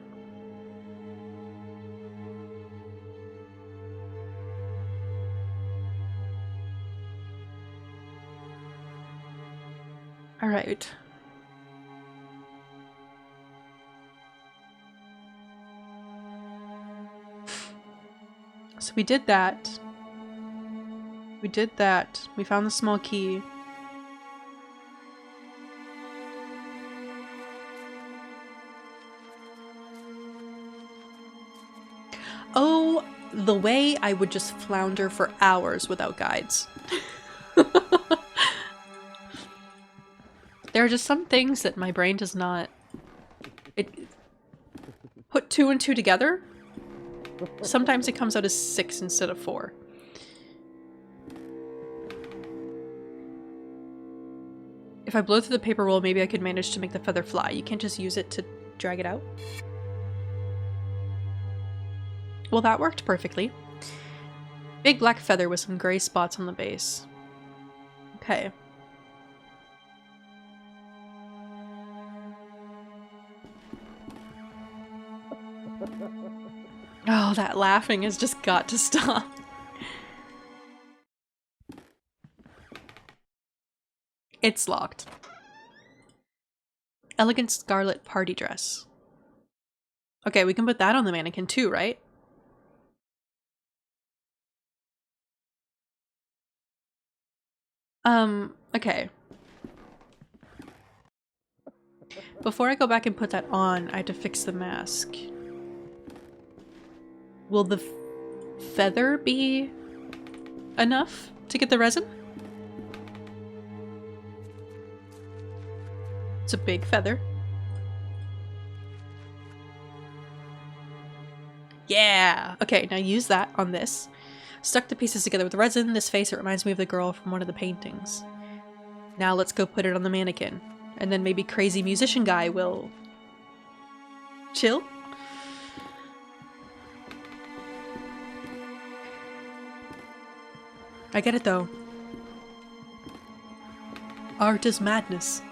right. So we did that. We did that. We found the small key. Oh, the way I would just flounder for hours without guides. There are just some things that my brain does not... Put 2 and 2 together. Sometimes it comes out as 6 instead of 4. If I blow through the paper roll, maybe I could manage to make the feather fly. You can't just use it to drag it out. Well, that worked perfectly. Big black feather with some gray spots on the base. Okay. Oh, that laughing has just got to stop. It's locked. Elegant scarlet party dress. Okay, we can put that on the mannequin too, right? Okay. Before I go back and put that on, I have to fix the mask. Will the feather be enough to get the resin? It's a big feather. Yeah! Okay, now use that on this. Stuck the pieces together with resin. This face, it reminds me of the girl from one of the paintings. Now let's go put it on the mannequin. And then maybe crazy musician guy will... chill? I get it though. Art is madness.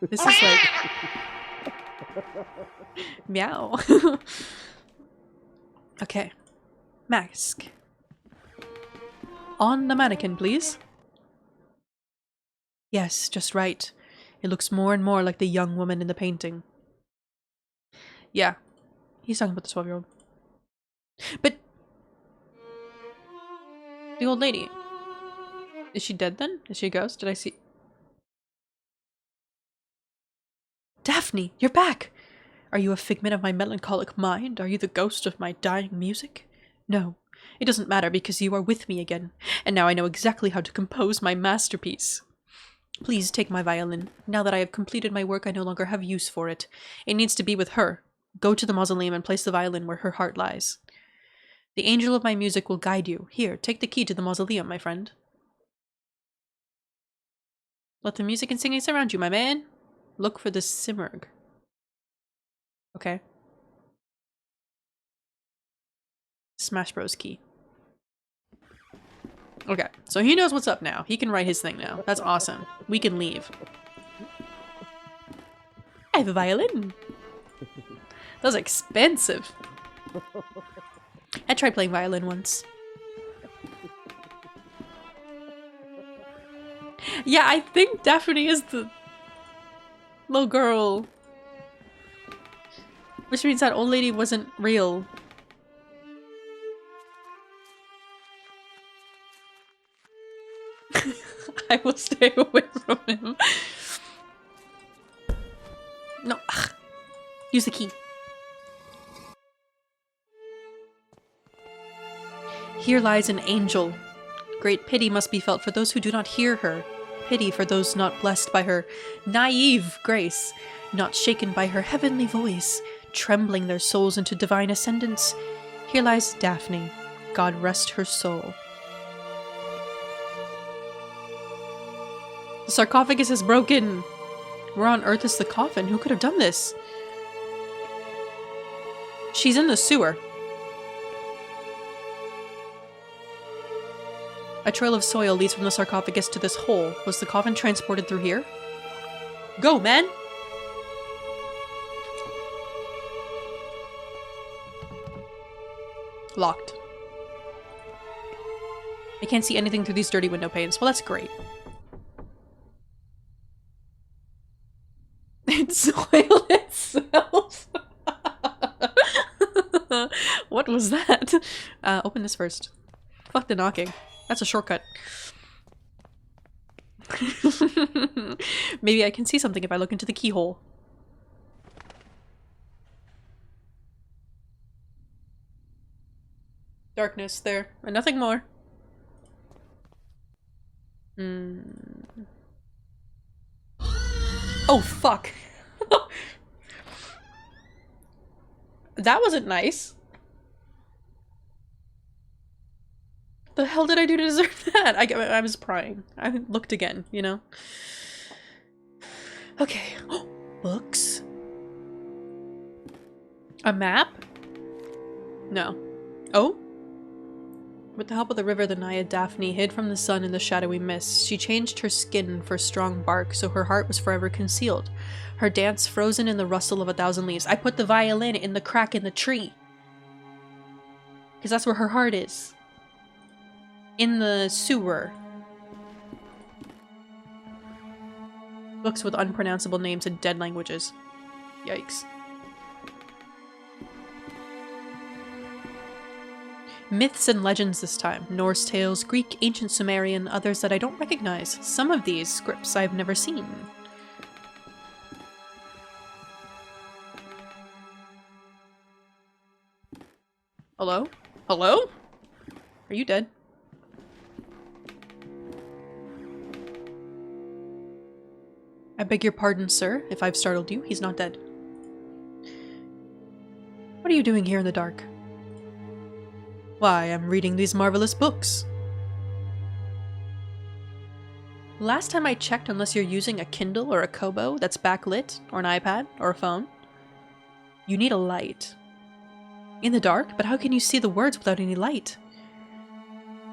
This is like... meow. Okay. Mask. On the mannequin, please. Yes, just right. It looks more and more like the young woman in the painting. Yeah. He's talking about the 12-year-old. But... the old lady. Is she dead then? Is she a ghost? Did I see... Daphne, you're back! Are you a figment of my melancholic mind? Are you the ghost of my dying music? No, it doesn't matter because you are with me again, and now I know exactly how to compose my masterpiece. Please take my violin. Now that I have completed my work, I no longer have use for it. It needs to be with her. Go to the mausoleum and place the violin where her heart lies. The angel of my music will guide you. Here, take the key to the mausoleum, my friend. Let the music and singing surround you, my man. Look for the Simurgh. Okay. Smash Bros key. Okay, so he knows what's up now. He can write his thing now. That's awesome. We can leave. I have a violin. That was expensive. I tried playing violin once. Yeah, I think Daphne is the little girl. Which means that old lady wasn't real. I will stay away from him. No. Ugh. Use the key. Here lies an angel. Great pity must be felt for those who do not hear her. Pity for those not blessed by her naive grace, not shaken by her heavenly voice, trembling their souls into divine ascendance. Here lies Daphne. God rest her soul. The sarcophagus is broken. Where on earth is the coffin? Who could have done this? She's in the sewer. A trail of soil leads from the sarcophagus to this hole. Was the coffin transported through here? Go, man! Locked. I can't see anything through these dirty window panes. Well, that's great. It soiled itself. What was that? Open this first. Fuck the knocking. That's a shortcut. Maybe I can see something if I look into the keyhole. Darkness there, and nothing more. Oh, fuck. That wasn't nice. The hell did I do to deserve that? I was prying. I looked again, you know? Okay. Books? A map? No. Oh? With the help of the river, the Naiad Daphne hid from the sun in the shadowy mist. She changed her skin for strong bark, so her heart was forever concealed. Her dance frozen in the rustle of 1,000 leaves. I put the violin in the crack in the tree. Because that's where her heart is. In the sewer. Books with unpronounceable names in dead languages. Yikes. Myths and legends this time. Norse tales, Greek, ancient Sumerian, others that I don't recognize. Some of these scripts I've never seen. Hello? Hello? Are you dead? I beg your pardon, sir, if I've startled you. He's not dead. What are you doing here in the dark? Why, I'm reading these marvelous books. Last time I checked, unless you're using a Kindle or a Kobo that's backlit, or an iPad, or a phone, you need a light. In the dark? But how can you see the words without any light?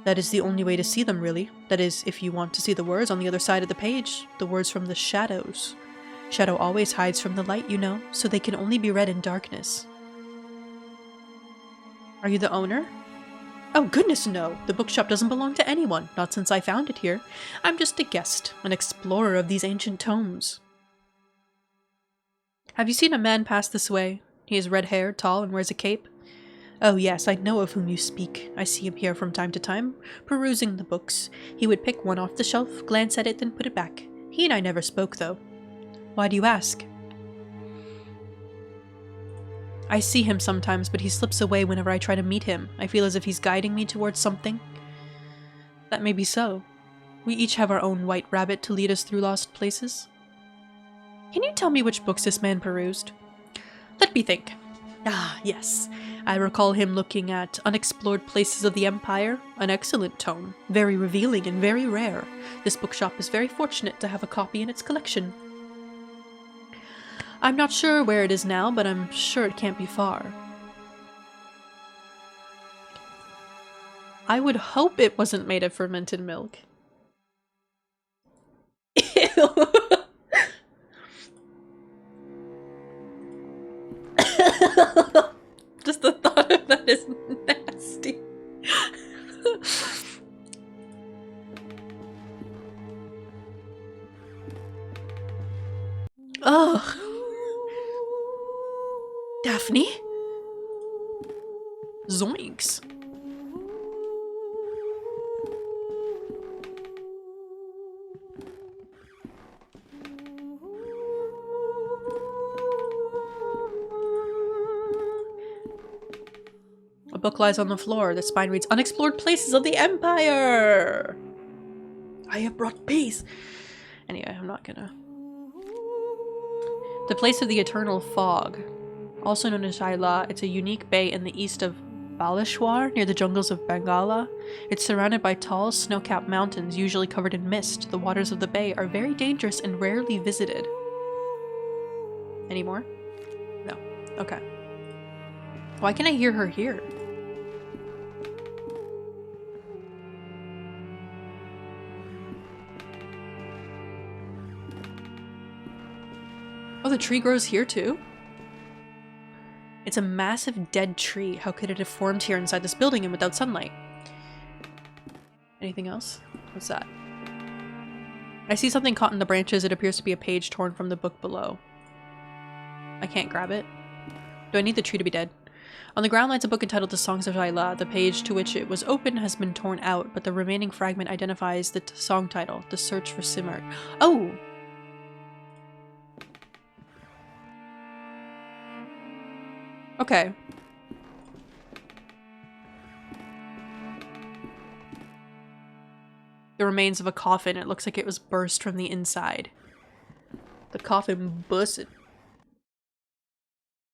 That is the only way to see them, really. That is, if you want to see the words on the other side of the page, the words from the shadows. Shadow always hides from the light, you know, so they can only be read in darkness. Are you the owner? Oh goodness, no! The bookshop doesn't belong to anyone, not since I found it here. I'm just a guest, an explorer of these ancient tomes. Have you seen a man pass this way? He is red-haired, tall, and wears a cape. Oh yes, I know of whom you speak. I see him here from time to time, perusing the books. He would pick one off the shelf, glance at it, then put it back. He and I never spoke, though. Why do you ask? I see him sometimes, but he slips away whenever I try to meet him. I feel as if he's guiding me towards something. That may be so. We each have our own white rabbit to lead us through lost places. Can you tell me which books this man perused? Let me think. Ah, yes. I recall him looking at Unexplored Places of the Empire, an excellent tome, very revealing and very rare. This bookshop is very fortunate to have a copy in its collection. I'm not sure where it is now, but I'm sure it can't be far. I would hope it wasn't made of fermented milk. Ew. Just the thought of that is nasty. Ugh. Daphne? Zoinks. A book lies on the floor. The spine reads, Unexplored Places of the Empire! I have brought peace! Anyway, I'm not gonna... The Place of the Eternal Fog. Also known as Shaila, it's a unique bay in the east of Baleshwar, near the jungles of Bengala. It's surrounded by tall, snow-capped mountains, usually covered in mist. The waters of the bay are very dangerous and rarely visited. Any more? No. Okay. Why can I hear her here? Oh, the tree grows here too? It's a massive dead tree. How could it have formed here inside this building and without sunlight? Anything else? What's that? I see something caught in the branches. It appears to be a page torn from the book below. I can't grab it. Do I need the tree to be dead? On the ground lies a book entitled The Songs of Shaila. The page to which it was open has been torn out, but the remaining fragment identifies the song title, The Search for Simart. Oh! Okay. The remains of a coffin. It looks like it was burst from the inside. The coffin busted.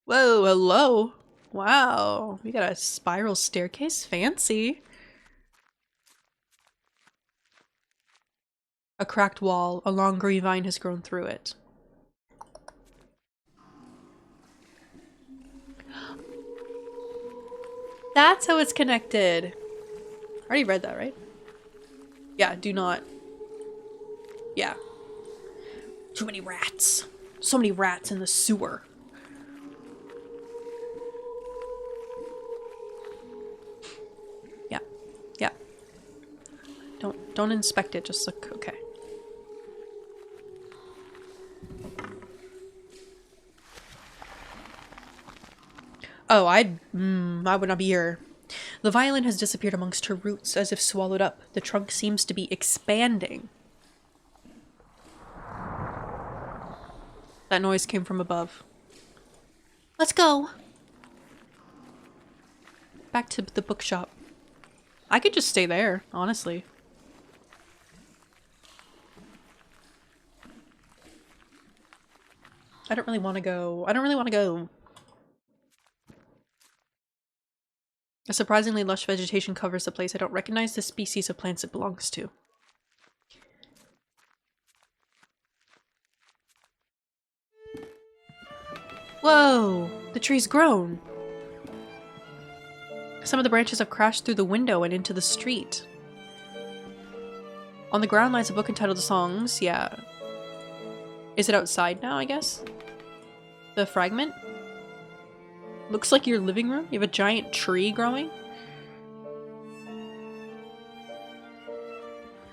Whoa, hello. Wow. We got a spiral staircase. Fancy. A cracked wall. A long green vine has grown through it. That's how it's connected. I already read that, right? Yeah, do not. Yeah. Too many rats. So many rats in the sewer. Don't inspect it, just look. Okay. Oh, I would not be here. The violin has disappeared amongst her roots, as if swallowed up. The trunk seems to be expanding. That noise came from above. Let's go. Back to the bookshop. I could just stay there, honestly. I don't really want to go. A surprisingly lush vegetation covers the place. I don't recognize the species of plants it belongs to. Whoa! The tree's grown! Some of the branches have crashed through the window and into the street. On the ground lies a book entitled Songs. Yeah. Is it outside now, I guess? The fragment? Looks like your living room. You have a giant tree growing.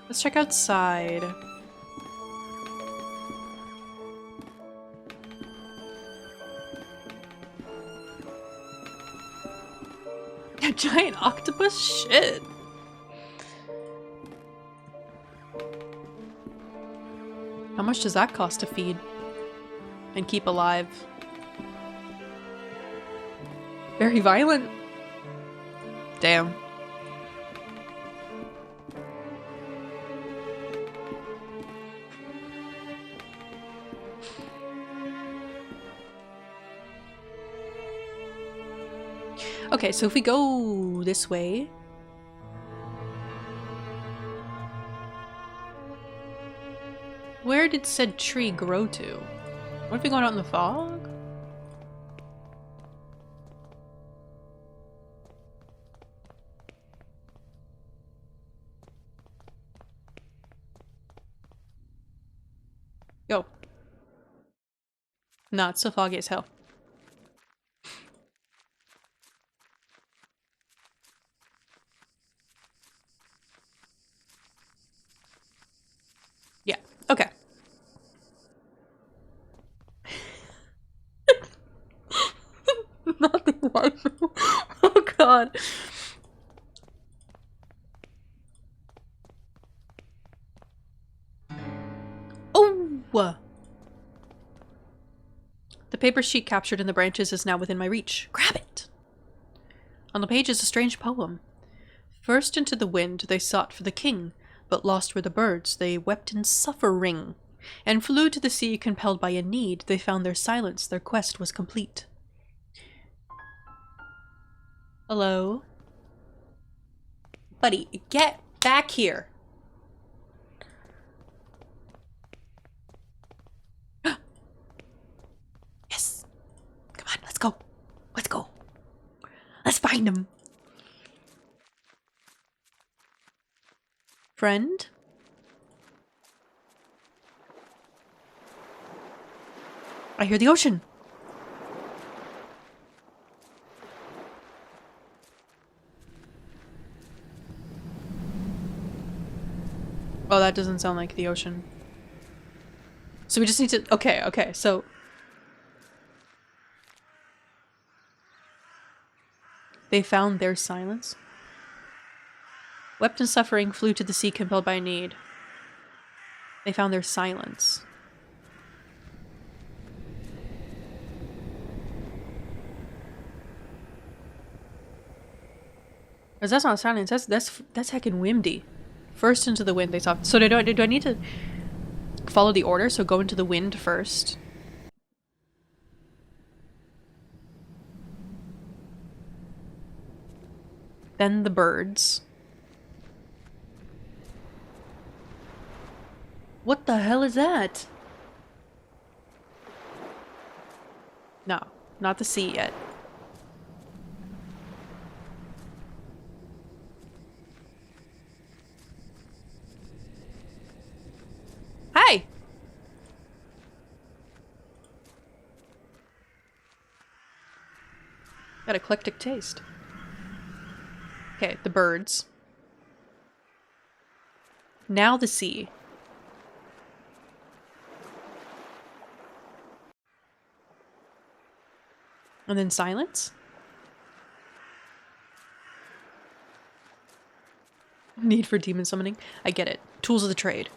Let's check outside. A giant octopus? Shit. How much does that cost to feed and keep alive? Very violent. Damn. Okay, so if we go this way... Where did said tree grow to? What if we going out in the fog? Go. Nah, it's so foggy as hell. Yeah, okay. Not the waifu. Oh god. Oh! The paper sheet captured in the branches is now within my reach. Grab it! On the page is a strange poem. First into the wind they sought for the king, but lost were the birds, they wept in suffering, and flew to the sea compelled by a need. They found their silence, their quest was complete. Hello? Buddy, get back here! Yes! Come on, let's go! Let's go! Let's find him! Friend? I hear the ocean! Oh, that doesn't sound like the ocean. So we just need to... Okay, so... They found their silence. Wept in suffering, flew to the sea compelled by need. They found their silence. Because that's not silence, that's heckin' windy. First into the wind they saw. So do I need to follow the order? So go into the wind first. Then the birds. What the hell is that? No, not the sea yet. Hi! Got eclectic taste. Okay, the birds. Now the sea. And then silence? Need for demon summoning? I get it. Tools of the trade.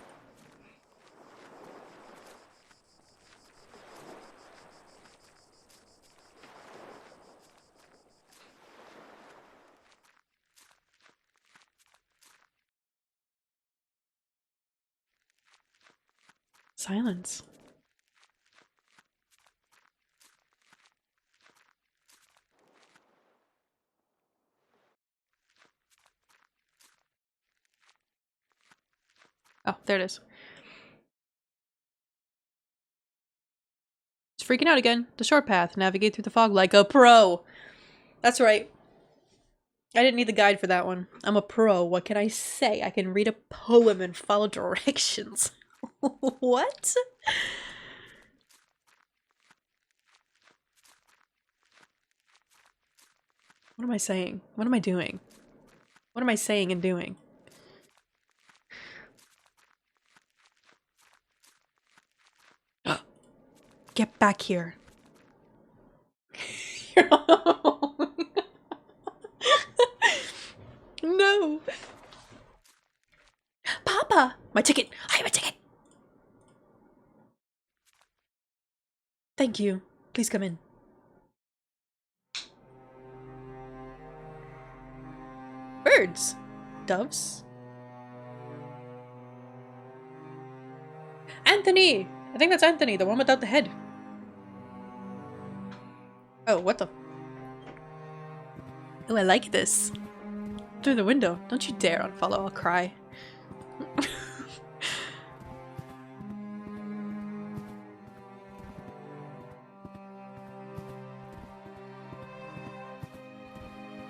Silence. Oh, there it is. It's freaking out again. The short path. Navigate through the fog like a pro. That's right. I didn't need the guide for that one. I'm a pro. What can I say? I can read a poem and follow directions. What? What am I saying? What am I doing? What am I saying and doing? Get back here. No. Papa! My ticket! I have a ticket! Thank you. Please come in. Birds. Doves. Anthony! I think that's Anthony, the one without the head. Oh, what the? Oh, I like this. Through the window. Don't you dare unfollow, I'll cry.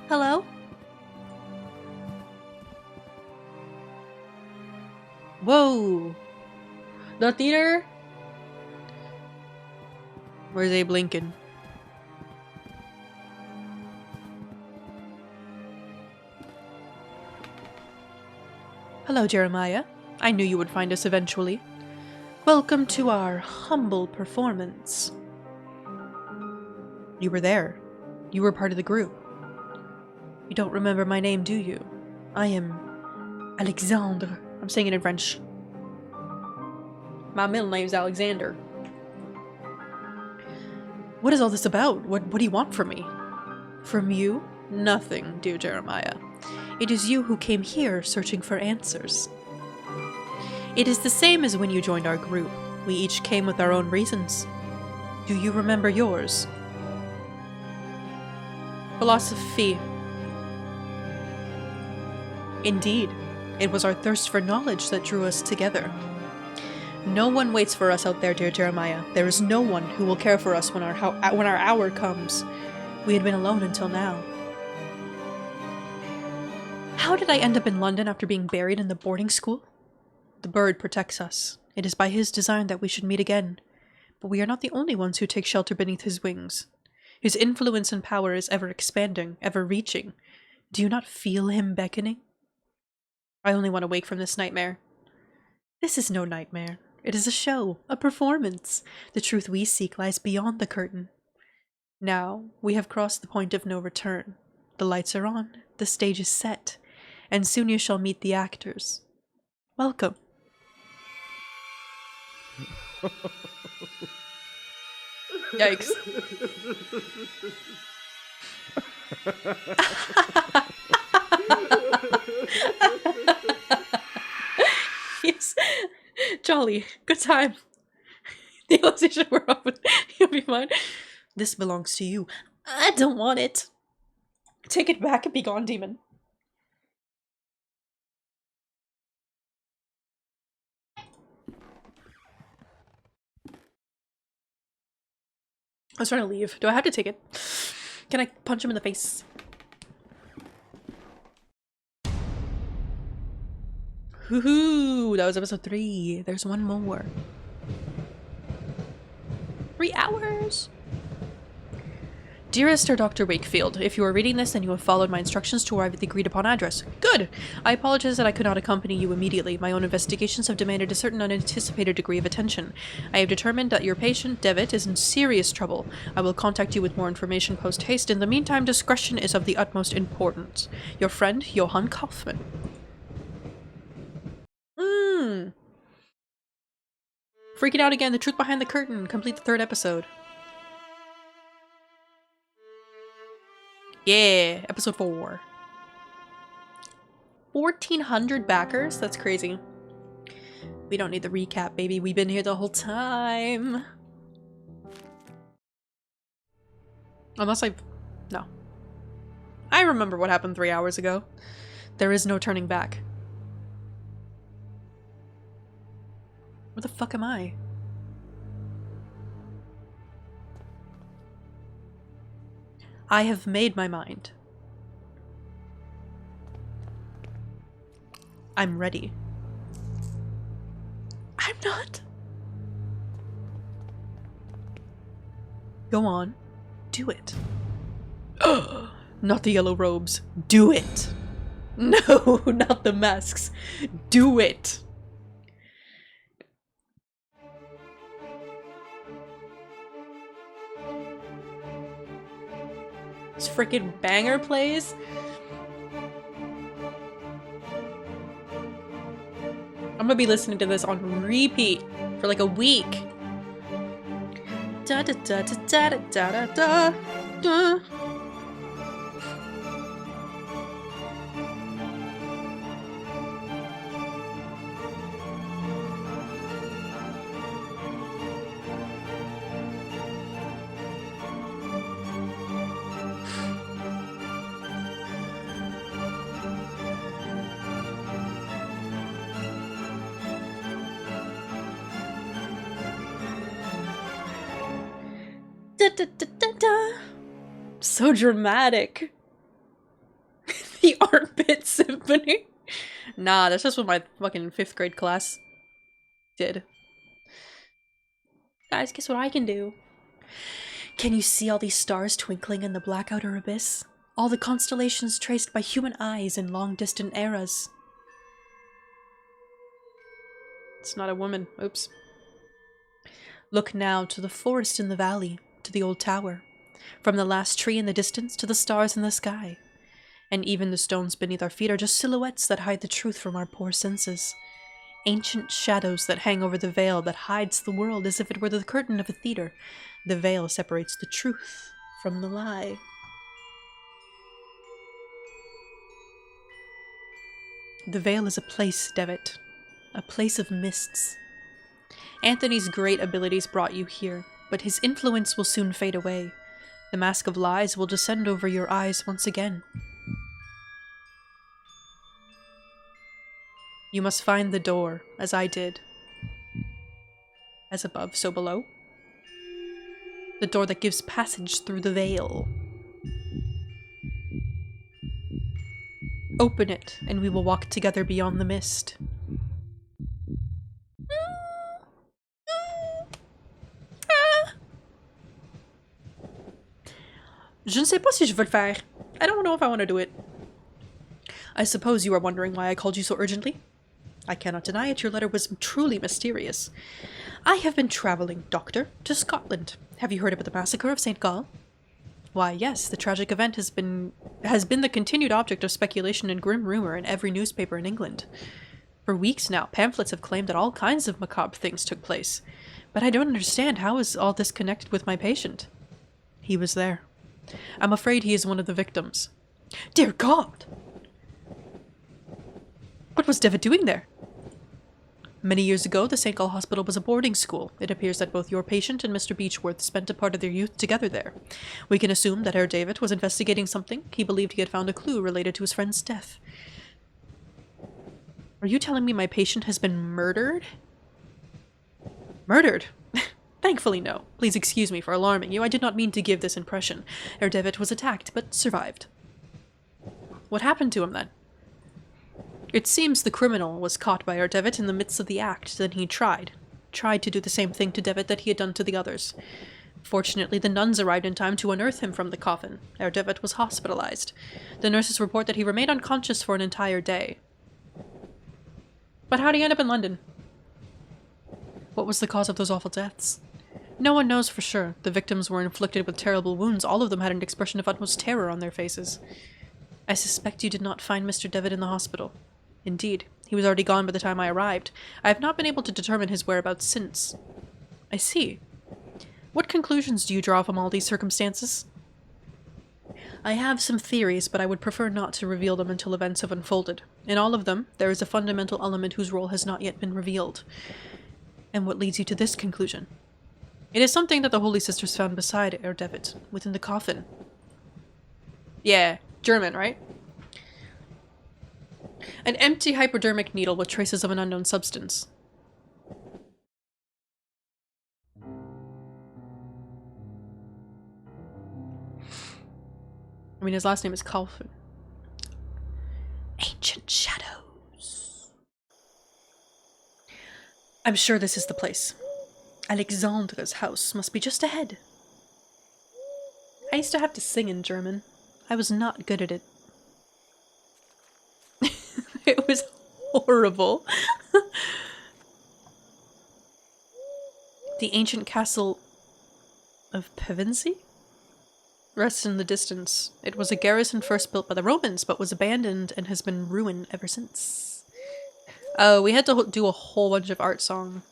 Hello? Whoa! The theater? Where's Abe Lincoln? Hello, Jeremiah. I knew you would find us eventually. Welcome to our humble performance. You were there. You were part of the group. You don't remember my name, do you? I am Alexandre. I'm saying it in French. My middle name's Alexander. What is all this about? What do you want from me? From you? Nothing, dear Jeremiah. It is you who came here searching for answers. It is the same as when you joined our group. We each came with our own reasons. Do you remember yours? Philosophy. Indeed, it was our thirst for knowledge that drew us together. No one waits for us out there, dear Jeremiah. There is no one who will care for us when our hour comes. We had been alone until now. How did I end up in London after being buried in the boarding school? The bird protects us. It is by his design that we should meet again. But we are not the only ones who take shelter beneath his wings. His influence and power is ever expanding, ever reaching. Do you not feel him beckoning? I only want to wake from this nightmare. This is no nightmare. It is a show, a performance. The truth we seek lies beyond the curtain. Now, we have crossed the point of no return. The lights are on, the stage is set, and soon you shall meet the actors. Welcome. Yikes. Yes. Jolly. Good time. The illustration we're off with. You'll be fine. This belongs to you. I don't want it. Take it back and be gone, demon. I was trying to leave. Do I have to take it? Can I punch him in the face? Woohoo! That was episode 3. There's one more. 3 hours! Dearest Sir Dr. Wakefield, if you are reading this, then you have followed my instructions to arrive at the agreed-upon address. Good! I apologize that I could not accompany you immediately. My own investigations have demanded a certain unanticipated degree of attention. I have determined that your patient, Devitt, is in serious trouble. I will contact you with more information post-haste. In the meantime, discretion is of the utmost importance. Your friend, Johann Kaufmann. Freaking out again, the truth behind the curtain. Complete the 3rd episode. Yeah, episode 4. 1,400 backers? That's crazy. We don't need the recap, baby. We've been here the whole time. Unless no. I remember what happened 3 hours ago. There is no turning back. Where the fuck am I? I have made my mind. I'm ready. I'm not. Go on. Do it. Not the yellow robes. Do it. No, not the masks. Do it. This freaking banger plays. I'm gonna be listening to this on repeat for like a week. Da da da da da da da da. Da, da, da, da. So dramatic. The Armpit Symphony. Nah, that's just what my fucking 5th grade class did. Guys, guess what I can do? Can you see all these stars twinkling in the black outer abyss? All the constellations traced by human eyes in long-distant eras. It's not a woman. Oops. Look now to the forest in the valley, to the old tower, from the last tree in the distance to the stars in the sky. And even the stones beneath our feet are just silhouettes that hide the truth from our poor senses. Ancient shadows that hang over the veil that hides the world as if it were the curtain of a theater. The veil separates the truth from the lie. The veil is a place, Devitt. A place of mists. Anthony's great abilities brought you here, but his influence will soon fade away. The mask of lies will descend over your eyes once again. You must find the door, as I did. As above, so below. The door that gives passage through the veil. Open it, and we will walk together beyond the mist. Je ne sais pas si je veux le faire. I don't know if I want to do it. I suppose you are wondering why I called you so urgently? I cannot deny it, your letter was truly mysterious. I have been traveling, Doctor, to Scotland. Have you heard about the massacre of St. Gall? Why, yes, the tragic event has been the continued object of speculation and grim rumor in every newspaper in England. For weeks now, pamphlets have claimed that all kinds of macabre things took place. But I don't understand, how is all this connected with my patient? He was there. I'm afraid he is one of the victims. Dear God! What was Devitt doing there? Many years ago, the St. Gall Hospital was a boarding school. It appears that both your patient and Mr. Beechworth spent a part of their youth together there. We can assume that Herr David was investigating something. He believed he had found a clue related to his friend's death. Are you telling me my patient has been murdered? Murdered? Thankfully, no. Please excuse me for alarming you. I did not mean to give this impression. Herr David was attacked, but survived. What happened to him, then? It seems the criminal was caught by Herr David in the midst of the act. Then he tried to do the same thing to David that he had done to the others. Fortunately, the nuns arrived in time to unearth him from the coffin. Herr Devitt was hospitalized. The nurses report that he remained unconscious for an entire day. But how'd he end up in London? What was the cause of those awful deaths? No one knows for sure. The victims were inflicted with terrible wounds. All of them had an expression of utmost terror on their faces. I suspect you did not find Mr. Devitt in the hospital. Indeed, he was already gone by the time I arrived. I have not been able to determine his whereabouts since. I see. What conclusions do you draw from all these circumstances? I have some theories, but I would prefer not to reveal them until events have unfolded. In all of them, there is a fundamental element whose role has not yet been revealed. And what leads you to this conclusion? It is something that the Holy Sisters found beside Herr Devitt, within the coffin. Yeah, German, right? An empty hypodermic needle with traces of an unknown substance. I mean, his last name is Kalfin. Ancient shadows. I'm sure this is the place. Alexandre's house must be just ahead. I used to have to sing in German. I was not good at it. It was horrible. The ancient castle of Pevensey rests in the distance. It was a garrison first built by the Romans, but was abandoned and has been ruined ever since. Oh, we had to do a whole bunch of art song.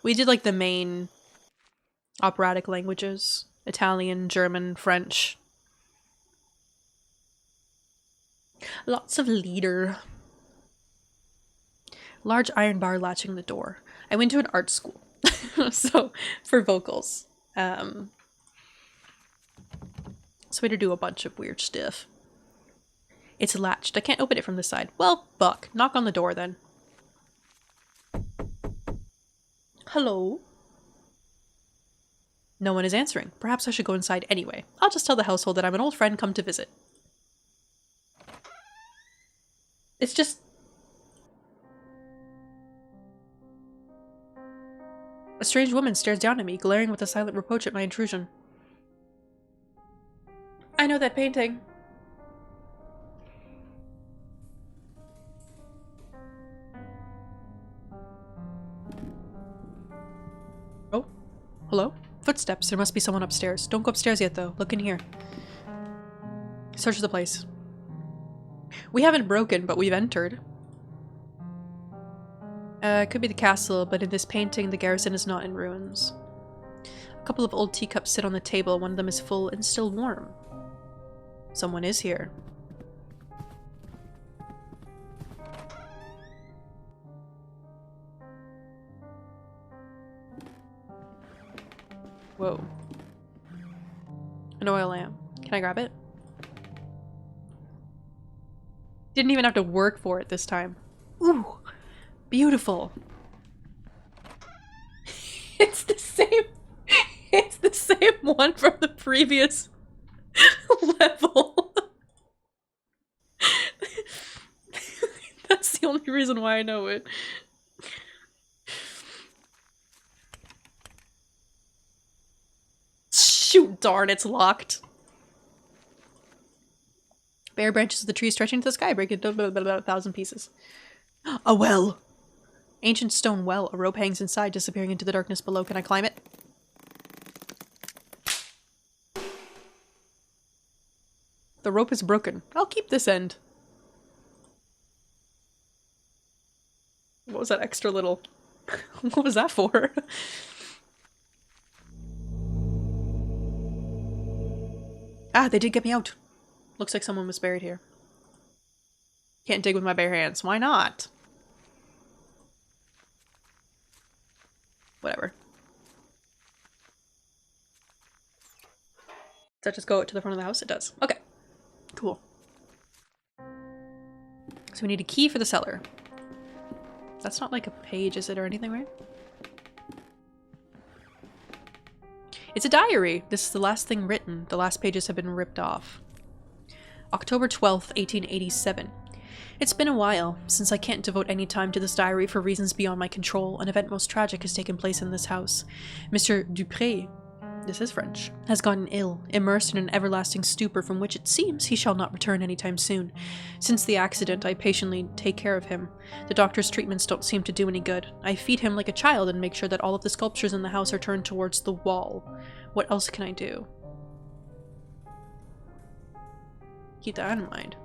We did like the main operatic languages. Italian, German, French. Lots of lieder. Large iron bar latching the door. I went to an art school. So, for vocals. So we had to do a bunch of weird stuff. It's latched. I can't open it from this side. Well, Buck, knock on the door then. Hello? No one is answering. Perhaps I should go inside anyway. I'll just tell the household that I'm an old friend come to visit. It's just... A strange woman stares down at me, glaring with a silent reproach at my intrusion. I know that painting. Oh, hello? Footsteps. There must be someone upstairs. Don't go upstairs yet, though. Look in here. Search the place. We haven't broken, but we've entered. It could be the castle, but in this painting, the garrison is not in ruins. A couple of old teacups sit on the table. One of them is full and still warm. Someone is here. Whoa. An oil lamp. Can I grab it? Didn't even have to work for it this time. Ooh! Beautiful. It's the same. It's the same one from the previous level. That's the only reason why I know it. Shoot, darn, it's locked. Bare branches of the tree stretching to the sky break into about 1,000 pieces. A well! Ancient stone well. A rope hangs inside, disappearing into the darkness below. Can I climb it? The rope is broken. I'll keep this end. What was that extra little... What was that for? Ah, they did get me out. Looks like someone was buried here. Can't dig with my bare hands. Why not? Whatever. Does that just go to the front of the house? It does. Okay. Cool. So we need a key for the cellar. That's not like a page, is it, or anything, right? It's a diary. This is the last thing written. The last pages have been ripped off. October 12th, 1887. It's been a while, since I can't devote any time to this diary for reasons beyond my control. An event most tragic has taken place in this house. Mr. Dupré this is French, has gotten ill, immersed in an everlasting stupor from which it seems he shall not return anytime soon. Since the accident, I patiently take care of him. The doctor's treatments don't seem to do any good. I feed him like a child and make sure that all of the sculptures in the house are turned towards the wall. What else can I do? Keep that in mind.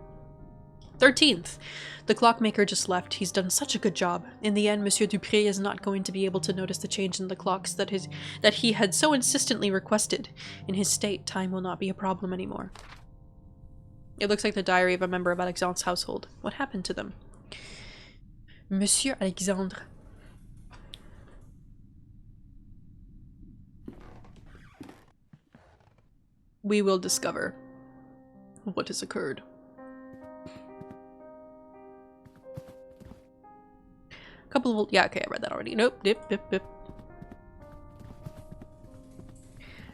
13th. The clockmaker just left. He's done such a good job. In the end, Monsieur Dupré is not going to be able to notice the change in the clocks that he had so insistently requested. In his state, time will not be a problem anymore. It looks like the diary of a member of Alexandre's household. What happened to them? Monsieur Alexandre. We will discover what has occurred. Couple of, yeah, okay, I read that already. Nope, dip.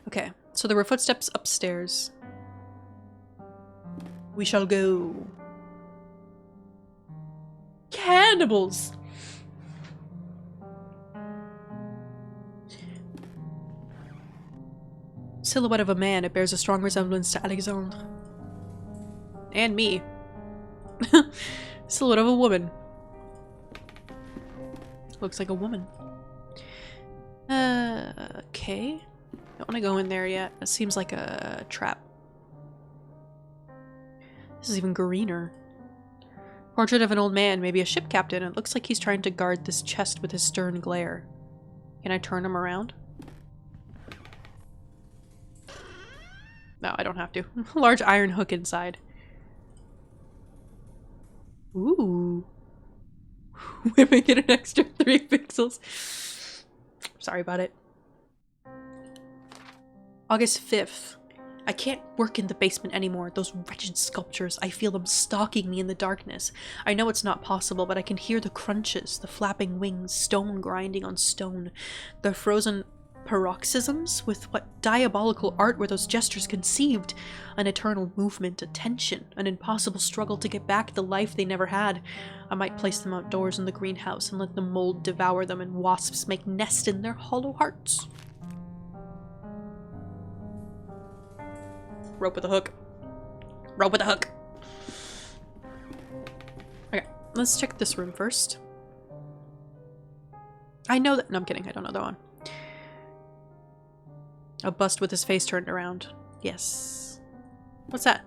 Okay, so there were footsteps upstairs. We shall go. Cannibals! Silhouette of a man, it bears a strong resemblance to Alexandre. And me. Silhouette of a woman. Looks like a woman. Okay. Don't want to go in there yet. It seems like a trap. This is even greener. Portrait of an old man, maybe a ship captain. It looks like he's trying to guard this chest with his stern glare. Can I turn him around? No, I don't have to. Large iron hook inside. Ooh. Women get an extra 3 pixels. Sorry about it. August 5th. I can't work in the basement anymore. Those wretched sculptures, I feel them stalking me in the darkness. I know it's not possible, but I can hear the crunches, the flapping wings, stone grinding on stone, the frozen paroxysms. With what diabolical art were those gestures conceived? An eternal movement, a tension, an impossible struggle to get back the life they never had. I might place them outdoors in the greenhouse and let the mold devour them and wasps make nest in their hollow hearts. Rope with a hook. Rope with a hook. Okay, let's check this room first. I know that- no, I'm kidding, I don't know that one. A bust with his face turned around. Yes. What's that?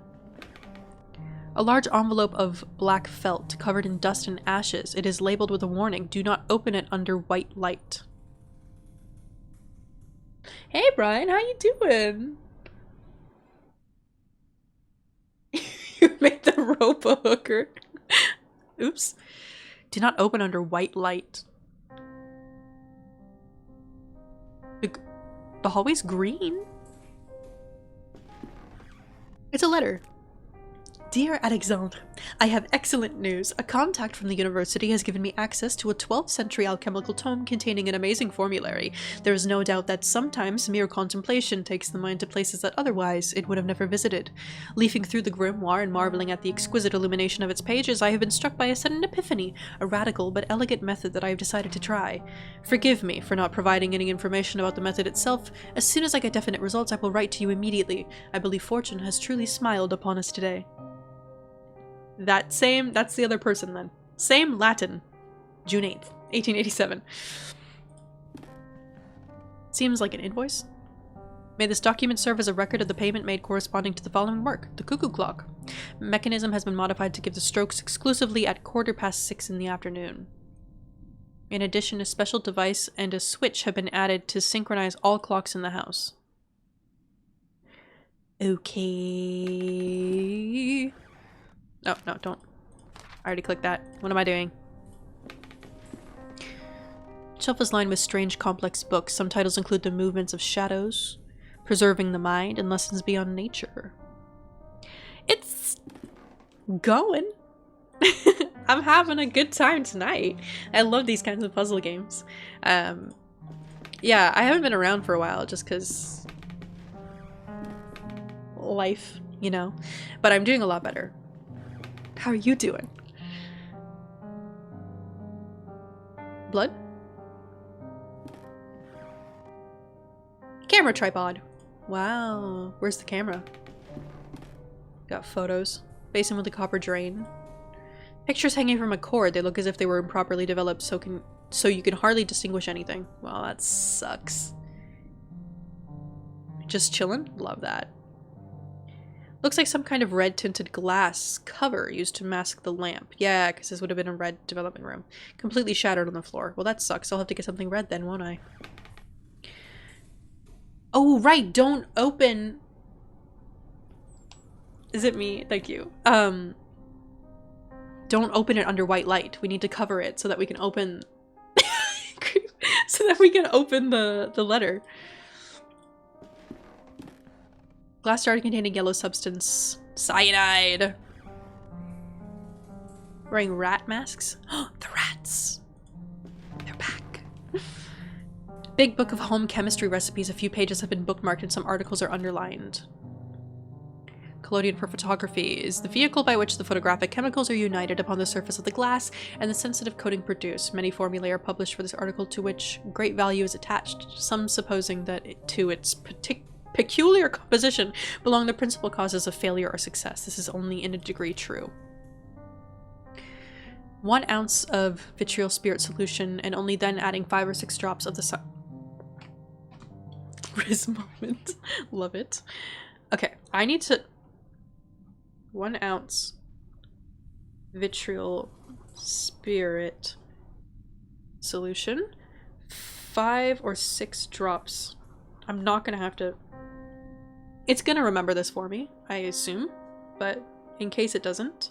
A large envelope of black felt covered in dust and ashes. It is labeled with a warning. Do not open it under white light. Hey Brian, how you doing? You made the rope a hooker. Oops. Do not open under white light. The hallway's green. It's a letter. Dear Alexandre, I have excellent news. A contact from the university has given me access to a 12th century alchemical tome containing an amazing formulary. There is no doubt that sometimes mere contemplation takes the mind to places that otherwise it would have never visited. Leafing through the grimoire and marveling at the exquisite illumination of its pages, I have been struck by a sudden epiphany, a radical but elegant method that I have decided to try. Forgive me for not providing any information about the method itself. As soon as I get definite results, I will write to you immediately. I believe fortune has truly smiled upon us today. That's the other person then. Same Latin. June 8th, 1887. Seems like an invoice. May this document serve as a record of the payment made corresponding to the following work. The cuckoo clock. Mechanism has been modified to give the strokes exclusively at 6:15 in the afternoon. In addition, a special device and a switch have been added to synchronize all clocks in the house. Okay. Oh, no, don't. I already clicked that. What am I doing? Shelf is lined with strange, complex books. Some titles include The Movements of Shadows, Preserving the Mind, and Lessons Beyond Nature. It's going. I'm having a good time tonight. I love these kinds of puzzle games. Yeah, I haven't been around for a while just because life, you know? But I'm doing a lot better. How are you doing? Blood? Camera tripod. Wow. Where's the camera? Got photos. Basin with a copper drain. Pictures hanging from a cord. They look as if they were improperly developed so you can hardly distinguish anything. Well, that sucks. Just chillin'? Love that. Looks like some kind of red tinted glass cover used to mask the lamp. Yeah, because this would have been a red development room. Completely shattered on the floor. Well, that sucks. I'll have to get something red then, won't I? Oh, right. Don't open. Is it me? Thank you. Don't open it under white light. We need to cover it so that we can open so that we can open the letter. Glass jar containing yellow substance. Cyanide. Wearing rat masks. Oh, the rats. They're back. Big book of home chemistry recipes. A few pages have been bookmarked and some articles are underlined. Collodion for photography is the vehicle by which the photographic chemicals are united upon the surface of the glass and the sensitive coating produced. Many formulae are published for this article to which great value is attached, some supposing that to its peculiar composition belong the principal causes of failure or success. This is only in a degree true. 1 ounce of vitriol spirit solution and only then adding 5 or 6 drops of the Riz moment. Love it. Okay, I need to 1 ounce vitriol spirit solution, 5 or 6 drops. I'm not gonna have to. It's gonna remember this for me, I assume, but in case it doesn't,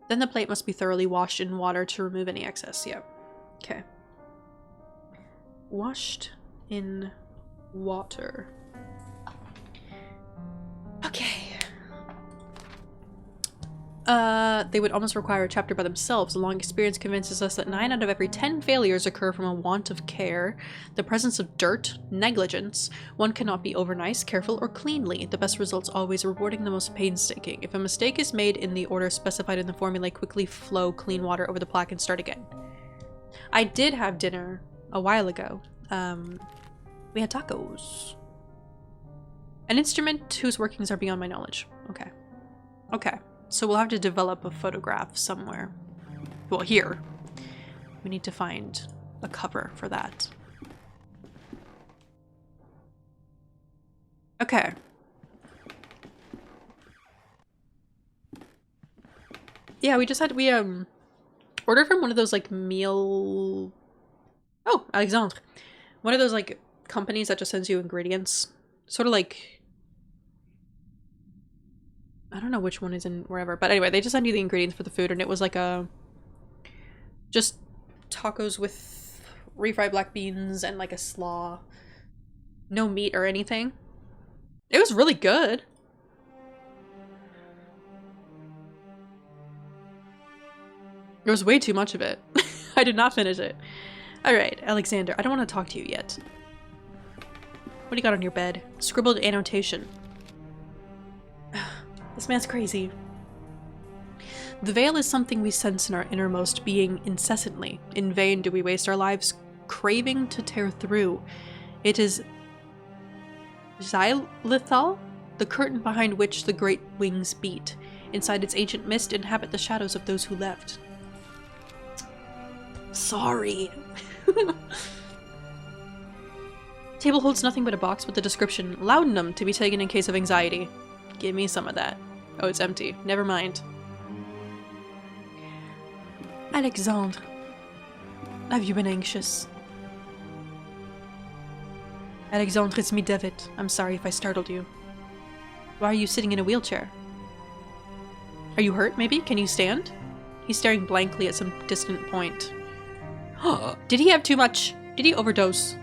then the plate must be thoroughly washed in water to remove any excess. Yeah. Okay. Washed in water. Okay. They would almost require a chapter by themselves. A long experience convinces us that 9 out of every 10 failures occur from a want of care, the presence of dirt, negligence. One cannot be overnice, careful, or cleanly. The best results always rewarding the most painstaking. If a mistake is made in the order specified in the formula, quickly flow clean water over the plaque and start again. I did have dinner a while ago. We had tacos. An instrument whose workings are beyond my knowledge. Okay. Okay. So we'll have to develop a photograph somewhere. Well, here. We need to find a cover for that. Okay. Yeah, we ordered from one of those like meal... Oh, Alexandre. One of those like companies that just sends you ingredients. Sort of like... I don't know which one is in wherever, but anyway, they just send you the ingredients for the food, and it was like just tacos with refried black beans and like a slaw. No meat or anything. It was really good. There was way too much of it. I did not finish it. Alright, Alexander, I don't want to talk to you yet. What do you got on your bed? Scribbled annotation. This man's crazy. The veil is something we sense in our innermost being incessantly. In vain do we waste our lives craving to tear through. It is xylithal, the curtain behind which the great wings beat. Inside its ancient mist inhabit the shadows of those who left. Sorry. Table holds nothing but a box with the description, laudanum to be taken in case of anxiety. Give me some of that. Oh, it's empty. Never mind. Alexandre, have you been anxious? Alexandre, it's me, David. I'm sorry if I startled you. Why are you sitting in a wheelchair? Are you hurt, maybe? Can you stand? He's staring blankly at some distant point. Did he have too much? Did he overdose?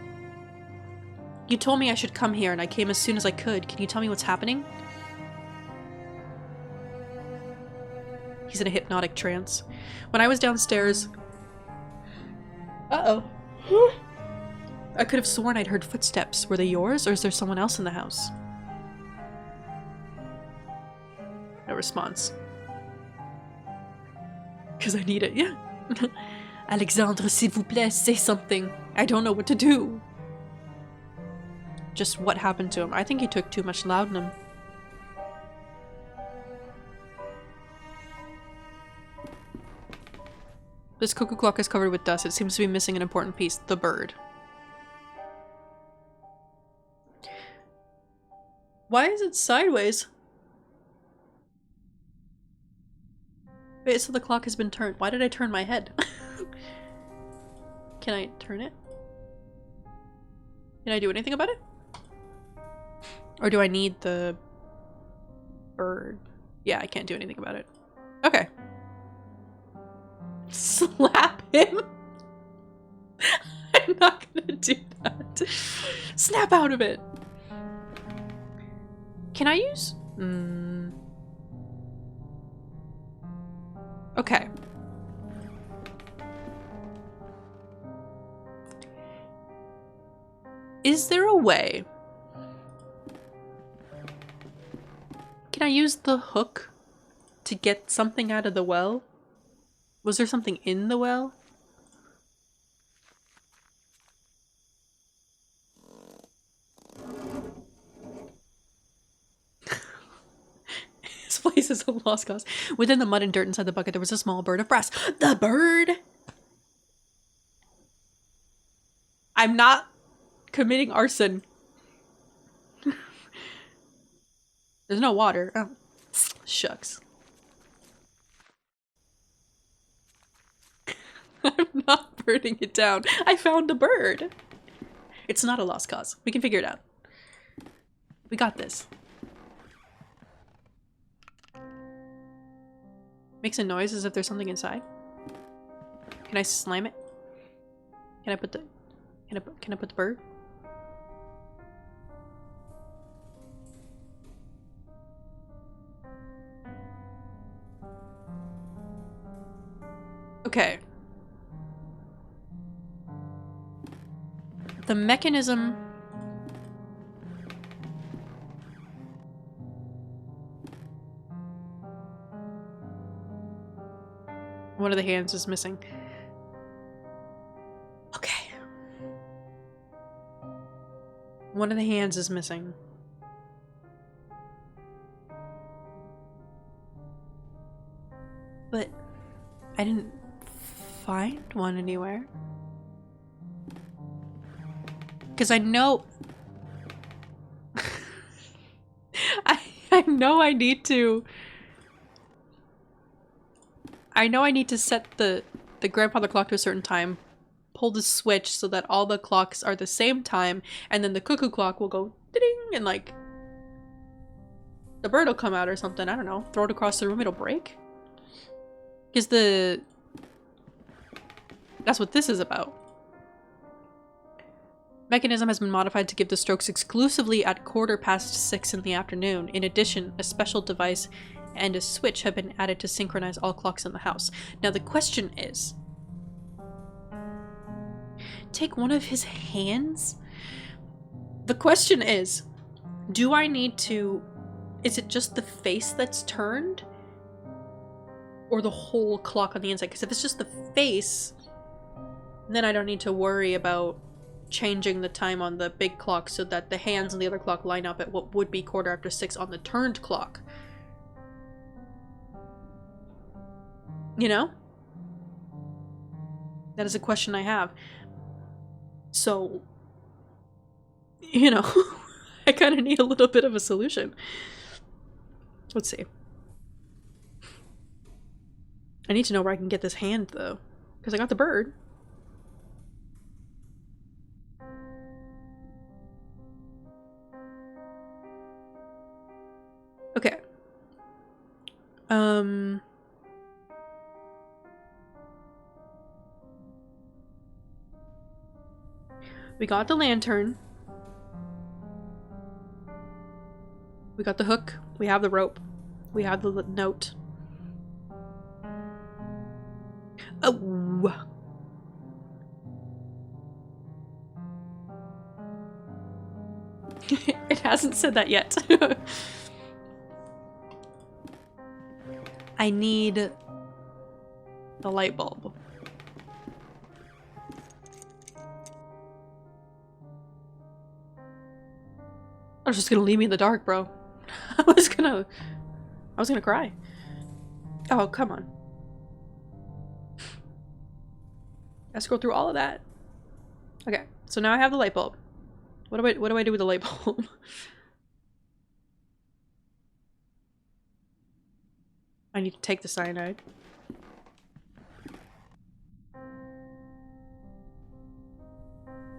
You told me I should come here and I came as soon as I could. Can you tell me what's happening? He's in a hypnotic trance. When I was downstairs... Uh-oh. I could have sworn I'd heard footsteps. Were they yours, or is there someone else in the house? No response. Because I need it, yeah. Alexandre, s'il vous plaît, say something. I don't know what to do. just what happened to him. I think he took too much laudanum. This cuckoo clock is covered with dust. It seems to be missing an important piece. The bird. Why is it sideways? Wait, so the clock has been turned. Why did I turn my head? Can I turn it? Can I do anything about it? Or do I need the bird? Yeah, I can't do anything about it. Okay. Slap him? I'm not gonna do that. Snap out of it. Can I use? Okay. Is there a way? Can I use the hook to get something out of the well? Was there something in the well? This place is a lost cause. Within the mud and dirt inside the bucket, there was a small bird of brass. The bird? I'm not committing arson. There's no water. Oh, shucks. I'm not burning it down. I found a bird. It's not a lost cause. We can figure it out. We got this. Makes a noise as if there's something inside. Can I slime it? Can I put the can I put the bird? Okay. The mechanism. One of the hands is missing. Okay. One of the hands is missing. But I didn't find one anywhere. Because I know... I know I need to... I know I need to set the grandfather clock to a certain time, pull the switch so that all the clocks are the same time, and then the cuckoo clock will go ding, and like the bird will come out or something. I don't know. Throw it across the room, it'll break. Because that's what this is about. Mechanism has been modified to give the strokes exclusively at 6:15 in the afternoon. In addition, a special device and a switch have been added to synchronize all clocks in the house. Now the question is, take one of his hands? The question is, do I need to... Is it just the face that's turned? Or the whole clock on the inside? Because if it's just the face, then I don't need to worry about changing the time on the big clock so that the hands on the other clock line up at what would be 6:15 on the turned clock. You know? That is a question I have. So, you know, I kind of need a little bit of a solution. Let's see. I need to know where I can get this hand, though. Because I got the bird. Okay. We got the lantern. We got the hook. We have the rope. We have the note. Oh! It hasn't said that yet. I need the light bulb. I was just gonna leave me in the dark, bro. I was gonna cry. Oh, come on. I scrolled through all of that. Okay, so now I have the light bulb. What do I do with the light bulb? I need to take the cyanide.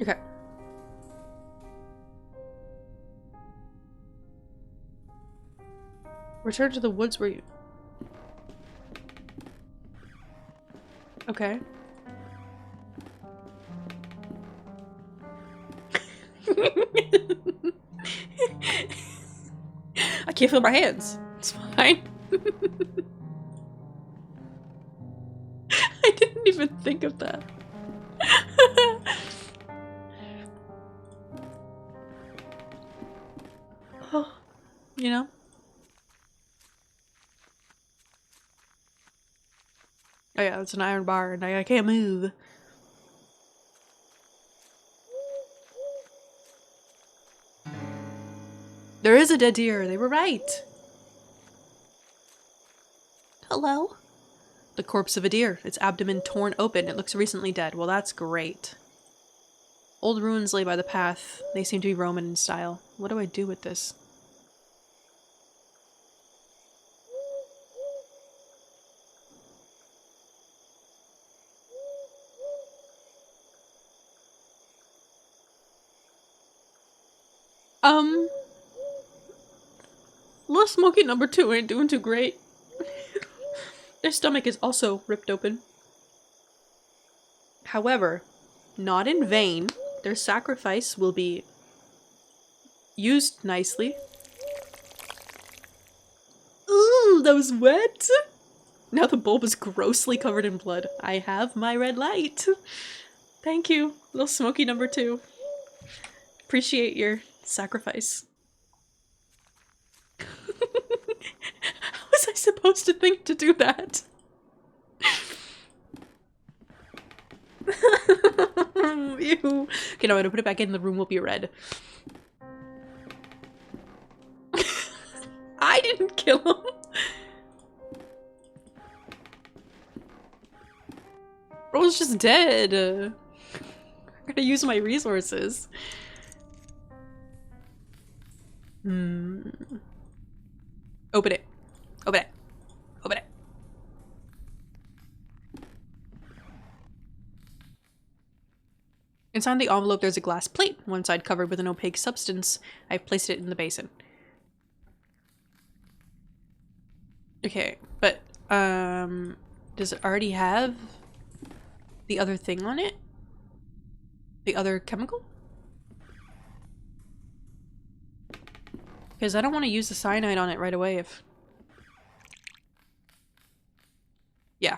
Okay. Return to the woods where you... Okay. I can't feel my hands. It's fine. I didn't even think of that. Oh, you know? Oh yeah, it's an iron bar and I can't move. There is a dead deer. They were right.
Hello?
The corpse of a deer. Its abdomen torn open. It looks recently dead. Well, that's great. Old ruins lay by the path. They seem to be Roman in style. What do I do with this? Little Smoky number 2 ain't doing too great. Their stomach is also ripped open. However, not in vain. Their sacrifice will be used nicely. Ooh, that was wet! Now the bulb is grossly covered in blood. I have my red light. Thank you, Little Smoky number 2. Appreciate your sacrifice. How was I supposed to think to do that? Ew. Okay, no, I'm gonna put it back in. The room will be red. I didn't kill him. Bro's just dead. I'm gonna use my resources. Open it. Open it. Open it. Inside the envelope there's a glass plate, one side covered with an opaque substance. I've placed it in the basin. Okay, but does it already have the other thing on it? The other chemical? Because I don't want to use the cyanide on it right away if... Yeah.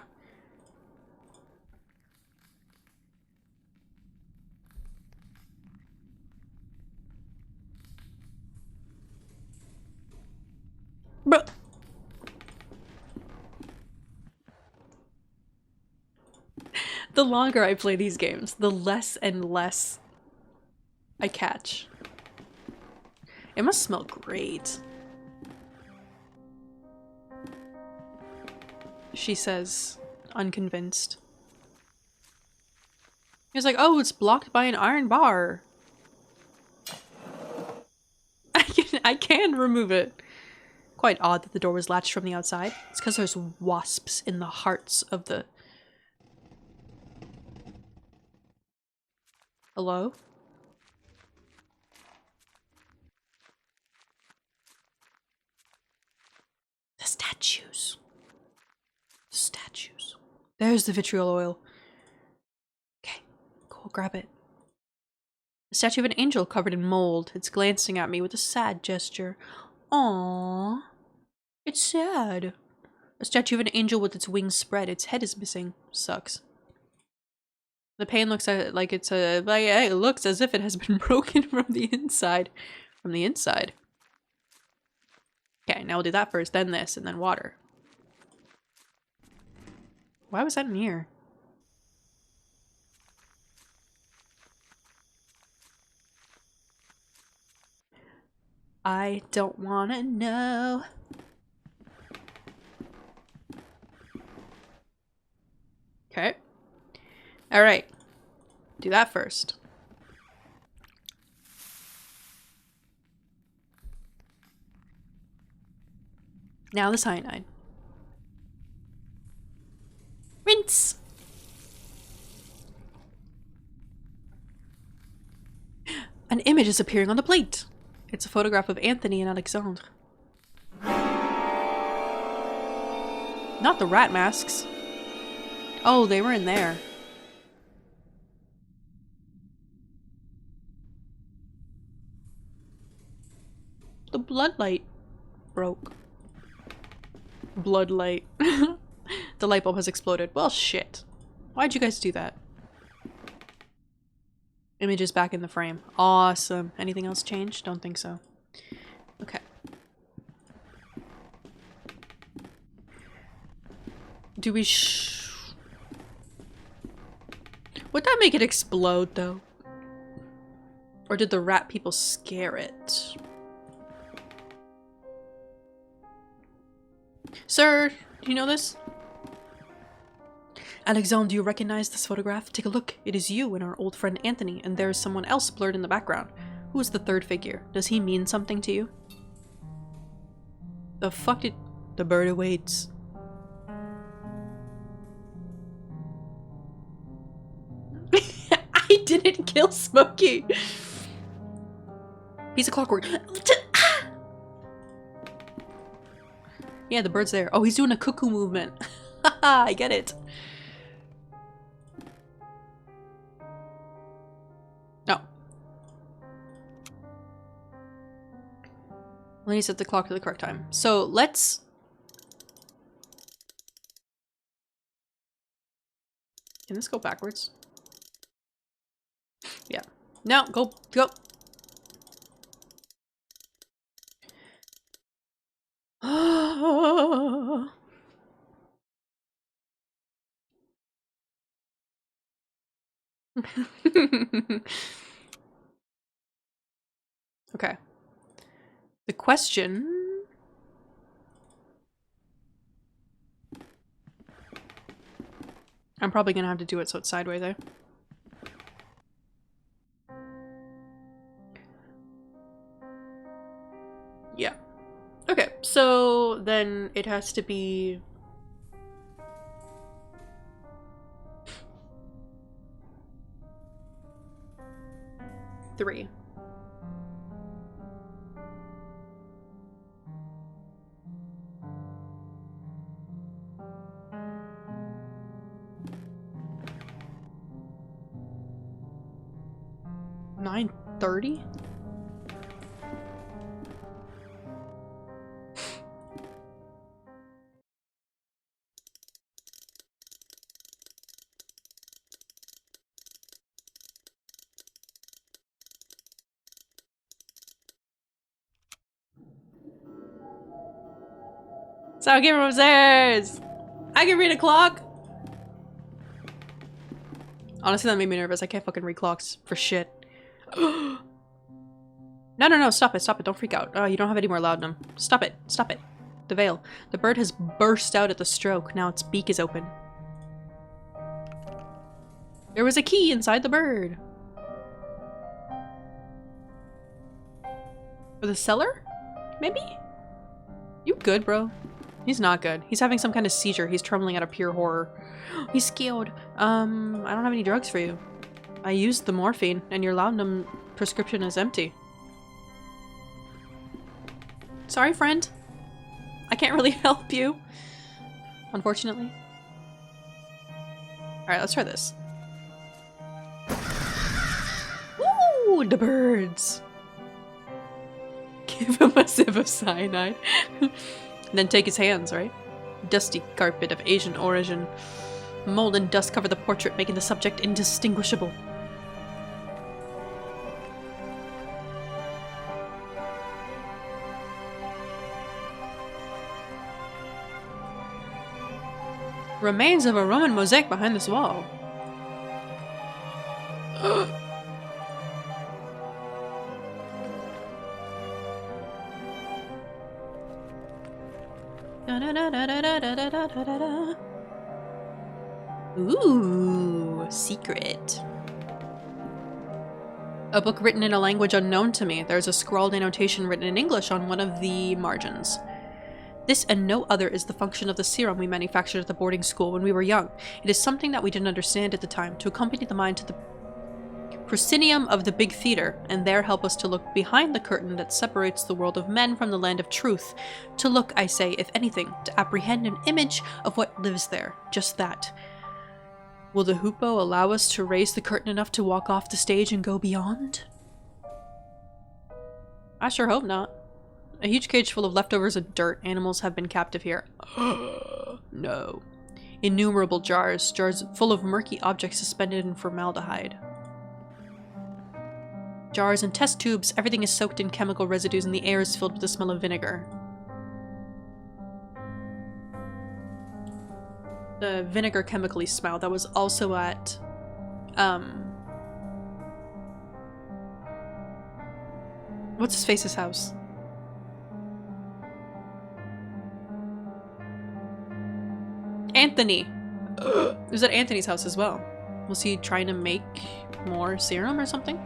Bro. The longer I play these games, the less and less I catch. It must smell great. She says, unconvinced. He's like, oh, it's blocked by an iron bar. I can remove it. Quite odd that the door was latched from the outside. It's because there's wasps in the hearts of the... Hello? The statues. The statues. There's the vitriol oil. Okay, cool, grab it. A statue of an angel covered in mold. It's glancing at me with a sad gesture. Aww. It's sad. A statue of an angel with its wings spread. Its head is missing. Sucks. The pain looks like it's a... it looks as if it has been broken from the inside. From the inside. Okay, now we'll do that first, then this, and then water. Why was that in here? I don't wanna know. Okay. Alright. Do that first. Now the cyanide. Rinse! An image is appearing on the plate. It's a photograph of Anthony and Alexandre. Not the rat masks. Oh, they were in there. The blood light broke. Blood light. The light bulb has exploded. Well, shit. Why'd you guys do that? Image is back in the frame. Awesome. Anything else changed? Don't think so. Okay. Do we would that make it explode, though? Or did the rat people scare it? Sir, do you know this? Alexandre, do you recognize this photograph? Take a look. It is you and our old friend Anthony, and there is someone else blurred in the background. Who is the third figure? Does he mean something to you? The fuck did... The bird awaits. I didn't kill Smokey! Piece of clockwork. Yeah, the bird's there. Oh, he's doing a cuckoo movement. Haha, I get it. No. Let me set the clock to the correct time. So let's... Can this go backwards? Yeah. No, go. Okay. The question... I'm probably gonna have to do it so it's sideways there. Yeah. Okay, so then it has to be... Three. $9.30? So I came from upstairs! I can read a clock! Honestly, that made me nervous. I can't fucking read clocks for shit. No, stop it, don't freak out. Oh, you don't have any more laudanum. Stop it. The veil. The bird has burst out at the stroke. Now its beak is open. There was a key inside the bird. For the cellar? Maybe? You good, bro? He's not good. He's having some kind of seizure. He's trembling out of pure horror. He's scared. I don't have any drugs for you. I used the morphine, and your laudanum prescription is empty. Sorry, friend. I can't really help you. Unfortunately. Alright, let's try this. Woo! The birds! Give him a sip of cyanide. Then take his hands, right? Dusty carpet of Asian origin. Mold and dust cover the portrait, making the subject indistinguishable. Remains of a Roman mosaic behind this wall. Ooh, secret. A book written in a language unknown to me. There's a scrawled annotation written in English on one of the margins. This and no other is the function of the serum we manufactured at the boarding school when we were young. It is something that we didn't understand at the time, to accompany the mind to the proscenium of the big theater, and there help us to look behind the curtain that separates the world of men from the land of truth. To look, I say, if anything, to apprehend an image of what lives there. Just that. Will the hoopoe allow us to raise the curtain enough to walk off the stage and go beyond? I sure hope not. A huge cage full of leftovers and dirt. Animals have been captive here. No. Innumerable jars. Jars full of murky objects suspended in formaldehyde. Jars and test tubes. Everything is soaked in chemical residues and the air is filled with the smell of vinegar. The vinegar chemically smell that was also at what's his face's house? Anthony. It was at Anthony's house as well. Was he trying to make more serum or something?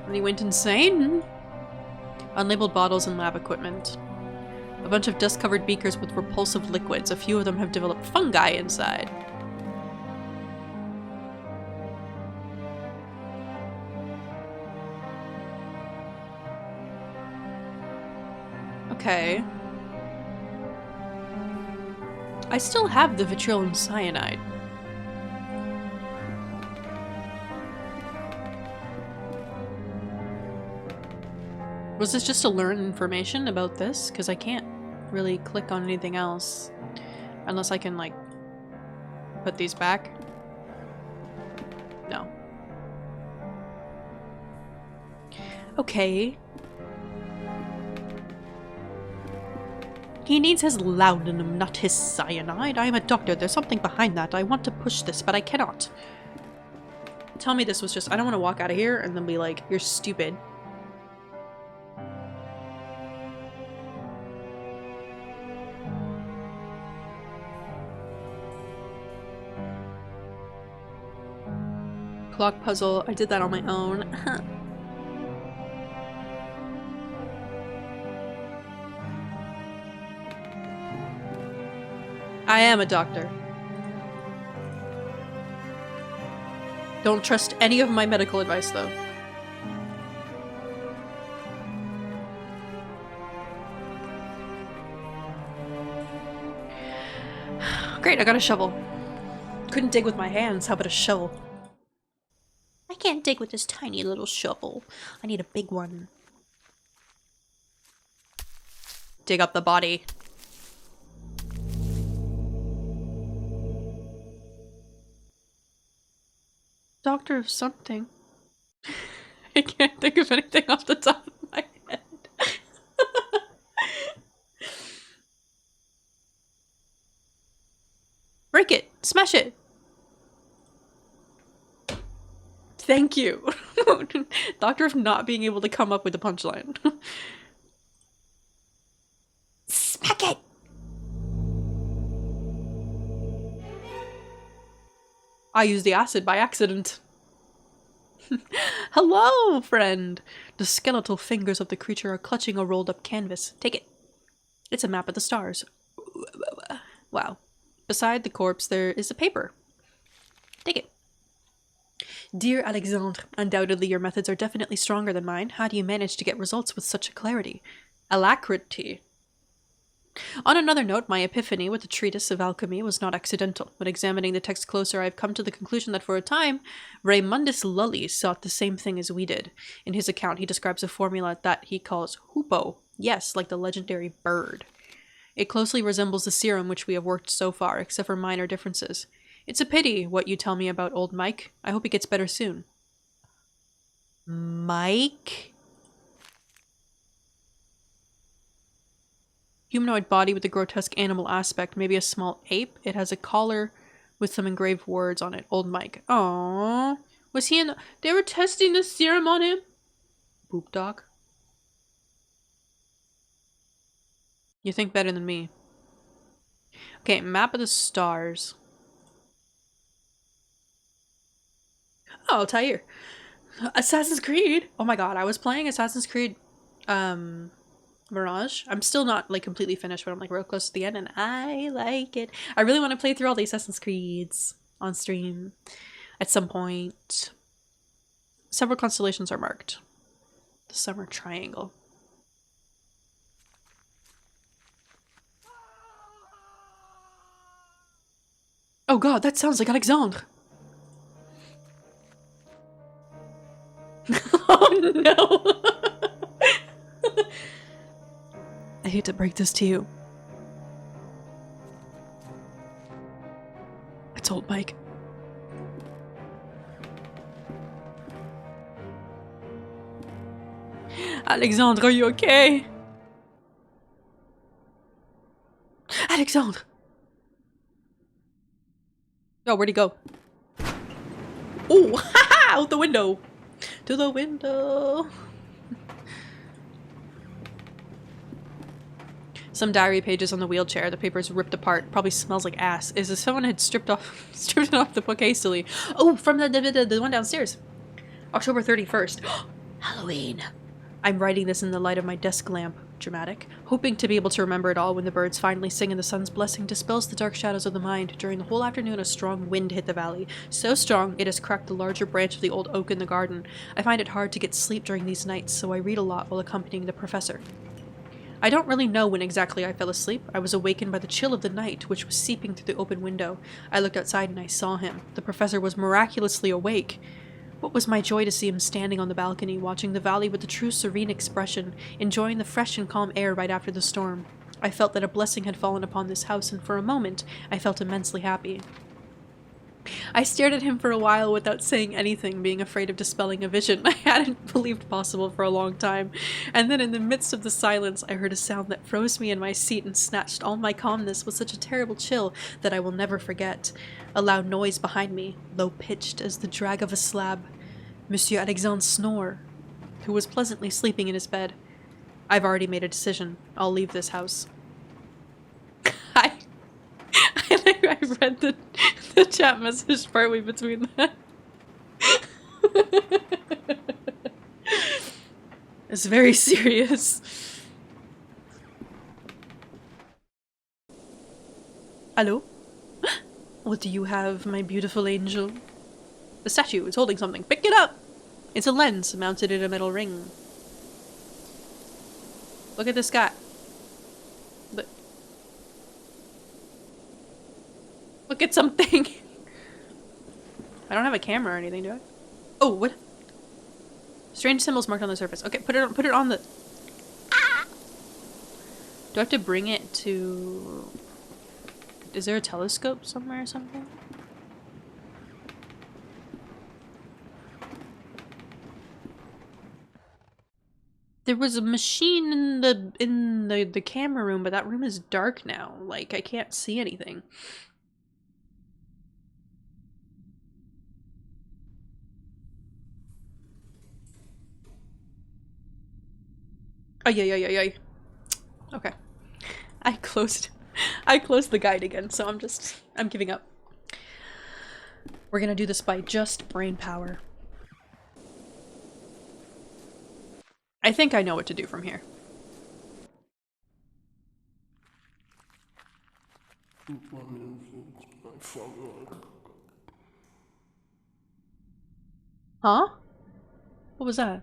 And he went insane? Unlabeled bottles and lab equipment. A bunch of dust-covered beakers with repulsive liquids. A few of them have developed fungi inside. Okay. I still have the vitriol and cyanide. Was this just to learn information about this? Because I can't really click on anything else. Unless I can, like, put these back. No. Okay. He needs his laudanum, not his cyanide. I am a doctor. There's something behind that. I want to push this, but I cannot. Tell me this was just... I don't want to walk out of here and then be like, you're stupid. Clock puzzle. I did that on my own. I am a doctor. Don't trust any of my medical advice, though. Great, I got a shovel. Couldn't dig with my hands. How about a shovel? I can't dig with this tiny little shovel. I need a big one. Dig up the body. Doctor of something. I can't think of anything off the top of my head. Break it! Smash it! Thank you. Doctor of not being able to come up with a punchline. Smack it! I used the acid by accident. Hello, friend! The skeletal fingers of the creature are clutching a rolled up canvas. Take it. It's a map of the stars. Wow. Beside the corpse there is a paper. Take it. Dear Alexandre, undoubtedly your methods are definitely stronger than mine. How do you manage to get results with such a clarity? Alacrity. On another note, my epiphany with the treatise of alchemy was not accidental. When examining the text closer, I have come to the conclusion that for a time, Raymundus Lully sought the same thing as we did. In his account, he describes a formula that he calls hoopoe. Yes, like the legendary bird. It closely resembles the serum which we have worked so far, except for minor differences. It's a pity what you tell me about old Mike. I hope he gets better soon. Mike? Humanoid body with a grotesque animal aspect, maybe a small ape. It has a collar with some engraved words on it. Old Mike. Aww. Was he in... They were testing the serum on him? Boop dog. You think better than me. Okay, map of the stars. Oh, Tyre. Assassin's Creed! Oh my god, I was playing Assassin's Creed Mirage. I'm still not like completely finished, but I'm like real close to the end and I like it. I really want to play through all the Assassin's Creeds on stream at some point. Several constellations are marked. The Summer Triangle. Oh god, that sounds like Alexandre! Oh no! I hate to break this to you. I told Mike. Alexandre, are you okay? Alexandre! Oh, where'd he go? Oh, haha! Out the window! To the window! Some diary pages on the wheelchair. The paper's ripped apart. Probably smells like ass. As if someone had stripped it off the book hastily. Oh, from the one downstairs. October 31st. Halloween. I'm writing this in the light of my desk lamp. Dramatic. Hoping to be able to remember it all when the birds finally sing and the sun's blessing dispels the dark shadows of the mind. During the whole afternoon, a strong wind hit the valley. So strong, it has cracked the larger branch of the old oak in the garden. I find it hard to get sleep during these nights, so I read a lot while accompanying the professor. I don't really know when exactly I fell asleep. I was awakened by the chill of the night, which was seeping through the open window. I looked outside and I saw him. The professor was miraculously awake. What was my joy to see him standing on the balcony, watching the valley with a true serene expression, enjoying the fresh and calm air right after the storm. I felt that a blessing had fallen upon this house, and for a moment, I felt immensely happy. I stared at him for a while without saying anything, being afraid of dispelling a vision I hadn't believed possible for a long time. And then in the midst of the silence, I heard a sound that froze me in my seat and snatched all my calmness with such a terrible chill that I will never forget. A loud noise behind me, low-pitched as the drag of a slab. Monsieur Alexandre's snore, who was pleasantly sleeping in his bed. I've already made a decision. I'll leave this house. I read the chat message partway between that. It's very serious. Hello? What do you have, my beautiful angel? The statue is holding something. Pick it up! It's a lens mounted in a metal ring. Look at this guy. Look at something. I don't have a camera or anything, do I? Oh, what? Strange symbols marked on the surface. Okay, put it on the... Ah! Do I have to bring it to... Is there a telescope somewhere or something? There was a machine in the camera room, but that room is dark now. Like, I can't see anything. Oh, yeah. Okay. I closed the guide again, so I'm giving up. We're gonna do this by just brain power. I think I know what to do from here. Huh? What was that?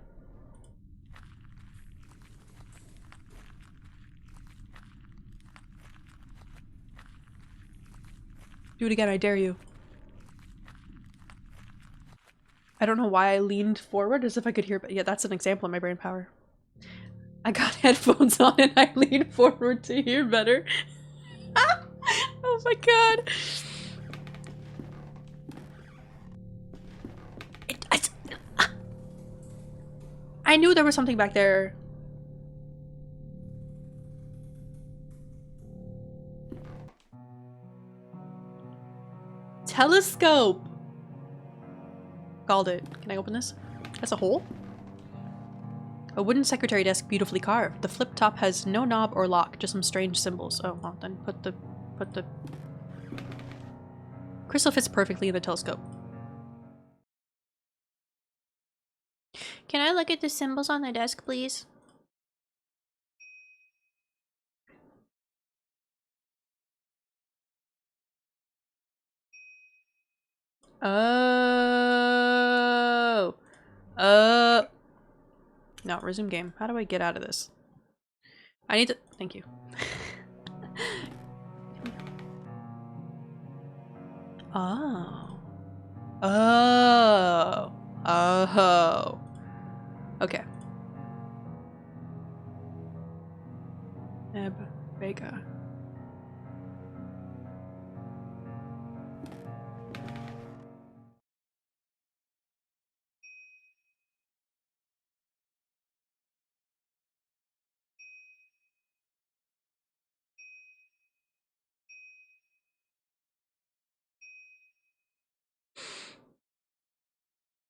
Do it again, I dare you. I don't know why I leaned forward as if I could hear, but yeah, that's an example of my brain power. I got headphones on and I leaned forward to hear better. Oh my god. I knew there was something back there. Telescope! Called it. Can I open this? That's a hole? A wooden secretary desk beautifully carved. The flip top has no knob or lock, just some strange symbols. Oh, well, then put the... Crystal fits perfectly in the telescope.
Can I look at the symbols on the desk, please?
Oh. No, resume game. How do I get out of this? I need to... Thank you. Oh. Oh. Oh. Okay. Neb Vega.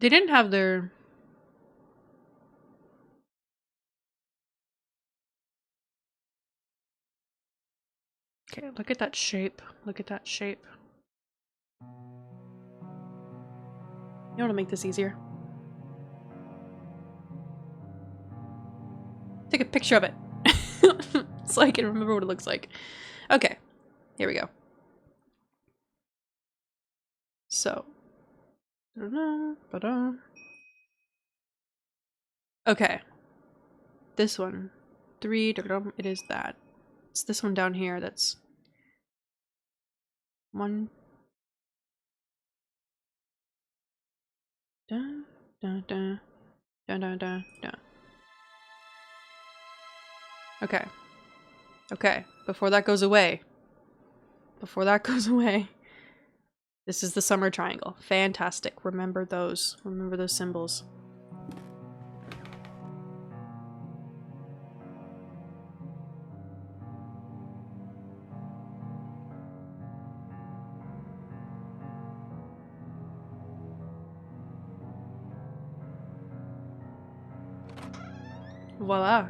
They didn't have their... Okay, look at that shape. Look at that shape. You know what'll make this easier? Take a picture of it. So I can remember what it looks like. Okay, here we go. So. Okay. This one. 3. It is that. It's this one down here that's 1. Dun, dun, dun, dun, dun, dun, dun. Okay. Okay. Before that goes away. Before that goes away. This is the summer triangle. Fantastic. Remember those. Remember those symbols. Voila.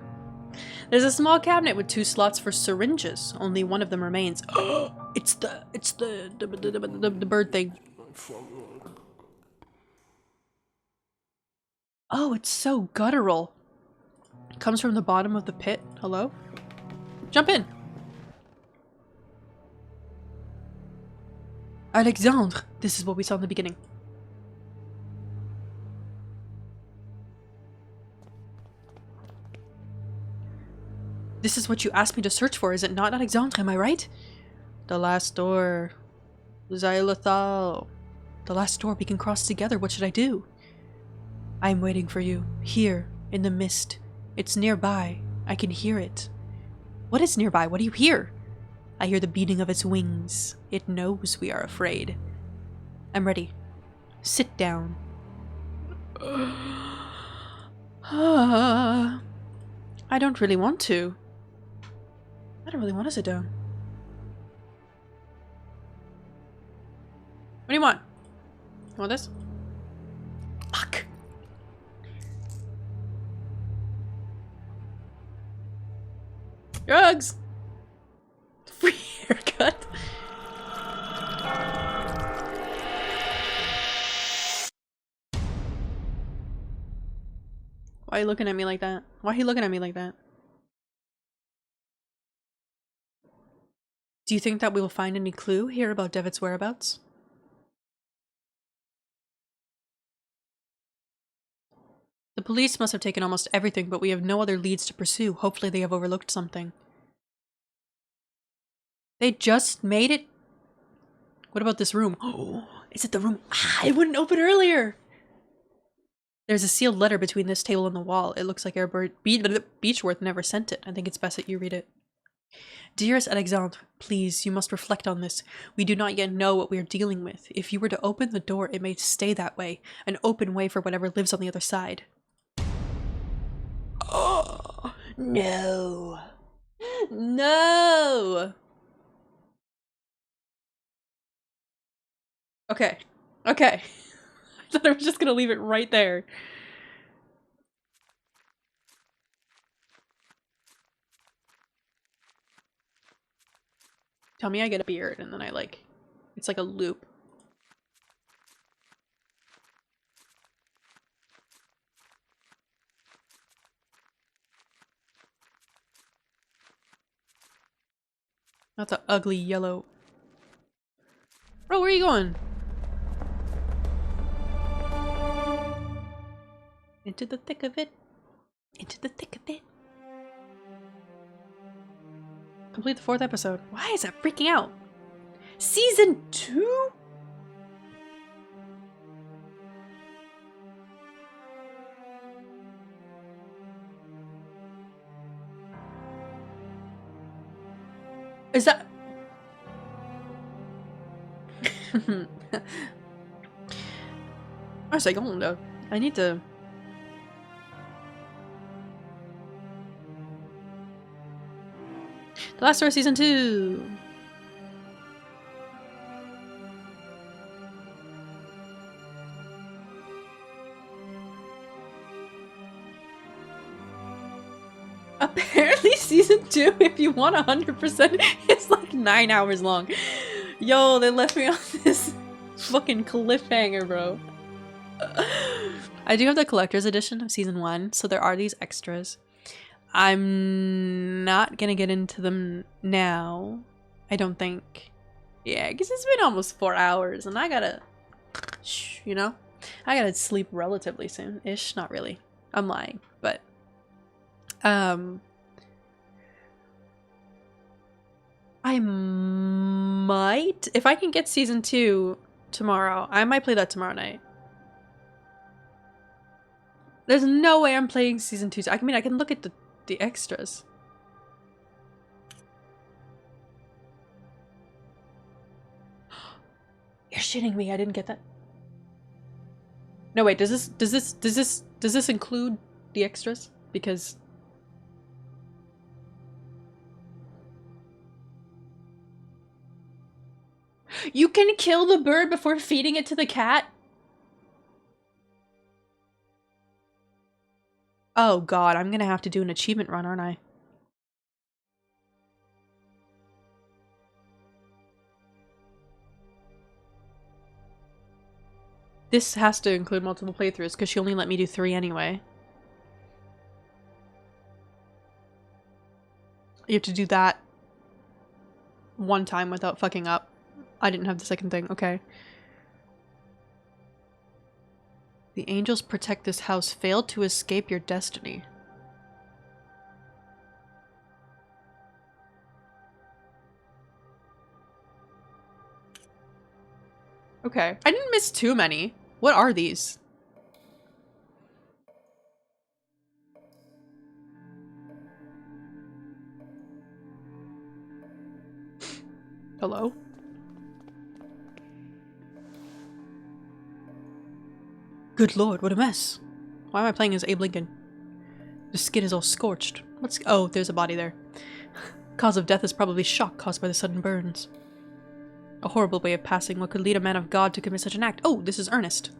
There's a small cabinet with 2 slots for syringes. Only one of them remains. It's the bird thing. Oh, it's so guttural. It comes from the bottom of the pit. Hello? Jump in. Alexandre. This is what we saw in the beginning. This is what you asked me to search for, is it not, Alexandre? Am I right? The last door. Xylithal. The last door we can cross together. What should I do? I'm waiting for you. Here, in the mist. It's nearby. I can hear it. What is nearby? What do you hear? I hear the beating of its wings. It knows we are afraid. I'm ready. Sit down. I don't really want to. I don't really want to sit down. What do you want? You want this? Fuck. Drugs! Free haircut. Why are you looking at me like that? Why are you looking at me like that? Do you think that we will find any clue here about Devitt's whereabouts? The police must have taken almost everything, but we have no other leads to pursue. Hopefully they have overlooked something. They just made it? What about this room? Oh, is it the room? Ah, it wouldn't open earlier! There's a sealed letter between this table and the wall. It looks like Beechworth never sent it. I think it's best that you read it. Dearest Alexandre, please, you must reflect on this. We do not yet know what we are dealing with. If you were to open the door, it may stay that way. An open way for whatever lives on the other side. Oh, no. No! Okay. Okay. I thought I was just gonna leave it right there. Tell me I get a beard and then I like... It's like a loop. That's an ugly yellow. Bro, where are you going? Into the thick of it. Into the thick of it. Complete the 4th episode. Why is that freaking out? Season 2? Is that... Un second, là. I need to... The Last Story Season 2! Apparently Season 2, if you want 100%, it's like 9 hours long. Yo, they left me on this fucking cliffhanger, bro. I do have the collector's edition of Season 1, so there are these extras. I'm not gonna get into them now. I don't think. Yeah, because it's been almost 4 hours, and I gotta... You know? I gotta sleep relatively soon-ish. Not really. I'm lying, but... I might... If I can get Season 2 tomorrow, I might play that tomorrow night. There's no way I'm playing Season 2. I mean, I can look at the extras. You're shitting me. I didn't get that. No, wait. Does this include the extras? Because you can kill the bird before feeding it to the cat? Oh god, I'm gonna have to do an achievement run, aren't I? This has to include multiple playthroughs because she only let me do 3 anyway. You have to do that one time without fucking up. I didn't have the second thing. Okay. The angels protect this house. Failed to escape your destiny. Okay. I didn't miss too many. What are these? Hello? Good lord, what a mess. Why am I playing as Abe Lincoln? The skin is all scorched. What's- oh, there's a body there. Cause of death is probably shock caused by the sudden burns. A horrible way of passing what could lead a man of God to commit such an act. Oh, this is Ernest.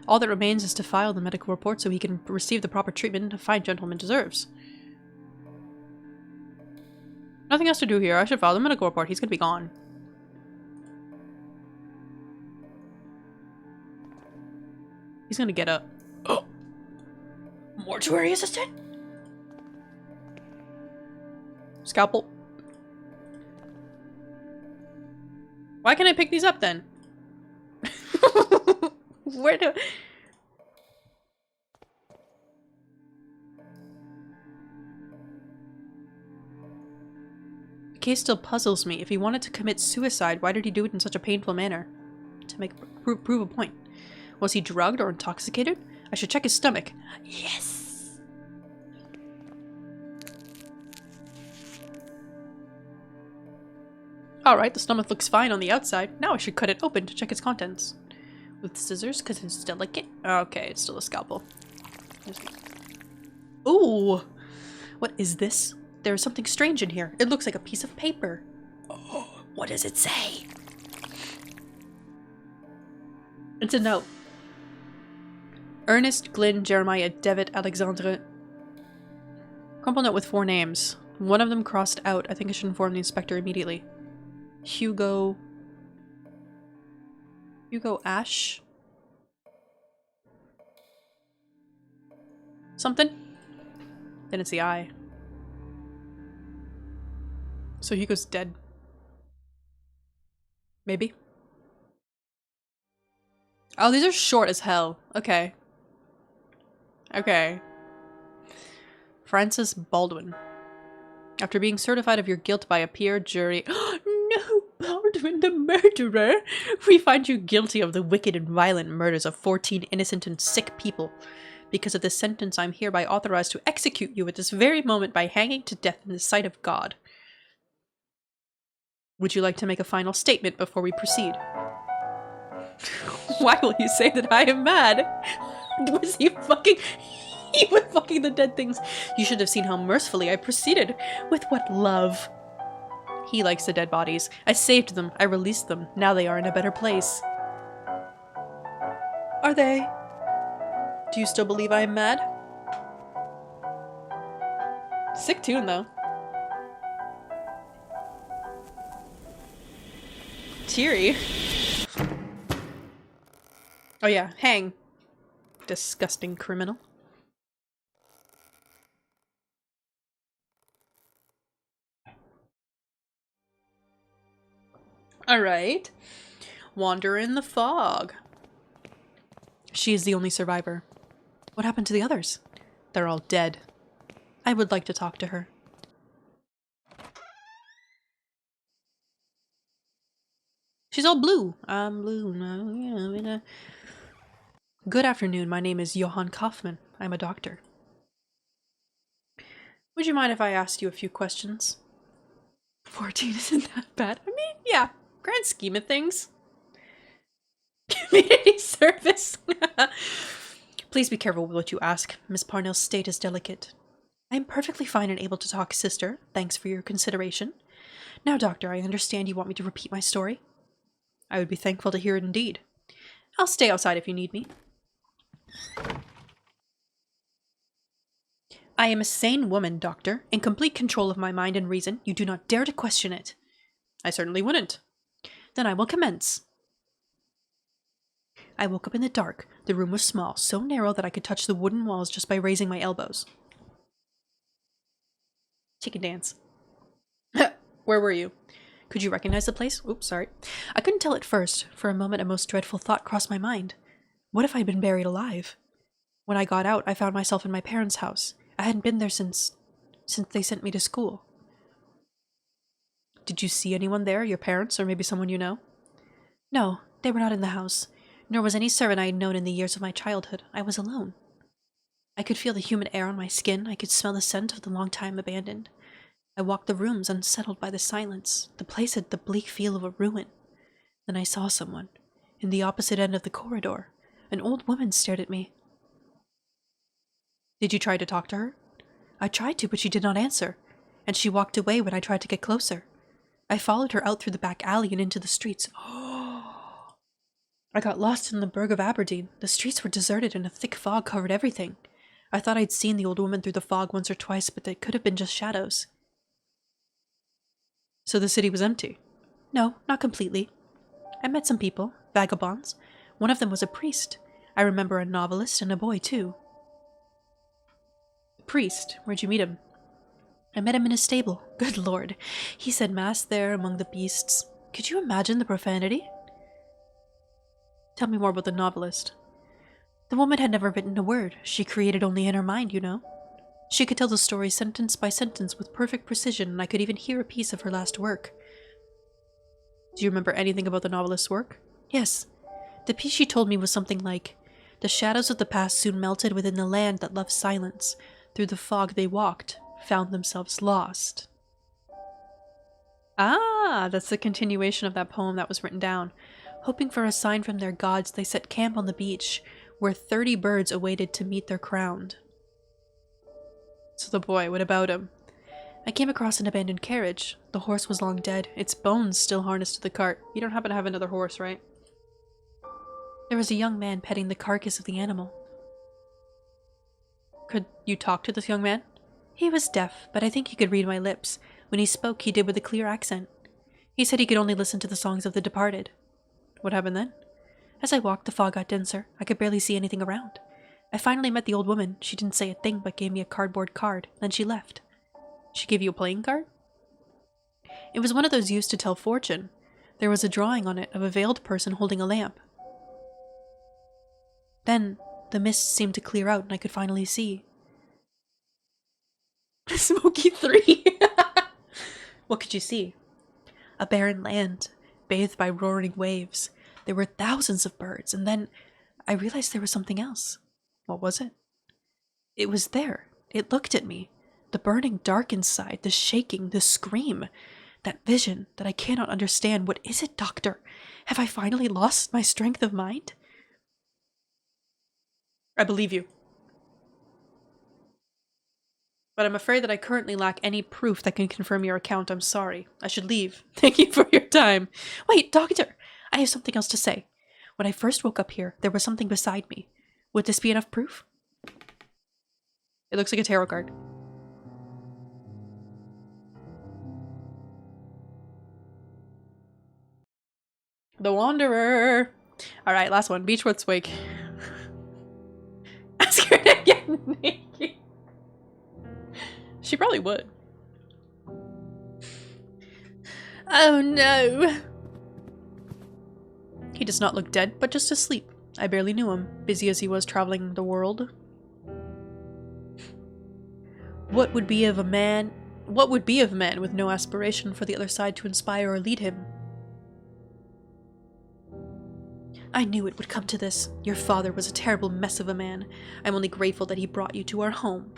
All that remains is to file the medical report so he can receive the proper treatment a fine gentleman deserves. Nothing else to do here. I should file the medical report. He's gonna be gone. He's gonna get up. Oh! Mortuary assistant? Scalpel. Why can't I pick these up then? Where do... The case still puzzles me. If he wanted to commit suicide, why did he do it in such a painful manner? To make prove a point. Was he drugged or intoxicated? I should check his stomach. Yes! Alright, the stomach looks fine on the outside. Now I should cut it open to check its contents. With scissors, because it's delicate. Okay, it's still a scalpel. Ooh! What is this? There is something strange in here. It looks like a piece of paper. Oh, what does it say? It's a note. Ernest, Glynn, Jeremiah, Devitt, Alexandre. Crumple note with 4 names. One of them crossed out. I think I should inform the inspector immediately. Hugo Ash? Something? Then it's the eye. So Hugo's dead. Maybe? Oh, these are short as hell. Okay. Okay. Francis Baldwin. After being certified of your guilt by a peer jury— No, Baldwin the murderer! We find you guilty of the wicked and violent murders of 14 innocent and sick people. Because of this sentence, I'm hereby authorized to execute you at this very moment by hanging to death in the sight of God. Would you like to make a final statement before we proceed? Why will you say that I am mad? Was he fucking— He was fucking the dead things. You should have seen how mercifully I proceeded. With what love. He likes the dead bodies. I saved them. I released them. Now they are in a better place. Are they? Do you still believe I am mad? Sick tune, though. Teary. Oh yeah, hang. Disgusting criminal. Alright. Wander in the fog. She is the only survivor. What happened to the others? They're all dead. I would like to talk to her. She's all blue. I'm blue now. Good afternoon. My name is Johann Kaufmann. I'm a doctor. Would you mind if I asked you a few questions? 14 isn't that bad. I mean, yeah. Grand scheme of things. Community service. Please be careful with what you ask. Miss Parnell's state is delicate. I am perfectly fine and able to talk, sister. Thanks for your consideration. Now, doctor, I understand you want me to repeat my story. I would be thankful to hear it indeed. I'll stay outside if you need me. I am a sane woman, doctor, in complete control of my mind and reason. You do not dare to question it. I certainly wouldn't. Then I will commence. I woke up in the dark. The room was small, so narrow that I could touch the wooden walls just by raising my elbows. Chicken dance. Where were you? Could you recognize the place? Oops, sorry. I couldn't tell at first. For a moment, a most dreadful thought crossed my mind. What if I'd been buried alive? When I got out, I found myself in my parents' house. I hadn't been there since they sent me to school. Did you see anyone there, your parents, or maybe someone you know? No, they were not in the house, nor was any servant I had known in the years of my childhood. I was alone. I could feel the humid air on my skin. I could smell the scent of the long time abandoned. I walked the rooms, unsettled by the silence. The place had the bleak feel of a ruin. Then I saw someone. In the opposite end of the corridor, an old woman stared at me. Did you try to talk to her? I tried to, but she did not answer, and she walked away when I tried to get closer. I followed her out through the back alley and into the streets. I got lost in the burg of Aberdeen. The streets were deserted and a thick fog covered everything. I thought I'd seen the old woman through the fog once or twice, but they could have been just shadows. So the city was empty? No, not completely. I met some people, vagabonds. One of them was a priest. I remember a novelist and a boy, too. The priest? Where'd you meet him? I met him in a stable. Good Lord. He said mass there among the beasts. Could you imagine the profanity? Tell me more about the novelist. The woman had never written a word. She created only in her mind, you know. She could tell the story sentence by sentence with perfect precision, and I could even hear a piece of her last work. Do you remember anything about the novelist's work? Yes. The piece she told me was something like, the shadows of the past soon melted within the land that loved silence. Through the fog they walked, found themselves lost. Ah, that's the continuation of that poem that was written down. Hoping for a sign from their gods, they set camp on the beach, where 30 birds awaited to meet their crown. So the boy, what about him? I came across an abandoned carriage. The horse was long dead, its bones still harnessed to the cart. You don't happen to have another horse, right? There was a young man petting the carcass of the animal. Could you talk to this young man? He was deaf, but I think he could read my lips. When he spoke, he did with a clear accent. He said he could only listen to the songs of the departed. What happened then? As I walked, the fog got denser. I could barely see anything around. I finally met the old woman. She didn't say a thing but gave me a cardboard card. Then she left. She gave you a playing card? It was one of those used to tell fortune. There was a drawing on it of a veiled person holding a lamp. Then, the mist seemed to clear out and I could finally see. Smoky 3! What could you see? A barren land, bathed by roaring waves. There were thousands of birds, and then I realized there was something else. What was it? It was there. It looked at me. The burning dark inside, the shaking, the scream. That vision that I cannot understand. What is it, Doctor? Have I finally lost my strength of mind? I believe you. But I'm afraid that I currently lack any proof that can confirm your account. I'm sorry. I should leave. Thank you for your time. Wait, Doctor! I have something else to say. When I first woke up here, there was something beside me. Would this be enough proof? It looks like a tarot card. The Wanderer. Alright, last one. Beechworth's Wake. Ask her to get naked. She probably would. Oh no. He does not look dead, but just asleep. I barely knew him, busy as he was traveling the world. What would be of man with no aspiration for the other side to inspire or lead him? I knew it would come to this. Your father was a terrible mess of a man. I'm only grateful that he brought you to our home.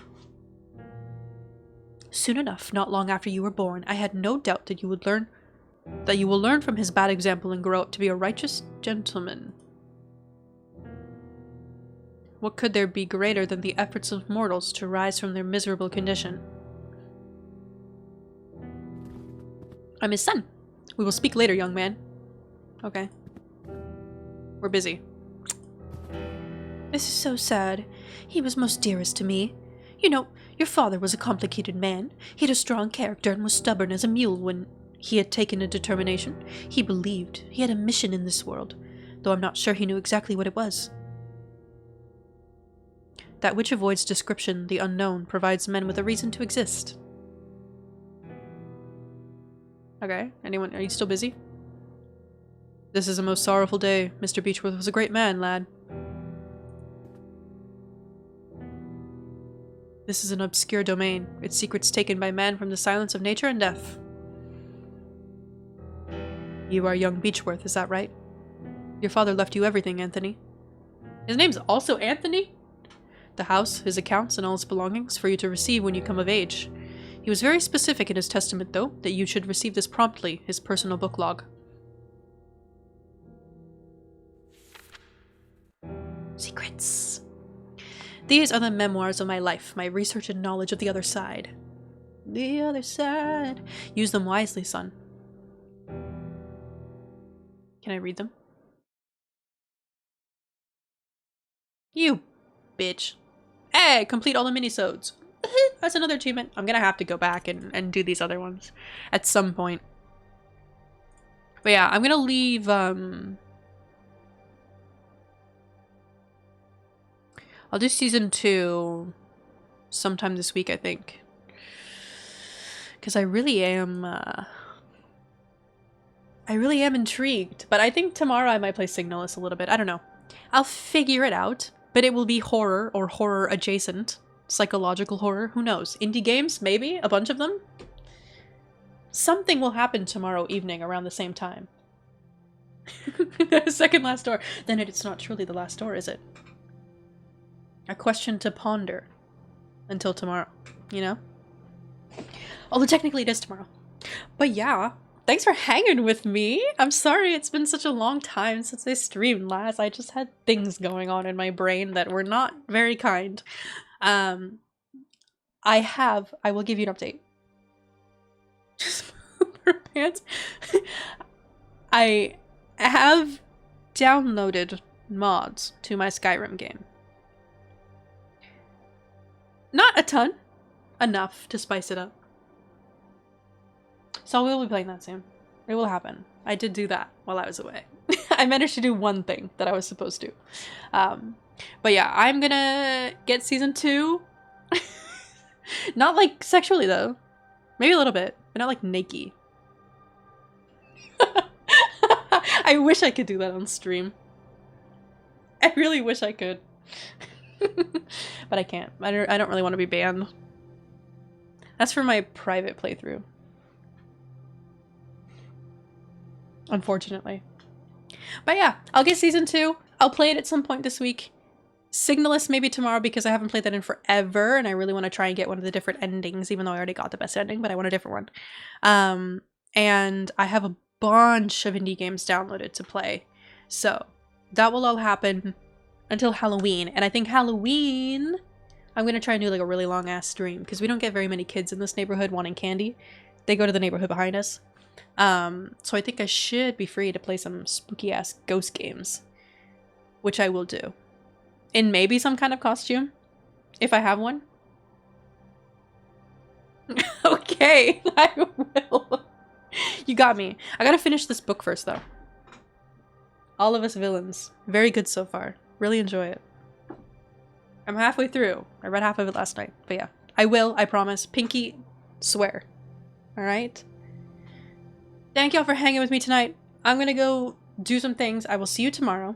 Soon enough, not long after you were born, I had no doubt that you will learn from his bad example and grow up to be a righteous gentleman. What could there be greater than the efforts of mortals to rise from their miserable condition? I'm his son. We will speak later, young man. Okay. We're busy. This is so sad. He was most dearest to me. You know, your father was a complicated man. He had a strong character and was stubborn as a mule when he had taken a determination. He believed he had a mission in this world, though I'm not sure he knew exactly what it was. That which avoids description, the unknown, provides men with a reason to exist. Okay, anyone, are you still busy? This is a most sorrowful day. Mr. Beechworth was a great man, lad. This is an obscure domain, its secrets taken by man from the silence of nature and death. You are young Beechworth, is that right? Your father left you everything, Anthony. His name's also Anthony? The house, his accounts, and all his belongings for you to receive when you come of age. He was very specific in his testament, though, that you should receive this promptly, his personal book log. Secrets. These are the memoirs of my life, my research and knowledge of the other side. The other side. Use them wisely, son. Can I read them? You bitch. Hey, complete all the minisodes. That's another achievement. I'm gonna have to go back and do these other ones at some point. But yeah, I'm gonna leave, I'll do season 2 sometime this week, I think. Because I really am intrigued. But I think tomorrow I might play Signalis a little bit. I don't know. I'll figure it out. But it will be horror or horror adjacent. Psychological horror. Who knows? Indie games? Maybe? A bunch of them? Something will happen tomorrow evening around the same time. Second last door. Then it's not truly the last door, is it? A question to ponder until tomorrow, you know? Although technically it is tomorrow. But yeah, thanks for hanging with me. I'm sorry it's been such a long time since I streamed last. I just had things going on in my brain that were not very kind. I will give you an update. Just poop her pants. I have downloaded mods to my Skyrim game. Not a ton. Enough to spice it up. So we'll be playing that soon. It will happen. I did do that while I was away. I managed to do one thing that I was supposed to. But yeah, I'm gonna get season 2. Not like sexually though. Maybe a little bit, but not like naked. I wish I could do that on stream. I really wish I could. But I can't. I don't really want to be banned. That's for my private playthrough. Unfortunately. But yeah, I'll get season 2. I'll play it at some point this week. Signalist maybe tomorrow because I haven't played that in forever and I really want to try and get one of the different endings, even though I already got the best ending, but I want a different one. And I have a bunch of indie games downloaded to play. So that will all happen until Halloween. And I think Halloween, I'm going to try and do like a really long ass stream because we don't get very many kids in this neighborhood wanting candy. They go to the neighborhood behind us. So I think I should be free to play some spooky ass ghost games, which I will do. In maybe some kind of costume, if I have one. Okay, I will. You got me. I gotta finish this book first, though. All of Us Villains. Very good so far. Really enjoy it. I'm halfway through. I read half of it last night. But yeah, I will, I promise. Pinky, swear. Alright? Thank y'all for hanging with me tonight. I'm gonna go do some things. I will see you tomorrow.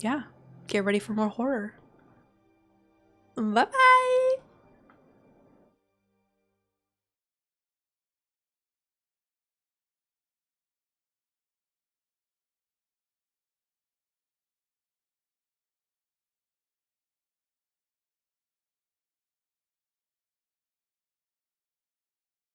Yeah. Get ready for more horror. Bye-bye!